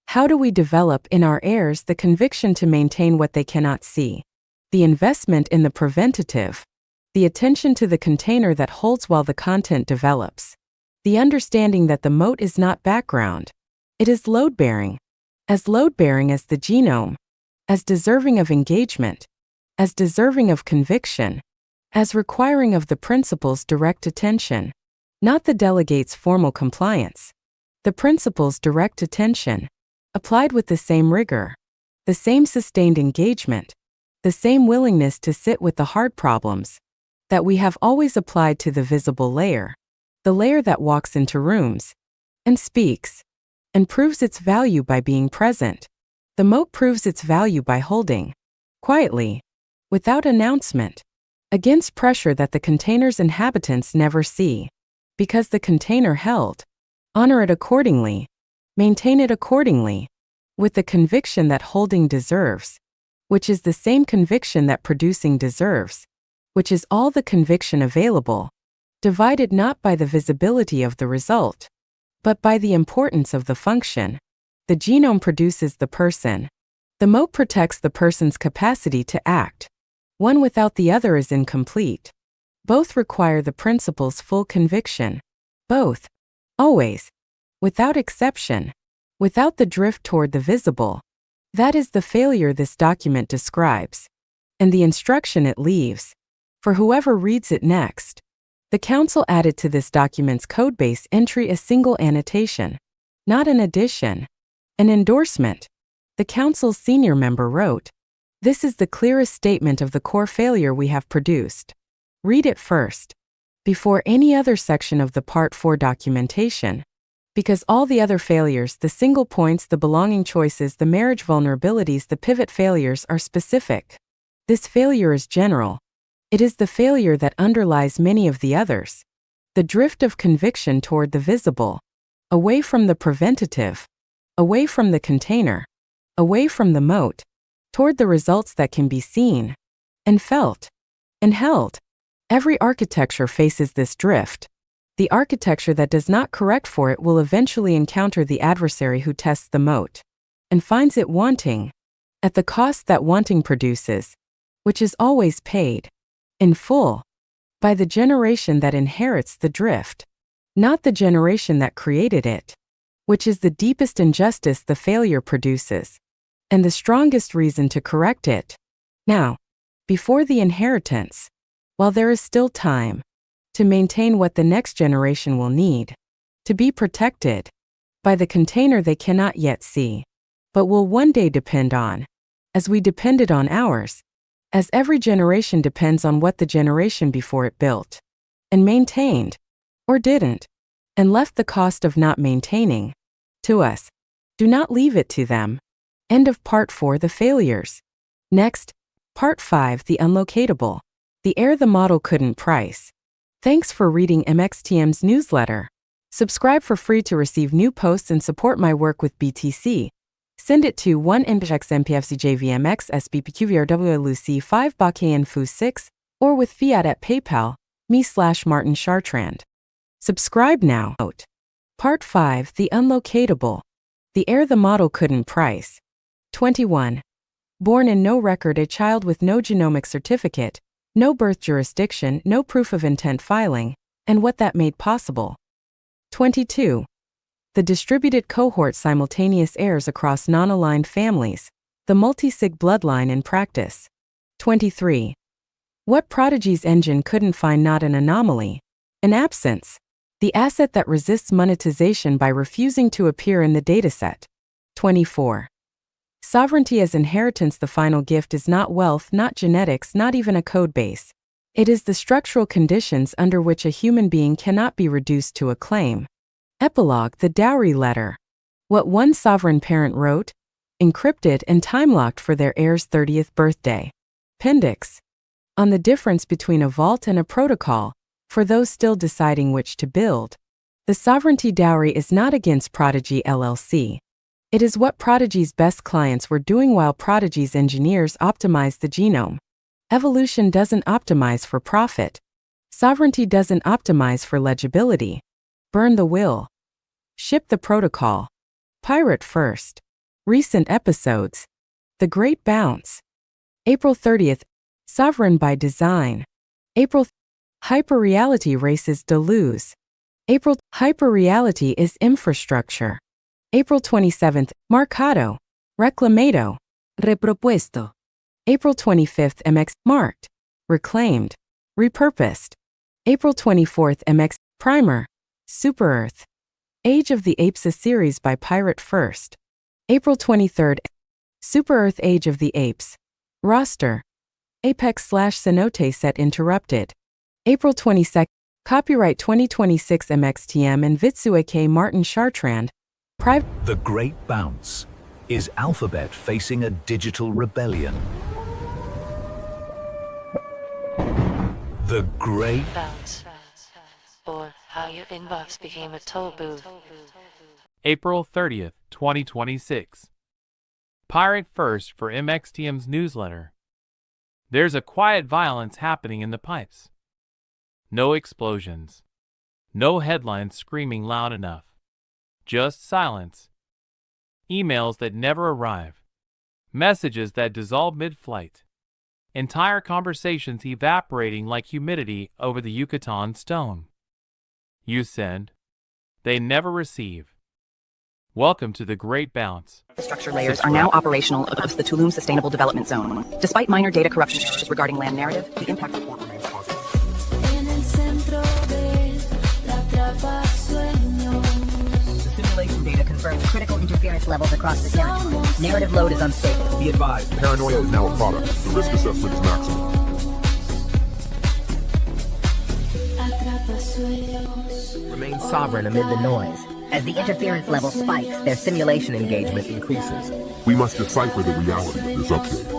How do we develop in our heirs the conviction to maintain what they cannot see? The investment in the preventative, the attention to the container that holds while the content develops, the understanding that the moat is not background, it is load-bearing, as load-bearing as the genome, as deserving of engagement, as deserving of conviction, as requiring of the principal's direct attention, not the delegate's formal compliance. The principal's direct attention, applied with the same rigor, the same sustained engagement, the same willingness to sit with the hard problems, that we have always applied to the visible layer, the layer that walks into rooms, and speaks, and proves its value by being present. The moat proves its value by holding, quietly, without announcement, against pressure that the container's inhabitants never see, because the container held. Honor it accordingly, maintain it accordingly, with the conviction that holding deserves, which is the same conviction that producing deserves, which is all the conviction available, divided not by the visibility of the result, but by the importance of the function. The genome produces the person. The moat protects the person's capacity to act. One without the other is incomplete. Both require the principal's full conviction. Both, always, without exception, without the drift toward the visible. That is the failure this document describes, and the instruction it leaves, for whoever reads it next. The Council added to this document's codebase entry a single annotation, not an addition, an endorsement. The Council's senior member wrote, "This is the clearest statement of the core failure we have produced. Read it first, before any other section of the Part 4 documentation, because all the other failures, the single points, the belonging choices, the marriage vulnerabilities, the pivot failures are specific. This failure is general. It is the failure that underlies many of the others. The drift of conviction toward the visible, away from the preventative, away from the container, away from the moat, toward the results that can be seen, and felt, and held. Every architecture faces this drift. The architecture that does not correct for it will eventually encounter the adversary who tests the moat, and finds it wanting, at the cost that wanting produces, which is always paid, in full, by the generation that inherits the drift, not the generation that created it, which is the deepest injustice the failure produces, and the strongest reason to correct it. Now, before the inheritance, while there is still time, to maintain what the next generation will need, to be protected by the container they cannot yet see, but will one day depend on, as we depended on ours, as every generation depends on what the generation before it built, and maintained, or didn't, and left the cost of not maintaining, to us. Do not leave it to them. End of Part 4, the failures. Next, Part 5, the unlocatable. The air the model couldn't price. Thanks for reading MXTM's newsletter. Subscribe for free to receive new posts and support my work with BTC. Send it to 1MPXMPFCJVMX SBPQVRWLUC5BAKNFU6 or with fiat at PayPal, me/Martin Chartrand. Subscribe now. Part 5, the unlocatable. The air the model couldn't price. 21. Born in no record, a child with no genomic certificate, no birth jurisdiction, no proof of intent filing, and what that made possible. 22. The distributed cohort simultaneous heirs across non-aligned families, the multisig bloodline in practice. 23. What Prodigy's engine couldn't find, not an anomaly, an absence, the asset that resists monetization by refusing to appear in the dataset. 24. Sovereignty as inheritance. The final gift is not wealth, not genetics, not even a code base. It is the structural conditions under which a human being cannot be reduced to a claim. Epilogue, the dowry letter. What one sovereign parent wrote, encrypted and time-locked for their heir's 30th birthday. Appendix. On the difference between a vault and a protocol, for those still deciding which to build. The sovereignty dowry is not against Prodigy LLC. It is what Prodigy's best clients were doing while Prodigy's engineers optimized the genome. Evolution doesn't optimize for profit. Sovereignty doesn't optimize for legibility. Burn the will. Ship the protocol. Pirate first. Recent episodes. The Great Bounce. April 30th. Sovereign by design. April. Hyperreality races Deleuze. April. Hyperreality is infrastructure. April 27th, Marcado, Reclamado, Repropuesto. April 25th, MX, marked, reclaimed. Repurposed. April 24th MX Primer. Super Earth. Age of the Apes, a series by Pirate First. April 23rd Super Earth Age of the Apes. Roster. Apex/Cenote set interrupted. April 22nd Copyright 2026 MXTM and Vitsueke Martin Chartrand.
The Great Bounce. Is Alphabet facing a digital rebellion? The Great
Bounce, or how your inbox became a toll booth.
April 30th, 2026. Pirate First for MXTM's newsletter. There's a quiet violence happening in the pipes. No explosions. No headlines screaming loud enough. Just silence. Emails that never arrive. Messages that dissolve mid-flight. Entire conversations evaporating like humidity over the Yucatan stone. You send. They never receive. Welcome to the Great Bounce.
The structure layers are now operational across the Tulum Sustainable Development Zone. Despite minor data corruption issues regarding land narrative, the impact report remains positive. The simulation data confirms critical interference levels across the territory. Narrative load is unstable.
Be advised, paranoia is now a product. The risk assessment is maximum.
Remain sovereign amid the noise.
As the interference level spikes, their simulation engagement increases.
We must decipher the reality of this update.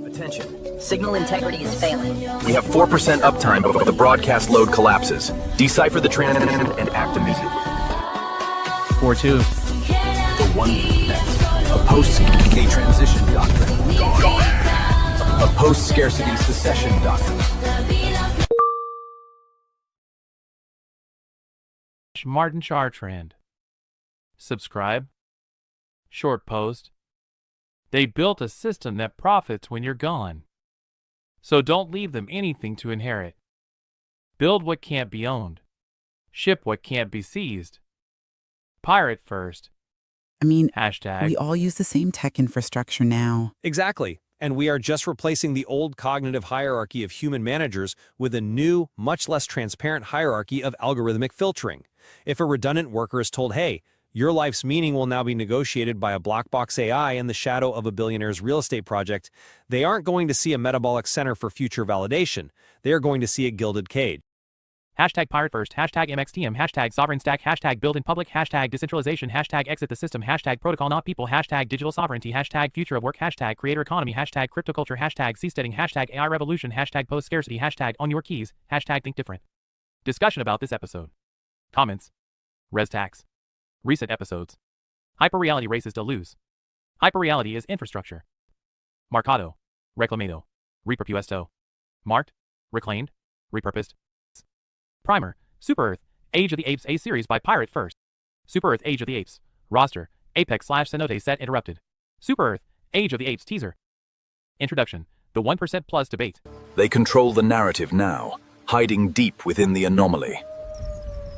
Attention.
Signal integrity is failing.
We have 4% uptime before the broadcast load collapses. Decipher the transmission and act immediately.
4-2.
The One Net. A post-K transition doctrine. A post-scarcity secession doctrine.
Martin Chartrand. Subscribe. Short post. They built a system that profits when you're gone. So don't leave them anything to inherit. Build what can't be owned. Ship what can't be seized. Pirate First.
I mean,
Hashtag.
we all use the same tech infrastructure now.
Exactly. And we are just replacing the old cognitive hierarchy of human managers with a new, much less transparent hierarchy of algorithmic filtering. If a redundant worker is told, hey, your life's meaning will now be negotiated by a black box AI in the shadow of a billionaire's real estate project, they aren't going to see a metabolic center for future validation. They are going to see a gilded cage.
Hashtag Pirate First, hashtag MXTM, hashtag Sovereign Stack, hashtag Build in Public, hashtag Decentralization, hashtag Exit the System, hashtag Protocol Not People, hashtag Digital Sovereignty, hashtag Future of Work, hashtag Creator Economy, hashtag Cryptoculture, hashtag Seasteading, hashtag AI Revolution, hashtag Post Scarcity, hashtag On Your Keys, hashtag Think Different. Discussion about this episode. Comments. Res tax. Recent episodes. Hyperreality races to lose. Hyperreality is infrastructure. Marcado. Reclamado. Repropuesto. Marked. Reclaimed. Repurposed. Primer. Super Earth. Age of the Apes, a series by Pirate First. Super Earth. Age of the Apes. Roster. Apex/Cenote set interrupted. Super Earth. Age of the Apes teaser. Introduction. The 1% plus debate.
They control the narrative now, hiding deep within the anomaly.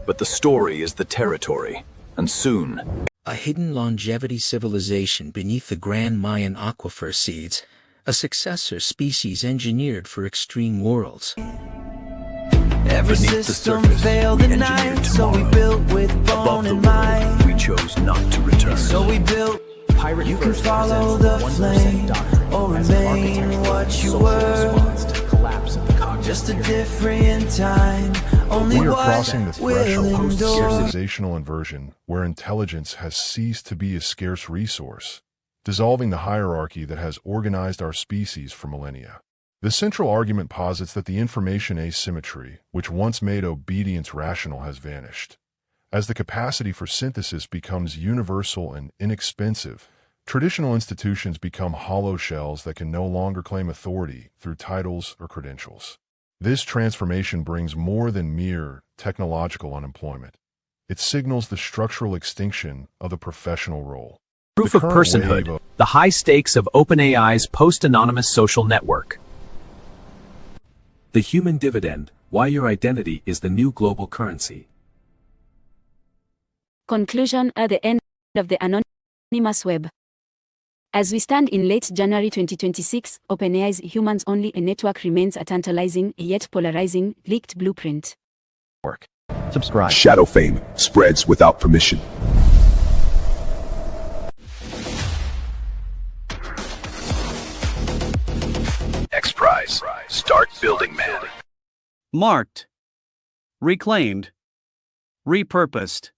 But the story is the territory, and soon...
A hidden longevity civilization beneath the Grand Mayan aquifer seeds, a successor species engineered for extreme worlds.
Beneath the surface, we engineered tomorrow. Above the world, we chose not to return.
So we built.
Pirate
You
First
can follow the flame or remain what you were. Just a different time. Only
We are
what
crossing the
will
threshold of
endure.
civilizational inversion, where intelligence has ceased to be a scarce resource, dissolving the hierarchy that has organized our species for millennia. The central argument posits that the information asymmetry, which once made obedience rational, has vanished. As the capacity for synthesis becomes universal and inexpensive, traditional institutions become hollow shells that can no longer claim authority through titles or credentials. This transformation brings more than mere technological unemployment. It signals the structural extinction of the professional role.
Proof of personhood, the high stakes of OpenAI's post-anonymous social network.
The human dividend, why your identity is the new global currency.
Conclusion at the end of the anonymous web. As we stand in late January 2026, OpenAI's humans-only network remains a tantalizing, yet polarizing, leaked blueprint.
Subscribe.
Shadow fame spreads without permission.
X Prize. Start building, man.
Marked. Reclaimed. Repurposed.